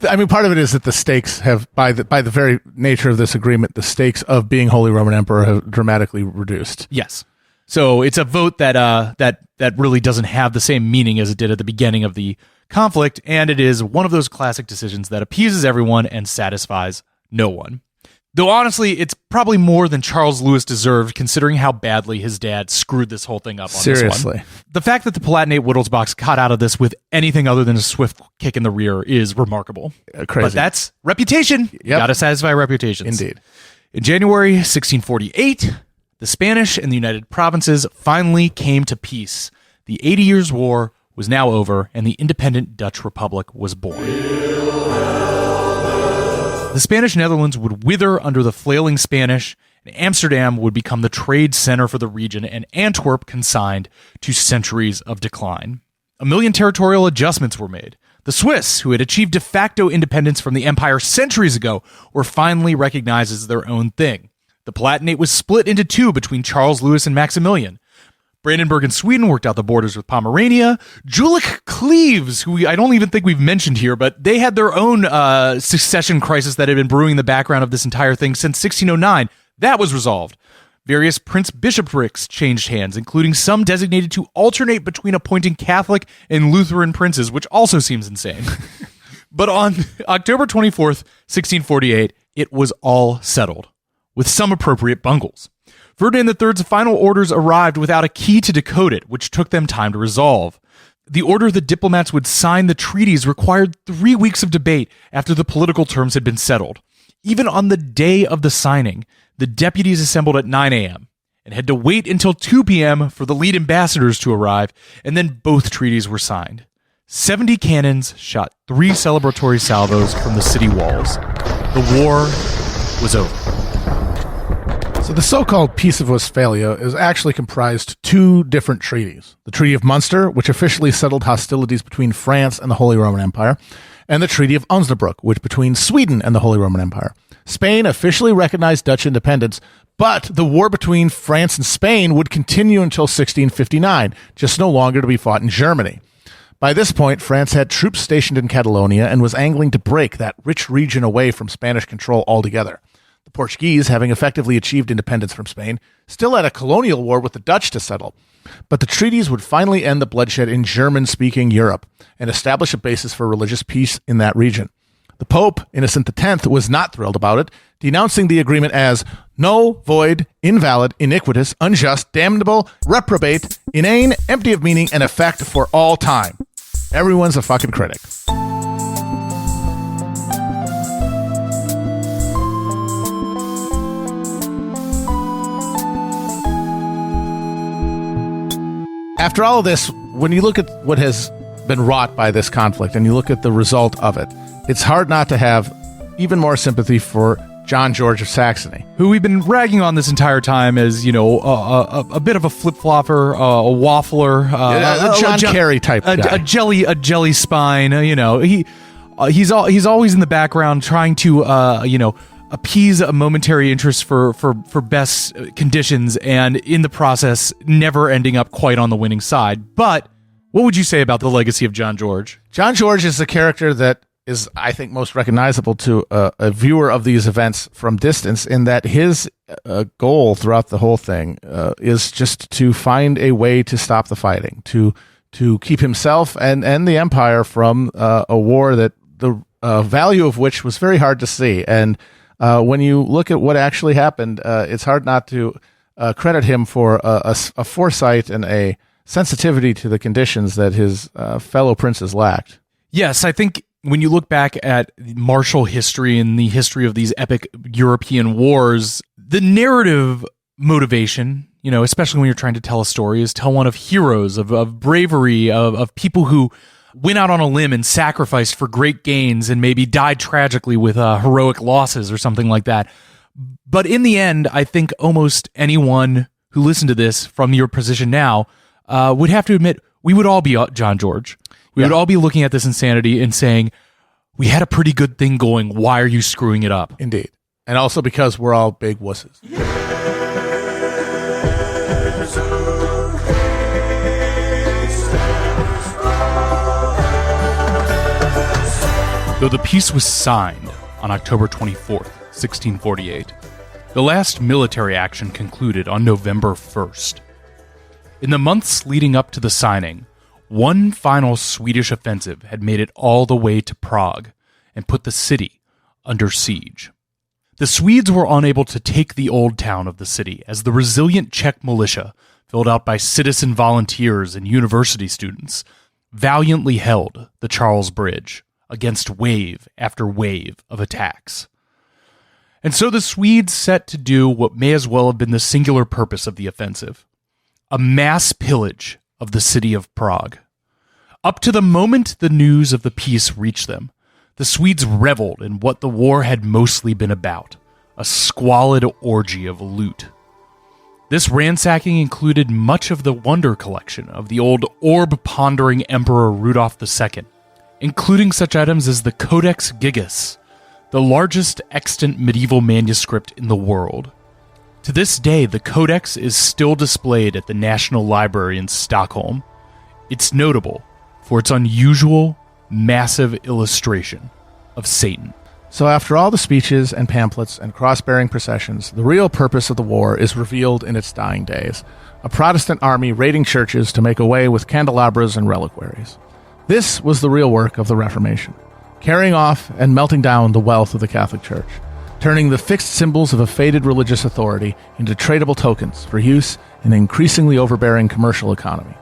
I mean, part of it is that the stakes have, by the very nature of this agreement, the stakes of being Holy Roman Emperor have dramatically reduced. Yes. So it's a vote that really doesn't have the same meaning as it did at the beginning of the conflict, and it is one of those classic decisions that appeases everyone and satisfies no one. Though honestly, it's probably more than Charles Louis deserved, considering how badly his dad screwed this whole thing up on this one. The fact that the Palatinate Wittelsbachs got out of this with anything other than a swift kick in the rear is remarkable. Crazy. But that's reputation. Yep. Got to satisfy reputations. Indeed. In January 1648, the Spanish and the United Provinces finally came to peace. The 80 Years' War was now over, and the independent Dutch Republic was born. The Spanish Netherlands would wither under the flailing Spanish, and Amsterdam would become the trade center for the region, and Antwerp consigned to centuries of decline. 1 million territorial adjustments were made. The Swiss, who had achieved de facto independence from the empire centuries ago, were finally recognized as their own thing. The Palatinate was split into two between Charles Louis and Maximilian. Brandenburg and Sweden worked out the borders with Pomerania. Jülich Cleves, who I don't even think we've mentioned here, but they had their own succession crisis that had been brewing in the background of this entire thing since 1609. That was resolved. Various prince-bishoprics changed hands, including some designated to alternate between appointing Catholic and Lutheran princes, which also seems insane. But on October 24th, 1648, it was all settled, with some appropriate bungles. Ferdinand III's final orders arrived without a key to decode it, which took them time to resolve. The order the diplomats would sign the treaties required 3 weeks of debate after the political terms had been settled. Even on the day of the signing, the deputies assembled at 9 a.m. and had to wait until 2 p.m. for the lead ambassadors to arrive, and then both treaties were signed. 70 cannons shot 3 celebratory salvos from the city walls. The war was over. So the so-called Peace of Westphalia is actually comprised 2 different treaties. The Treaty of Munster, which officially settled hostilities between France and the Holy Roman Empire, and the Treaty of Osnabrück, which between Sweden and the Holy Roman Empire. Spain officially recognized Dutch independence, but the war between France and Spain would continue until 1659, just no longer to be fought in Germany. By this point, France had troops stationed in Catalonia and was angling to break that rich region away from Spanish control altogether. The Portuguese, having effectively achieved independence from Spain, still had a colonial war with the Dutch to settle. But the treaties would finally end the bloodshed in German-speaking Europe and establish a basis for religious peace in that region. The Pope, Innocent X, was not thrilled about it, denouncing the agreement as null, void, invalid, iniquitous, unjust, damnable, reprobate, inane, empty of meaning, and effect for all time. Everyone's a fucking critic. After all of this, when you look at what has been wrought by this conflict and you look at the result of it, it's hard not to have even more sympathy for John George of Saxony, who we've been ragging on this entire time as, you know, a bit of a flip-flopper, a waffler, a John Kerry type guy. a jelly spine. He's always in the background trying to appease a momentary interest for best conditions, and in the process never ending up quite on the winning side. But what would you say about the legacy of John George? John George is the character that is, I think, most recognizable to a viewer of these events from distance, in that his goal throughout the whole thing is just to find a way to stop the fighting, to keep himself and the empire from a war that the value of which was very hard to see. And when you look at what actually happened, it's hard not to credit him for a foresight and a sensitivity to the conditions that his fellow princes lacked. Yes, I think when you look back at martial history and the history of these epic European wars, the narrative motivation, especially when you're trying to tell a story, is tell one of heroes, of bravery, of people who went out on a limb and sacrificed for great gains and maybe died tragically with heroic losses or something like that. But in the end, I think almost anyone who listened to this from your position now would have to admit we would all be John George. We would all be looking at this insanity and saying, we had a pretty good thing going. Why are you screwing it up? Indeed. And also because we're all big wusses. Though the peace was signed on October 24th, 1648, the last military action concluded on November 1st. In the months leading up to the signing, one final Swedish offensive had made it all the way to Prague and put the city under siege. The Swedes were unable to take the old town of the city as the resilient Czech militia, filled out by citizen volunteers and university students, valiantly held the Charles Bridge against wave after wave of attacks. And so the Swedes set to do what may as well have been the singular purpose of the offensive: a mass pillage of the city of Prague. Up to the moment the news of the peace reached them, the Swedes reveled in what the war had mostly been about: a squalid orgy of loot. This ransacking included much of the wonder collection of the old orb-pondering Emperor Rudolf II, including such items as the Codex Gigas, the largest extant medieval manuscript in the world. To this day, the Codex is still displayed at the National Library in Stockholm. It's notable for its unusual, massive illustration of Satan. So after all the speeches and pamphlets and cross-bearing processions, the real purpose of the war is revealed in its dying days: a Protestant army raiding churches to make away with candelabras and reliquaries. This was the real work of the Reformation, carrying off and melting down the wealth of the Catholic Church, turning the fixed symbols of a faded religious authority into tradable tokens for use in an increasingly overbearing commercial economy.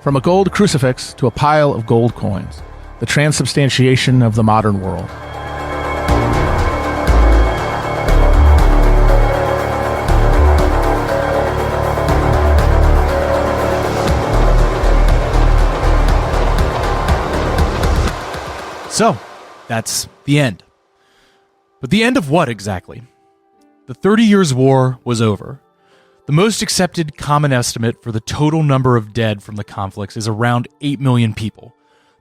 From a gold crucifix to a pile of gold coins, the transubstantiation of the modern world. So, that's the end. But the end of what exactly? The 30 Years' War was over. The most accepted common estimate for the total number of dead from the conflicts is around 8 million people,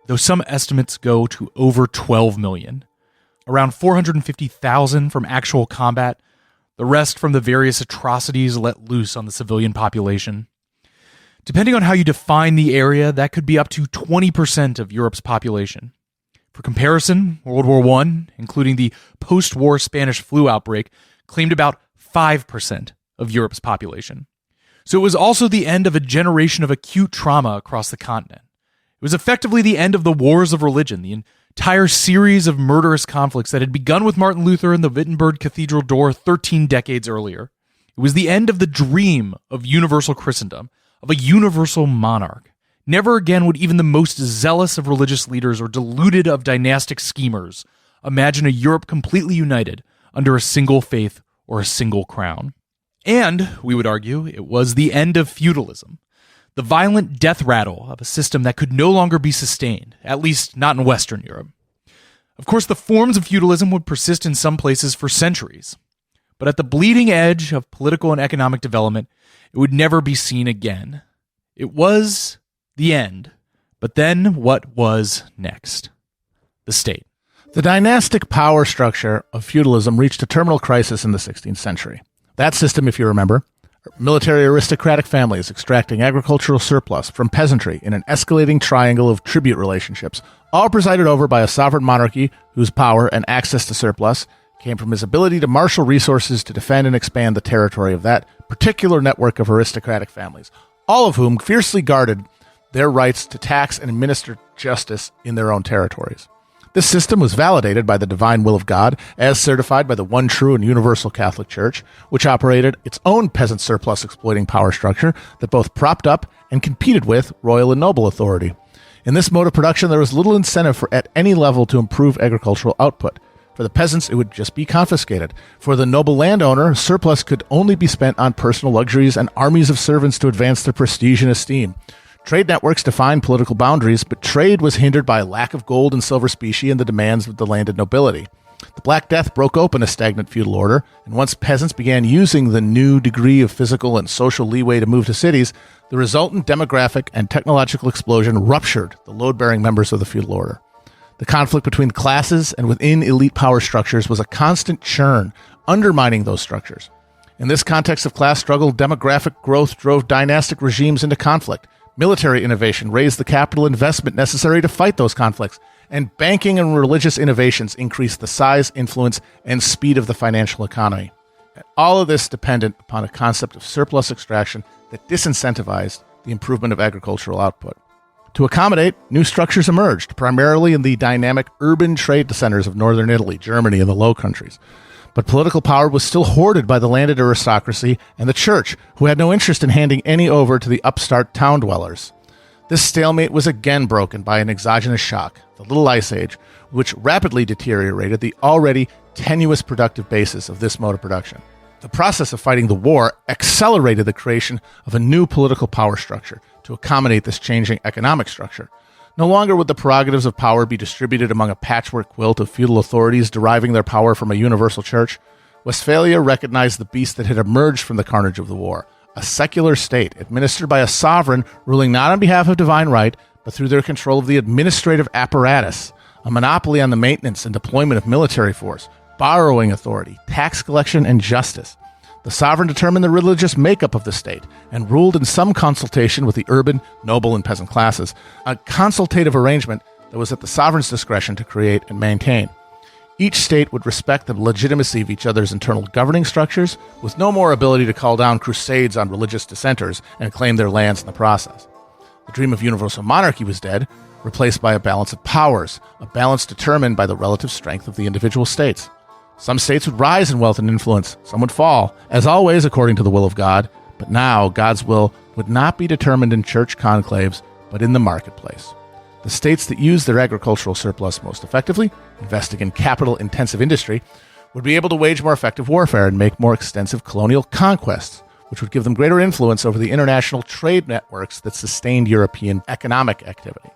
though some estimates go to over 12 million. Around 450,000 from actual combat, the rest from the various atrocities let loose on the civilian population. Depending on how you define the area, that could be up to 20% of Europe's population. For comparison, World War I, including the post-war Spanish flu outbreak, claimed about 5% of Europe's population. So it was also the end of a generation of acute trauma across the continent. It was effectively the end of the wars of religion, the entire series of murderous conflicts that had begun with Martin Luther and the Wittenberg Cathedral door 13 decades earlier. It was the end of the dream of universal Christendom, of a universal monarch. Never again would even the most zealous of religious leaders or deluded of dynastic schemers imagine a Europe completely united under a single faith or a single crown. And, we would argue, it was the end of feudalism, the violent death rattle of a system that could no longer be sustained, at least not in Western Europe. Of course, the forms of feudalism would persist in some places for centuries, but at the bleeding edge of political and economic development, it would never be seen again. It was the end. But then what was next? The state. The dynastic power structure of feudalism reached a terminal crisis in the 16th century. That system, if you remember, military aristocratic families extracting agricultural surplus from peasantry in an escalating triangle of tribute relationships, all presided over by a sovereign monarchy whose power and access to surplus came from his ability to marshal resources to defend and expand the territory of that particular network of aristocratic families, all of whom fiercely guarded their rights to tax and administer justice in their own territories. This system was validated by the divine will of God, as certified by the one true and universal Catholic Church, which operated its own peasant surplus exploiting power structure that both propped up and competed with royal and noble authority. In this mode of production, there was little incentive for at any level to improve agricultural output. For the peasants, it would just be confiscated. For the noble landowner, surplus could only be spent on personal luxuries and armies of servants to advance their prestige and esteem. Trade networks defined political boundaries, but trade was hindered by a lack of gold and silver specie and the demands of the landed nobility. The Black Death broke open a stagnant feudal order, and once peasants began using the new degree of physical and social leeway to move to cities, the resultant demographic and technological explosion ruptured the load-bearing members of the feudal order. The conflict between classes and within elite power structures was a constant churn, undermining those structures. In this context of class struggle, demographic growth drove dynastic regimes into conflict. Military innovation raised the capital investment necessary to fight those conflicts, and banking and religious innovations increased the size, influence, and speed of the financial economy. And all of this dependent upon a concept of surplus extraction that disincentivized the improvement of agricultural output. To accommodate, new structures emerged, primarily in the dynamic urban trade centers of northern Italy, Germany, and the Low Countries. But political power was still hoarded by the landed aristocracy and the church, who had no interest in handing any over to the upstart town dwellers. This stalemate was again broken by an exogenous shock, the Little Ice Age, which rapidly deteriorated the already tenuous productive basis of this mode of production. The process of fighting the war accelerated the creation of a new political power structure to accommodate this changing economic structure. No longer would the prerogatives of power be distributed among a patchwork quilt of feudal authorities deriving their power from a universal church. Westphalia recognized the beast that had emerged from the carnage of the war, a secular state administered by a sovereign ruling not on behalf of divine right, but through their control of the administrative apparatus, a monopoly on the maintenance and deployment of military force, borrowing authority, tax collection, and justice. The sovereign determined the religious makeup of the state and ruled in some consultation with the urban, noble, and peasant classes, a consultative arrangement that was at the sovereign's discretion to create and maintain. Each state would respect the legitimacy of each other's internal governing structures, with no more ability to call down crusades on religious dissenters and claim their lands in the process. The dream of universal monarchy was dead, replaced by a balance of powers, a balance determined by the relative strength of the individual states. Some states would rise in wealth and influence, some would fall, as always according to the will of God, but now God's will would not be determined in church conclaves, but in the marketplace. The states that used their agricultural surplus most effectively, investing in capital-intensive industry, would be able to wage more effective warfare and make more extensive colonial conquests, which would give them greater influence over the international trade networks that sustained European economic activity.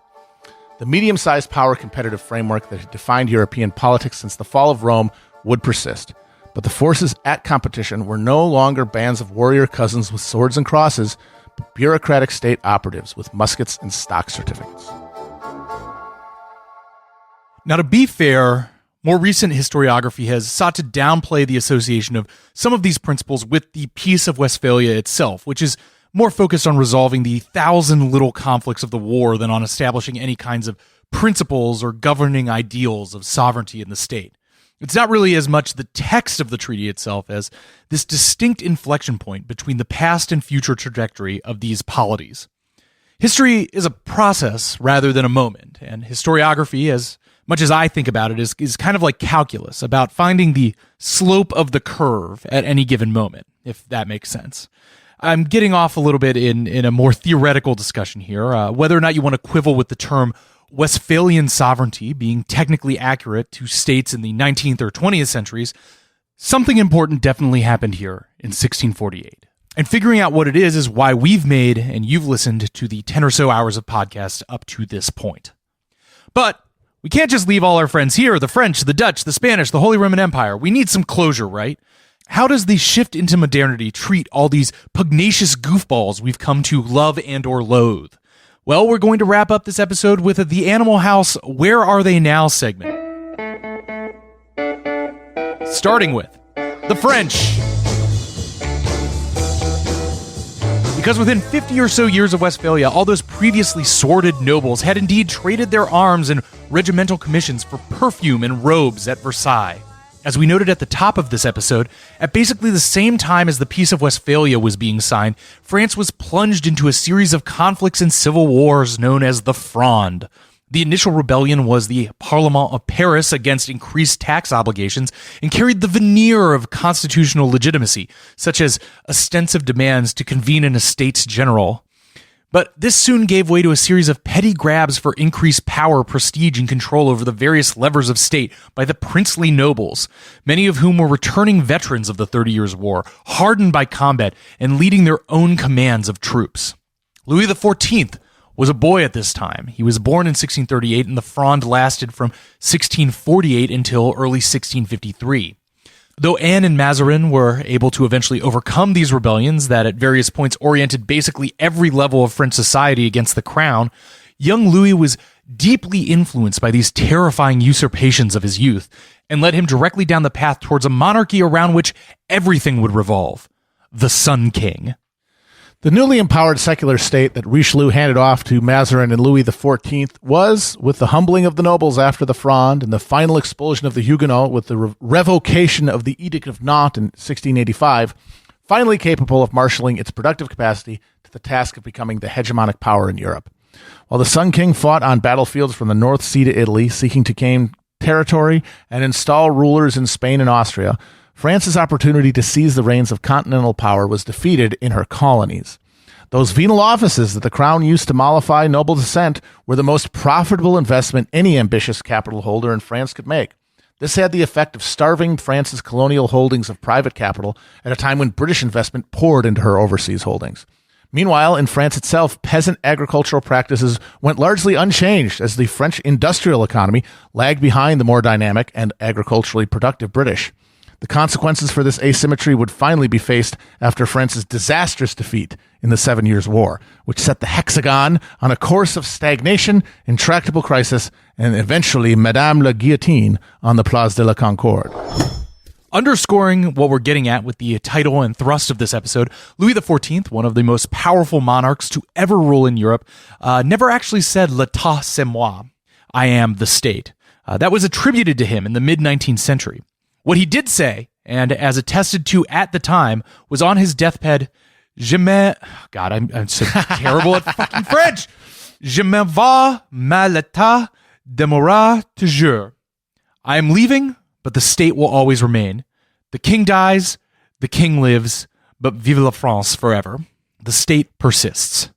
The medium-sized power competitive framework that had defined European politics since the fall of Rome would persist, but the forces at competition were no longer bands of warrior cousins with swords and crosses, but bureaucratic state operatives with muskets and stock certificates. Now, to be fair, more recent historiography has sought to downplay the association of some of these principles with the Peace of Westphalia itself, which is more focused on resolving the 1,000 little conflicts of the war than on establishing any kinds of principles or governing ideals of sovereignty in the state. It's not really as much the text of the treaty itself as this distinct inflection point between the past and future trajectory of these polities. History is a process rather than a moment, and historiography, as much as I think about it, is kind of like calculus, about finding the slope of the curve at any given moment, if that makes sense. I'm getting off a little bit in a more theoretical discussion here, whether or not you want to quibble with the term Westphalian sovereignty being technically accurate to states in the 19th or 20th centuries. Something important definitely happened here in 1648. And figuring out what it is why we've made and you've listened to the 10 or so hours of podcast up to this point. But we can't just leave all our friends here, the French, the Dutch, the Spanish, the Holy Roman Empire. We need some closure, right? How does the shift into modernity treat all these pugnacious goofballs we've come to love and or loathe? Well, we're going to wrap up this episode with the Animal House Where Are They Now segment. Starting with the French. Because within 50 or so years of Westphalia, all those previously sordid nobles had indeed traded their arms and regimental commissions for perfume and robes at Versailles. As we noted at the top of this episode, at basically the same time as the Peace of Westphalia was being signed, France was plunged into a series of conflicts and civil wars known as the Fronde. The initial rebellion was the Parlement of Paris against increased tax obligations and carried the veneer of constitutional legitimacy, such as ostensive demands to convene an Estates General. But this soon gave way to a series of petty grabs for increased power, prestige, and control over the various levers of state by the princely nobles, many of whom were returning veterans of the 30 Years' War, hardened by combat and leading their own commands of troops. Louis XIV was a boy at this time. He was born in 1638, and the Fronde lasted from 1648 until early 1653. Though Anne and Mazarin were able to eventually overcome these rebellions that at various points oriented basically every level of French society against the crown, young Louis was deeply influenced by these terrifying usurpations of his youth and led him directly down the path towards a monarchy around which everything would revolve: the Sun King. The newly empowered secular state that Richelieu handed off to Mazarin and Louis XIV was, with the humbling of the nobles after the Fronde and the final expulsion of the Huguenots with the revocation of the Edict of Nantes in 1685, finally capable of marshalling its productive capacity to the task of becoming the hegemonic power in Europe. While the Sun King fought on battlefields from the North Sea to Italy, seeking to gain territory and install rulers in Spain and Austria, France's opportunity to seize the reins of continental power was defeated in her colonies. Those venal offices that the crown used to mollify noble descent were the most profitable investment any ambitious capital holder in France could make. This had the effect of starving France's colonial holdings of private capital at a time when British investment poured into her overseas holdings. Meanwhile, in France itself, peasant agricultural practices went largely unchanged as the French industrial economy lagged behind the more dynamic and agriculturally productive British. The consequences for this asymmetry would finally be faced after France's disastrous defeat in the 7 Years' War, which set the Hexagon on a course of stagnation, intractable crisis, and eventually Madame la Guillotine on the Place de la Concorde. Underscoring what we're getting at with the title and thrust of this episode, Louis XIV, one of the most powerful monarchs to ever rule in Europe, never actually said "L'État c'est moi," I am the state. That was attributed to him in the mid-19th century. What he did say, and as attested to at the time, was on his deathbed, God, I'm so terrible at fucking French. Je m'en vais, mais l'état demeurera toujours. I am leaving, but the state will always remain. The king dies, the king lives, but vive la France forever. The state persists.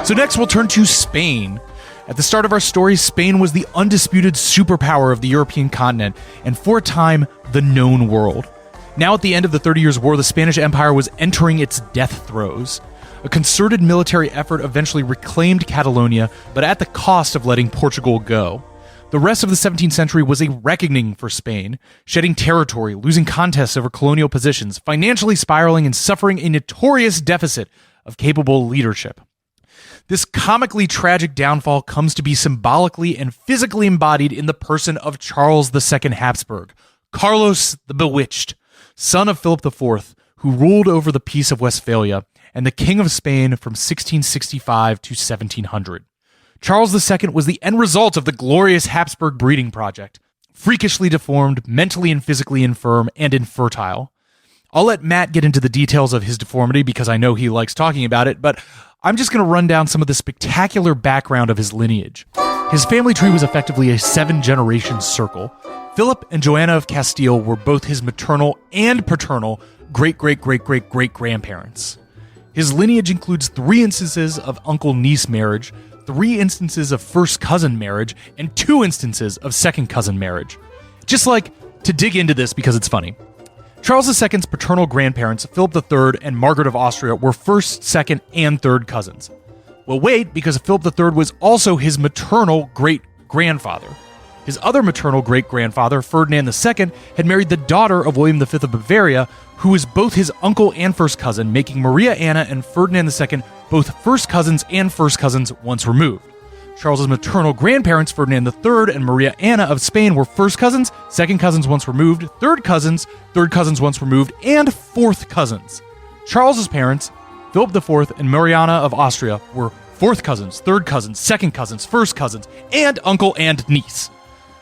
So next we'll turn to Spain. At the start of our story, Spain was the undisputed superpower of the European continent, and for a time, the known world. Now at the end of the 30 Years' War, the Spanish Empire was entering its death throes. A concerted military effort eventually reclaimed Catalonia, but at the cost of letting Portugal go. The rest of the 17th century was a reckoning for Spain, shedding territory, losing contests over colonial positions, financially spiraling, and suffering a notorious deficit of capable leadership. This comically tragic downfall comes to be symbolically and physically embodied in the person of Charles II Habsburg, Carlos the Bewitched, son of Philip IV, who ruled over the Peace of Westphalia, and the King of Spain from 1665 to 1700. Charles II was the end result of the glorious Habsburg breeding project, freakishly deformed, mentally and physically infirm, and infertile. I'll let Matt get into the details of his deformity because I know he likes talking about it, but I'm just going to run down some of the spectacular background of his lineage. His family tree was effectively a 7-generation circle. Philip and Joanna of Castile were both his maternal and paternal great-great-great-great-great-grandparents. His lineage includes 3 instances of uncle-niece marriage, 3 instances of first-cousin marriage, and 2 instances of second-cousin marriage. Just like to dig into this because it's funny. Charles II's paternal grandparents, Philip III and Margaret of Austria, were first, second, and third cousins. Well, wait, because Philip III was also his maternal great-grandfather. His other maternal great-grandfather, Ferdinand II, had married the daughter of William V of Bavaria, who was both his uncle and first cousin, making Maria Anna and Ferdinand II both first cousins and first cousins once removed. Charles's maternal grandparents, Ferdinand III and Maria Anna of Spain, were first cousins, second cousins once removed, third cousins once removed, and fourth cousins. Charles's parents, Philip IV and Mariana of Austria, were fourth cousins, third cousins, second cousins, first cousins, and uncle and niece.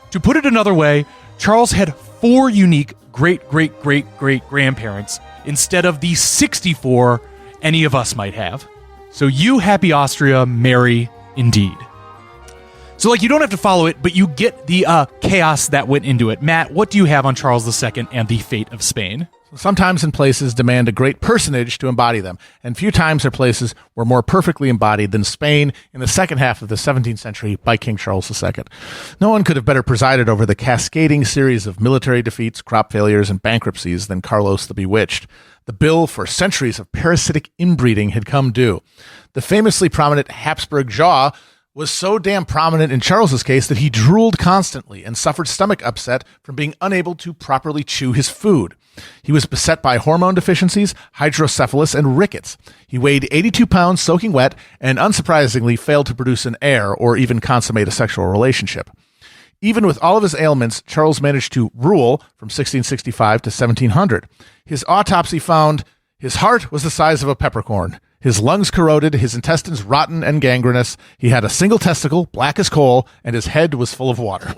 To put it another way, Charles had 4 unique great-great-great-great-grandparents instead of the 64 any of us might have. So you happy Austria, merry indeed. So, you don't have to follow it, but you get the chaos that went into it. Matt, what do you have on Charles II and the fate of Spain? Sometimes in places demand a great personage to embody them, and few times or places were more perfectly embodied than Spain in the second half of the 17th century by King Charles II. No one could have better presided over the cascading series of military defeats, crop failures, and bankruptcies than Carlos the Bewitched. The bill for centuries of parasitic inbreeding had come due. The famously prominent Habsburg jaw was so damn prominent in Charles's case that he drooled constantly and suffered stomach upset from being unable to properly chew his food. He was beset by hormone deficiencies, hydrocephalus, and rickets. He weighed 82 pounds soaking wet and unsurprisingly failed to produce an heir or even consummate a sexual relationship. Even with all of his ailments, Charles managed to rule from 1665 to 1700. His autopsy found his heart was the size of a peppercorn. His lungs corroded, his intestines rotten and gangrenous. He had a single testicle, black as coal, and his head was full of water.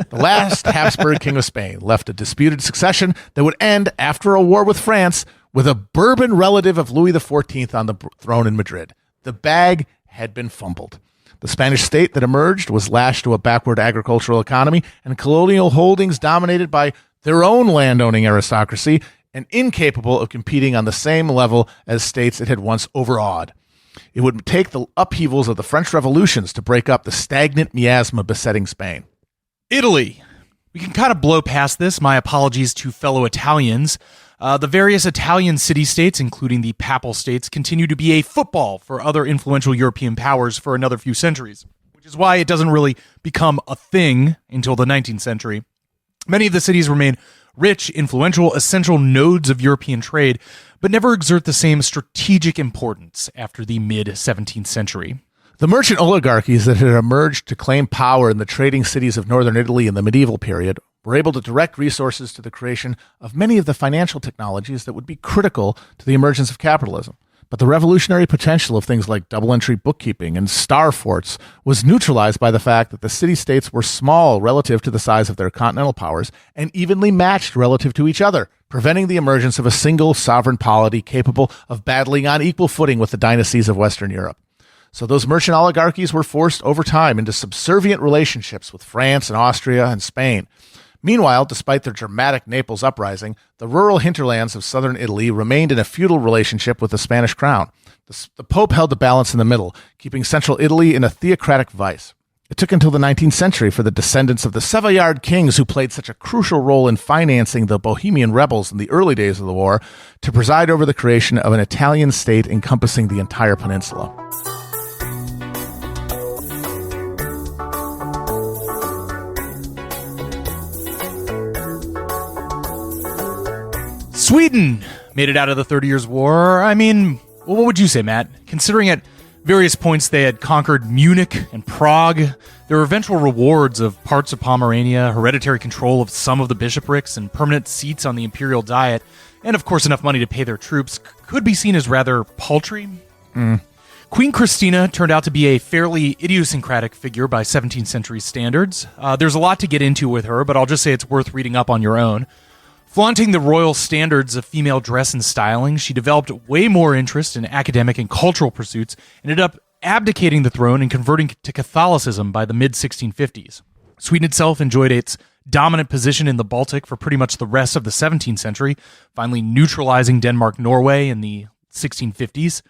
The last Habsburg king of Spain left a disputed succession that would end after a war with France with a Bourbon relative of Louis XIV on the throne in Madrid. The bag had been fumbled. The Spanish state that emerged was lashed to a backward agricultural economy and colonial holdings dominated by their own landowning aristocracy and incapable of competing on the same level as states it had once overawed. It would take the upheavals of the French revolutions to break up the stagnant miasma besetting Spain. Italy. We can kind of blow past this. My apologies to fellow Italians. The various Italian city-states, including the Papal States, continue to be a football for other influential European powers for another few centuries, which is why it doesn't really become a thing until the 19th century. Many of the cities remain rich, influential, essential nodes of European trade, but never exert the same strategic importance after the mid-17th century. The merchant oligarchies that had emerged to claim power in the trading cities of northern Italy in the medieval period were able to direct resources to the creation of many of the financial technologies that would be critical to the emergence of capitalism. But the revolutionary potential of things like double-entry bookkeeping and star forts was neutralized by the fact that the city-states were small relative to the size of their continental powers and evenly matched relative to each other, preventing the emergence of a single sovereign polity capable of battling on equal footing with the dynasties of Western Europe. So those merchant oligarchies were forced over time into subservient relationships with France and Austria and Spain. Meanwhile, despite their dramatic Naples uprising, the rural hinterlands of southern Italy remained in a feudal relationship with the Spanish crown. The Pope held the balance in the middle, keeping central Italy in a theocratic vice. It took until the 19th century for the descendants of the Savoyard kings who played such a crucial role in financing the Bohemian rebels in the early days of the war to preside over the creation of an Italian state encompassing the entire peninsula. Sweden made it out of the 30 Years' War. I mean, what would you say, Matt? Considering at various points they had conquered Munich and Prague, there were eventual rewards of parts of Pomerania, hereditary control of some of the bishoprics, and permanent seats on the imperial diet, and of course enough money to pay their troops, could be seen as rather paltry. Queen Christina turned out to be a fairly idiosyncratic figure by 17th century standards. There's a lot to get into with her, but I'll just say it's worth reading up on your own. Flaunting the royal standards of female dress and styling, she developed way more interest in academic and cultural pursuits, and ended up abdicating the throne and converting to Catholicism by the mid-1650s. Sweden itself enjoyed its dominant position in the Baltic for pretty much the rest of the 17th century, finally neutralizing Denmark-Norway in the 1650s.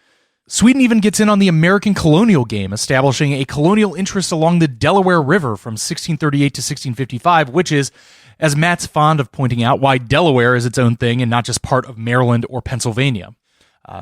Sweden even gets in on the American colonial game, establishing a colonial interest along the Delaware River from 1638 to 1655, which is, as Matt's fond of pointing out, why Delaware is its own thing and not just part of Maryland or Pennsylvania.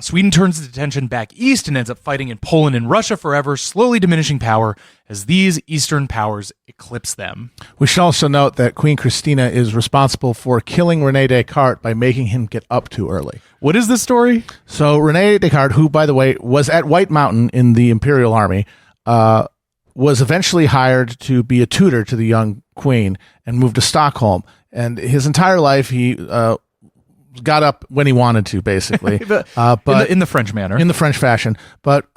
Sweden turns its attention back east and ends up fighting in Poland and Russia forever, slowly diminishing power as these eastern powers eclipse them. We should also note that Queen Christina is responsible for killing René Descartes by making him get up too early. What is this story? So René Descartes, who, by the way, was at White Mountain in the Imperial Army, was eventually hired to be a tutor to the young queen and moved to Stockholm. And his entire life, he got up when he wanted to, basically. But in the French manner. In the French fashion. But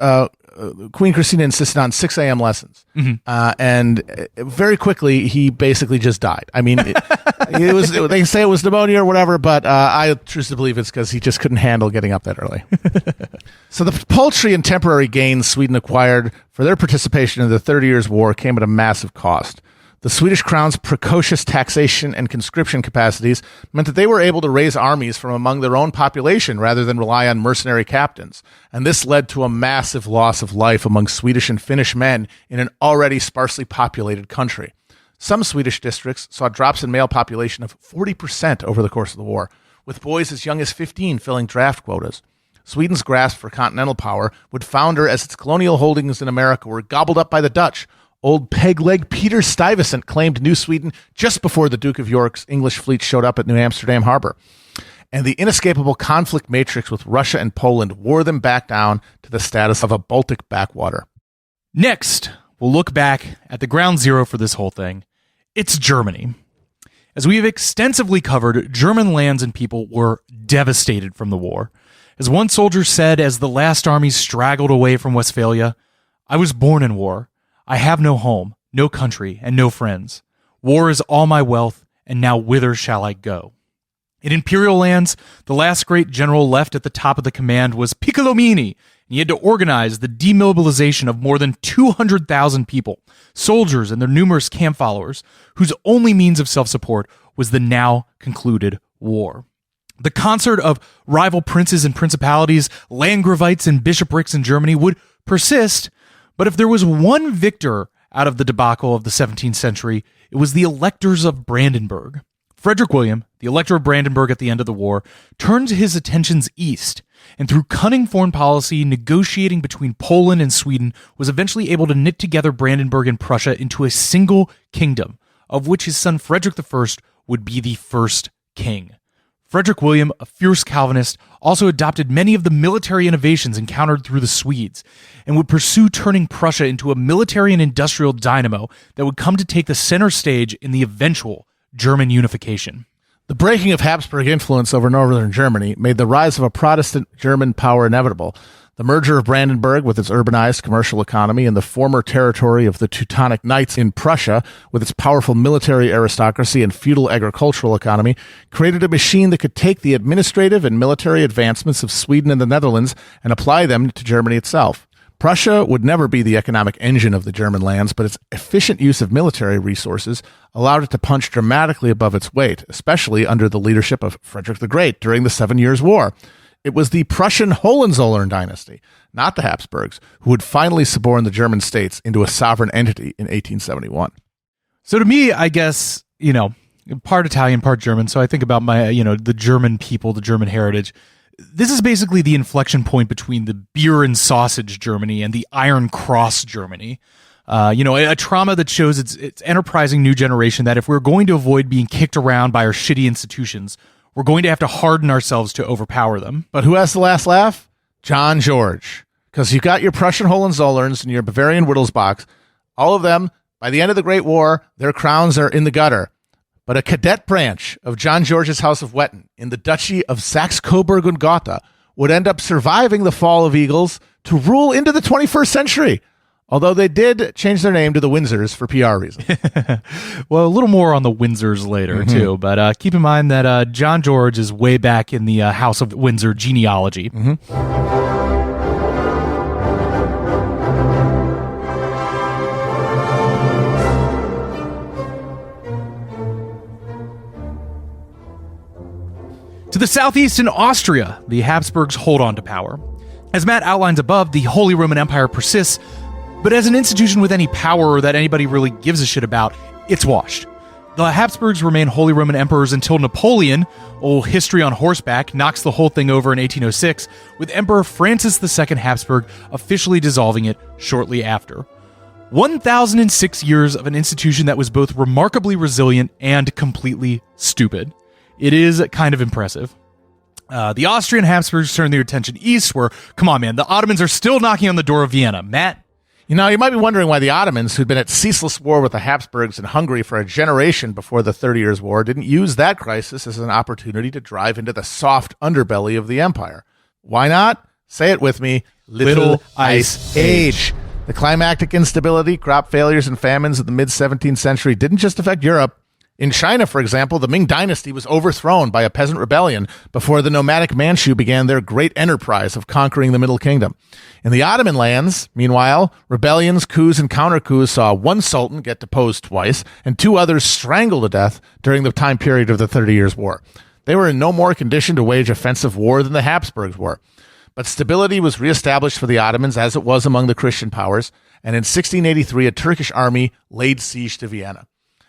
Queen Christina insisted on 6 a.m. lessons. And very quickly, he basically just died. I mean, it was. They say it was pneumonia or whatever, but I choose to believe it's because he just couldn't handle getting up that early. So the paltry and temporary gains Sweden acquired for their participation in the 30 Years' War came at a massive cost. The Swedish crown's precocious taxation and conscription capacities meant that they were able to raise armies from among their own population rather than rely on mercenary captains, and this led to a massive loss of life among Swedish and Finnish men in an already sparsely populated country. Some Swedish districts saw drops in male population of 40% over the course of the war, with boys as young as 15 filling draft quotas. Sweden's grasp for continental power would founder as its colonial holdings in America were gobbled up by the Dutch. Old peg-leg Peter Stuyvesant claimed New Sweden just before the Duke of York's English fleet showed up at New Amsterdam Harbor. And the inescapable conflict matrix with Russia and Poland wore them back down to the status of a Baltic backwater. Next, we'll look back at the ground zero for this whole thing. It's Germany. As we have extensively covered, German lands and people were devastated from the war. As one soldier said as the last armies straggled away from Westphalia, "I was born in war. I have no home, no country, and no friends. War is all my wealth, and now whither shall I go?" In imperial lands, the last great general left at the top of the command was Piccolomini, and he had to organize the demobilization of more than 200,000 people, soldiers and their numerous camp followers, whose only means of self-support was the now concluded war. The concert of rival princes and principalities, landgravites and bishoprics in Germany would persist, but if there was one victor out of the debacle of the 17th century, it was the electors of Brandenburg. Frederick William, the elector of Brandenburg at the end of the war, turned his attentions east, and through cunning foreign policy, negotiating between Poland and Sweden, was eventually able to knit together Brandenburg and Prussia into a single kingdom, of which his son Frederick I would be the first king. Frederick William, a fierce Calvinist, also adopted many of the military innovations encountered through the Swedes, and would pursue turning Prussia into a military and industrial dynamo that would come to take the center stage in the eventual German unification. The breaking of Habsburg influence over northern Germany made the rise of a Protestant German power inevitable. The merger of Brandenburg with its urbanized commercial economy and the former territory of the Teutonic Knights in Prussia with its powerful military aristocracy and feudal agricultural economy created a machine that could take the administrative and military advancements of Sweden and the Netherlands and apply them to Germany itself. Prussia would never be the economic engine of the German lands, but its efficient use of military resources allowed it to punch dramatically above its weight, especially under the leadership of Frederick the Great during the 7 Years' War. It was the Prussian Hohenzollern dynasty, not the Habsburgs, who would finally suborn the German states into a sovereign entity in 1871. So to me, I guess, part Italian, part German, so I think about the German people, the German heritage. This is basically the inflection point between the beer and sausage Germany and the Iron Cross Germany. A trauma that shows its enterprising new generation that if we're going to avoid being kicked around by our shitty institutions, we're going to have to harden ourselves to overpower them. But who has the last laugh? John George. Because you've got your Prussian Hohenzollerns and your Bavarian Wittelsbachs. All of them, by the end of the Great War, their crowns are in the gutter. But a cadet branch of John George's House of Wettin in the Duchy of Saxe-Coburg and Gotha would end up surviving the fall of eagles to rule into the 21st century. Although they did change their name to the Windsors for PR reasons. Well, a little more on the Windsors later, too. But keep in mind that John George is way back in the House of Windsor genealogy. To the southeast in Austria, the Habsburgs hold on to power. As Matt outlines above, the Holy Roman Empire persists, but as an institution with any power that anybody really gives a shit about, it's washed. The Habsburgs remain Holy Roman Emperors until Napoleon, old history on horseback, knocks the whole thing over in 1806, with Emperor Francis II Habsburg officially dissolving it shortly after. 1,006 years of an institution that was both remarkably resilient and completely stupid. It is kind of impressive. The Austrian Habsburgs turn their attention east, where, come on, man, the Ottomans are still knocking on the door of Vienna. Matt? You might be wondering why the Ottomans, who'd been at ceaseless war with the Habsburgs in Hungary for a generation before the 30 Years' War, didn't use that crisis as an opportunity to drive into the soft underbelly of the empire. Why not? Say it with me. Little Ice Age. The climactic instability, crop failures, and famines of the mid-17th century didn't just affect Europe. In China, for example, the Ming dynasty was overthrown by a peasant rebellion before the nomadic Manchu began their great enterprise of conquering the Middle Kingdom. In the Ottoman lands, meanwhile, rebellions, coups, and counter-coups saw one sultan get deposed twice and 2 others strangled to death during the time period of the 30 Years' War. They were in no more condition to wage offensive war than the Habsburgs were. But stability was reestablished for the Ottomans as it was among the Christian powers, and in 1683 a Turkish army laid siege to Vienna.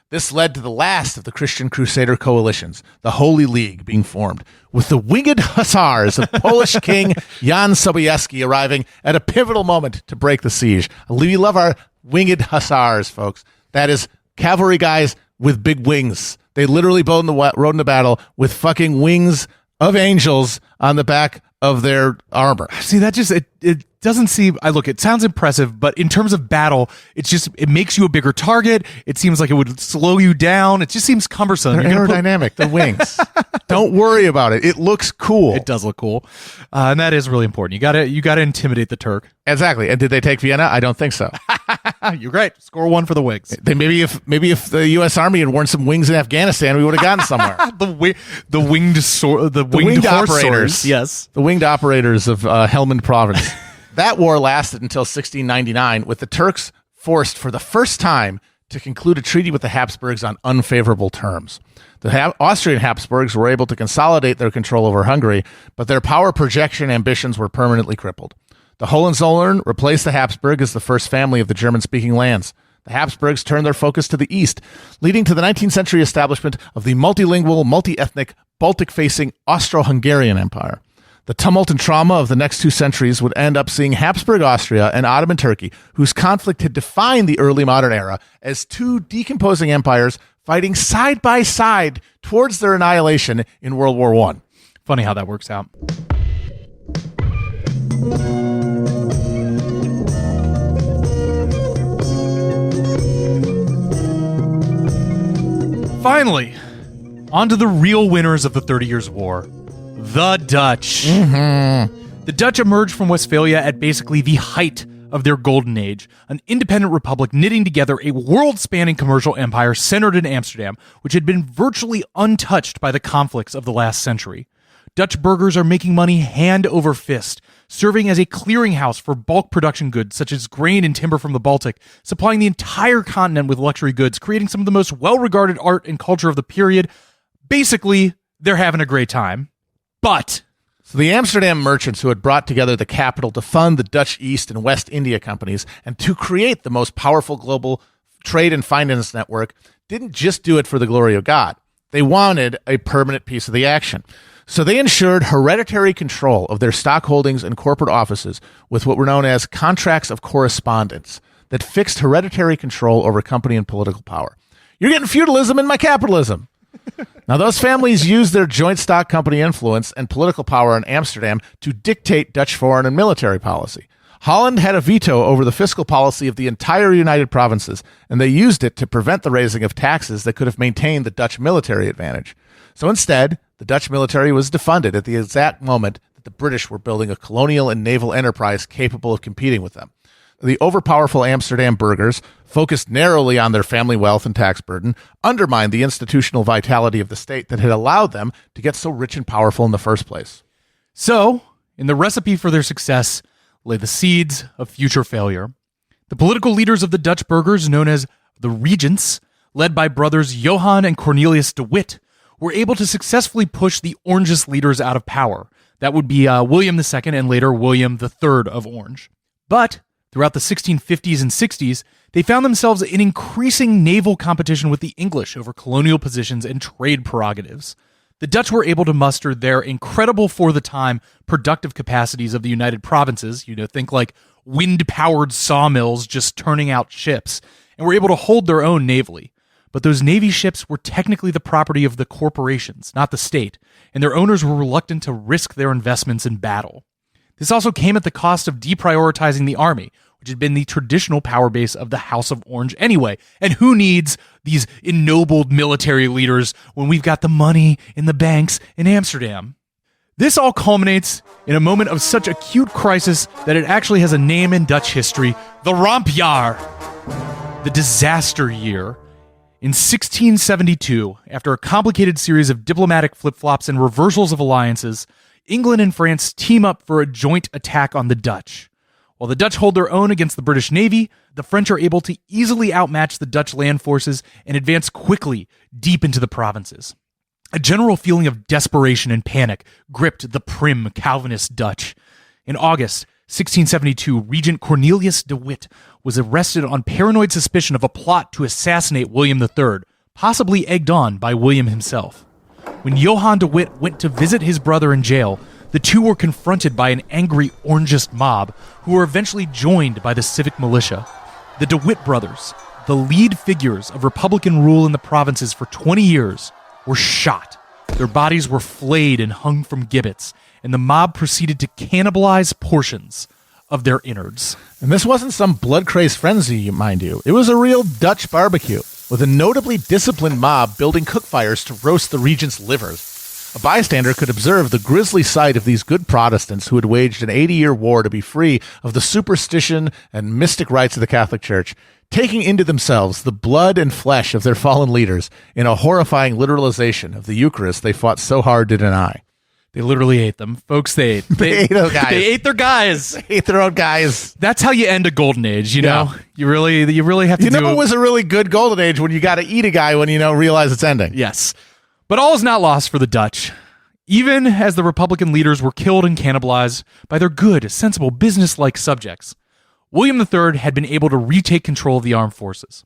This led to the last of the Christian Crusader coalitions, the Holy League, being formed, with the winged hussars of Polish King Jan Sobieski arriving at a pivotal moment to break the siege. We love our winged hussars, folks. That is cavalry guys with big wings. They literally rode into battle with fucking wings of angels on the back of their armor. See, that just, it doesn't seem, it sounds impressive, but in terms of battle, it makes you a bigger target. It seems like it would slow you down. It just seems cumbersome. They're aerodynamic, the wings. Don't worry about it. It looks cool. It does look cool. And that is really important. You gotta intimidate the Turk. Exactly. And did they take Vienna? I don't think so. You're great. Score 1 for the Whigs. Maybe if the U.S. Army had worn some wings in Afghanistan, we would have gotten somewhere. the winged operators. Swords. Yes. The winged operators of Helmand province. That war lasted until 1699, with the Turks forced for the first time to conclude a treaty with the Habsburgs on unfavorable terms. The Austrian Habsburgs were able to consolidate their control over Hungary, but their power projection ambitions were permanently crippled. The Hohenzollern replaced the Habsburg as the first family of the German-speaking lands. The Habsburgs turned their focus to the east, leading to the 19th century establishment of the multilingual, multi-ethnic, Baltic-facing Austro-Hungarian Empire. The tumult and trauma of the next 2 centuries would end up seeing Habsburg Austria and Ottoman Turkey, whose conflict had defined the early modern era, as 2 decomposing empires fighting side by side towards their annihilation in World War I. Funny how that works out. Finally, on to the real winners of the 30 Years' War. The Dutch. The Dutch emerged from Westphalia at basically the height of their golden age, an independent republic knitting together a world-spanning commercial empire centered in Amsterdam, which had been virtually untouched by the conflicts of the last century. Dutch burghers are making money hand over fist, serving as a clearinghouse for bulk production goods such as grain and timber from the Baltic, supplying the entire continent with luxury goods, creating some of the most well-regarded art and culture of the period. Basically, they're having a great time. But so the Amsterdam merchants who had brought together the capital to fund the Dutch East and West India companies and to create the most powerful global trade and finance network didn't just do it for the glory of God. They wanted a permanent piece of the action. So they ensured hereditary control of their stock holdings and corporate offices with what were known as contracts of correspondence that fixed hereditary control over company and political power. You're getting feudalism in my capitalism. Now, those families used their joint stock company influence and political power in Amsterdam to dictate Dutch foreign and military policy. Holland had a veto over the fiscal policy of the entire United Provinces, and they used it to prevent the raising of taxes that could have maintained the Dutch military advantage. So instead, the Dutch military was defunded at the exact moment that the British were building a colonial and naval enterprise capable of competing with them. The overpowerful Amsterdam burghers, focused narrowly on their family wealth and tax burden, undermined the institutional vitality of the state that had allowed them to get so rich and powerful in the first place. So, in the recipe for their success lay the seeds of future failure. The political leaders of the Dutch burghers, known as the regents, led by brothers Johan and Cornelius de Witt, were able to successfully push the Orangist leaders out of power. That would be William II and later William III of Orange. But throughout the 1650s and 60s, they found themselves in increasing naval competition with the English over colonial positions and trade prerogatives. The Dutch were able to muster their incredible for the time productive capacities of the United Provinces, think like wind-powered sawmills just turning out ships, and were able to hold their own navally. But those navy ships were technically the property of the corporations, not the state, and their owners were reluctant to risk their investments in battle. This also came at the cost of deprioritizing the army, which had been the traditional power base of the House of Orange anyway. And who needs these ennobled military leaders when we've got the money in the banks in Amsterdam? This all culminates in a moment of such acute crisis that it actually has a name in Dutch history, the Rampjaar, the disaster year, In 1672, after a complicated series of diplomatic flip-flops and reversals of alliances, England and France team up for a joint attack on the Dutch. While the Dutch hold their own against the British Navy, the French are able to easily outmatch the Dutch land forces and advance quickly deep into the provinces. A general feeling of desperation and panic gripped the prim Calvinist Dutch. In August 1672, Regent Cornelius de Witt was arrested on paranoid suspicion of a plot to assassinate William III, possibly egged on by William himself. When Johann de Witt went to visit his brother in jail, the two were confronted by an angry Orangist mob who were eventually joined by the civic militia. The de Witt brothers, the lead figures of Republican rule in the provinces for 20 years, were shot. Their bodies were flayed and hung from gibbets, and the mob proceeded to cannibalize portions of their innards. And this wasn't some blood-crazed frenzy, mind you. It was a real Dutch barbecue, with a notably disciplined mob building cook fires to roast the regent's livers. A bystander could observe the grisly sight of these good Protestants who had waged an 80-year war to be free of the superstition and mystic rites of the Catholic Church, taking into themselves the blood and flesh of their fallen leaders in a horrifying literalization of the Eucharist they fought so hard to deny. They literally ate them. Folks, they ate. They ate those guys. They ate their guys. They ate their own guys. That's how you end a golden age, you know? Yeah. You really have to do it was a really good golden age when you got to eat a guy when you realize it's ending. Yes. But all is not lost for the Dutch. Even as the Republican leaders were killed and cannibalized by their good, sensible, business-like subjects, William III had been able to retake control of the armed forces.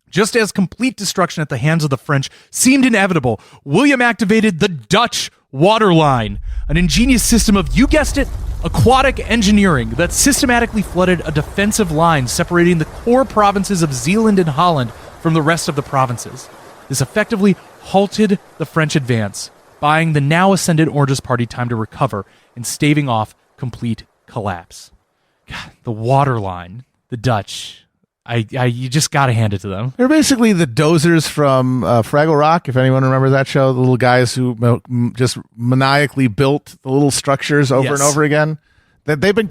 Just as complete destruction at the hands of the French seemed inevitable, William activated the Dutch water line, an ingenious system of, you guessed it, aquatic engineering that systematically flooded a defensive line separating the core provinces of Zeeland and Holland from the rest of the provinces. This effectively halted the French advance, buying the now ascended Orangist Party time to recover and staving off complete collapse. God, the water line, the Dutch, you just got to hand it to them. They're basically the dozers from Fraggle Rock, if anyone remembers that show, the little guys who just maniacally built the little structures over and over again. That they've been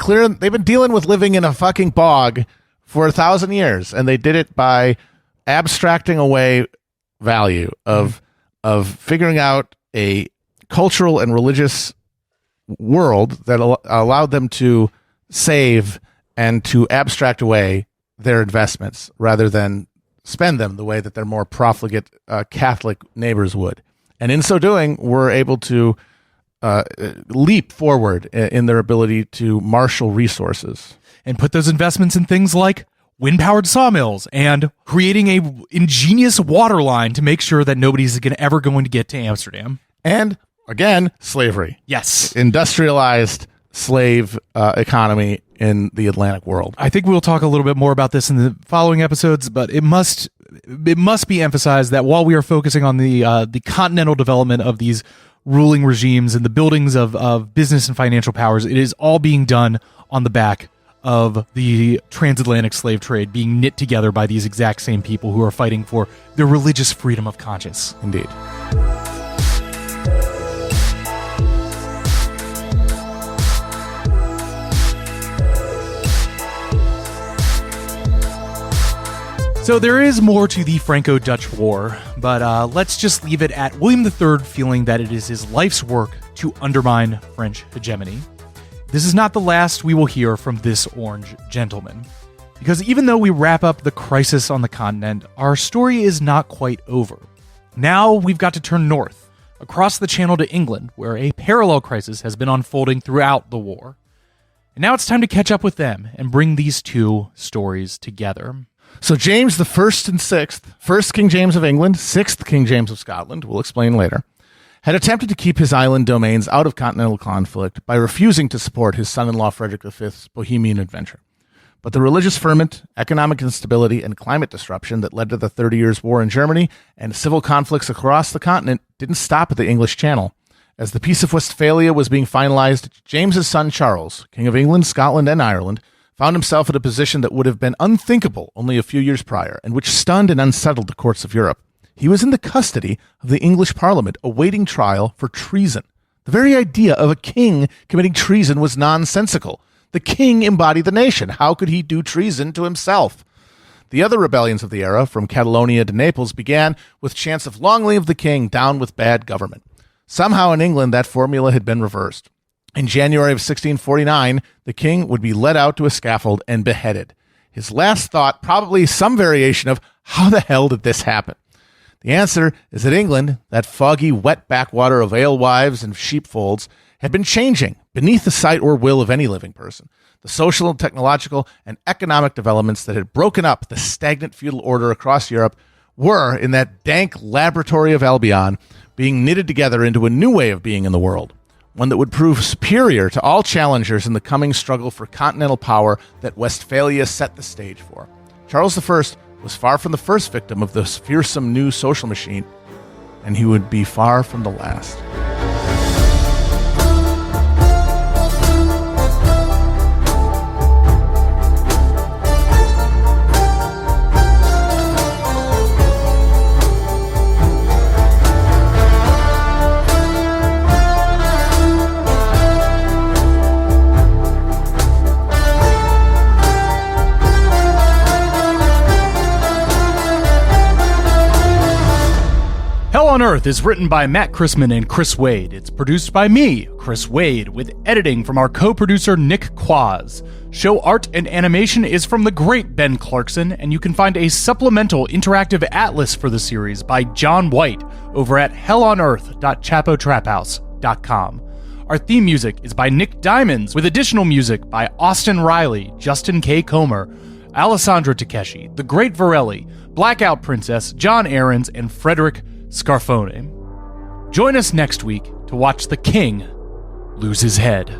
dealing with living in a fucking bog for 1,000 years, and they did it by abstracting away value of figuring out a cultural and religious world that allowed them to save and to abstract away their investments rather than spend them the way that their more profligate Catholic neighbors would. And in so doing, we're able to leap forward in their ability to marshal resources. And put those investments in things like wind-powered sawmills and creating a ingenious water line to make sure that nobody's ever going to get to Amsterdam. And, again, slavery. Yes. Industrialized slave economy in the Atlantic world. I think we'll talk a little bit more about this in the following episodes, but it must be emphasized that while we are focusing on the continental development of these ruling regimes and the buildings of business and financial powers, it is all being done on the back of the transatlantic slave trade being knit together by these exact same people who are fighting for their religious freedom of conscience. Indeed. So there is more to the Franco-Dutch War, but let's just leave it at William III feeling that it is his life's work to undermine French hegemony. This is not the last we will hear from this orange gentleman, because even though we wrap up the crisis on the continent, our story is not quite over. Now we've got to turn north, across the channel to England, where a parallel crisis has been unfolding throughout the war. And now it's time to catch up with them and bring these two stories together. So James the First and Sixth, first King James of England, sixth King James of Scotland, we'll explain later, had attempted to keep his island domains out of continental conflict by refusing to support his son-in-law Frederick V's Bohemian adventure. But the religious ferment, economic instability, and climate disruption that led to the 30 Years' War in Germany and civil conflicts across the continent didn't stop at the English Channel. As the Peace of Westphalia was being finalized, James's son Charles, King of England, Scotland, and Ireland, found himself in a position that would have been unthinkable only a few years prior, and which stunned and unsettled the courts of Europe. He was in the custody of the English Parliament, awaiting trial for treason. The very idea of a king committing treason was nonsensical. The king embodied the nation. How could he do treason to himself? The other rebellions of the era, from Catalonia to Naples, began with chants of "Long live the king, down with bad government." Somehow in England, that formula had been reversed. In January of 1649, the king would be led out to a scaffold and beheaded. His last thought, probably some variation of, how the hell did this happen? The answer is that England, that foggy, wet backwater of alewives and sheepfolds, had been changing beneath the sight or will of any living person. The social, technological, and economic developments that had broken up the stagnant feudal order across Europe were, in that dank laboratory of Albion, being knitted together into a new way of being in the world, one that would prove superior to all challengers in the coming struggle for continental power that Westphalia set the stage for. Charles I was far from the first victim of this fearsome new social machine, and he would be far from the last. Hell on Earth is written by Matt Christman and Chris Wade. It's produced by me, Chris Wade, with editing from our co-producer Nick Quaz. Show art and animation is from the great Ben Clarkson, and you can find a supplemental interactive atlas for the series by John White over at hellonearth.chapotraphouse.com. Our theme music is by Nick Diamonds, with additional music by Austin Riley, Justin K. Comer, Alessandra Takeshi, The Great Varelli, Blackout Princess, John Aarons, and Frederick Scarfone. Join us next week to watch the king lose his head.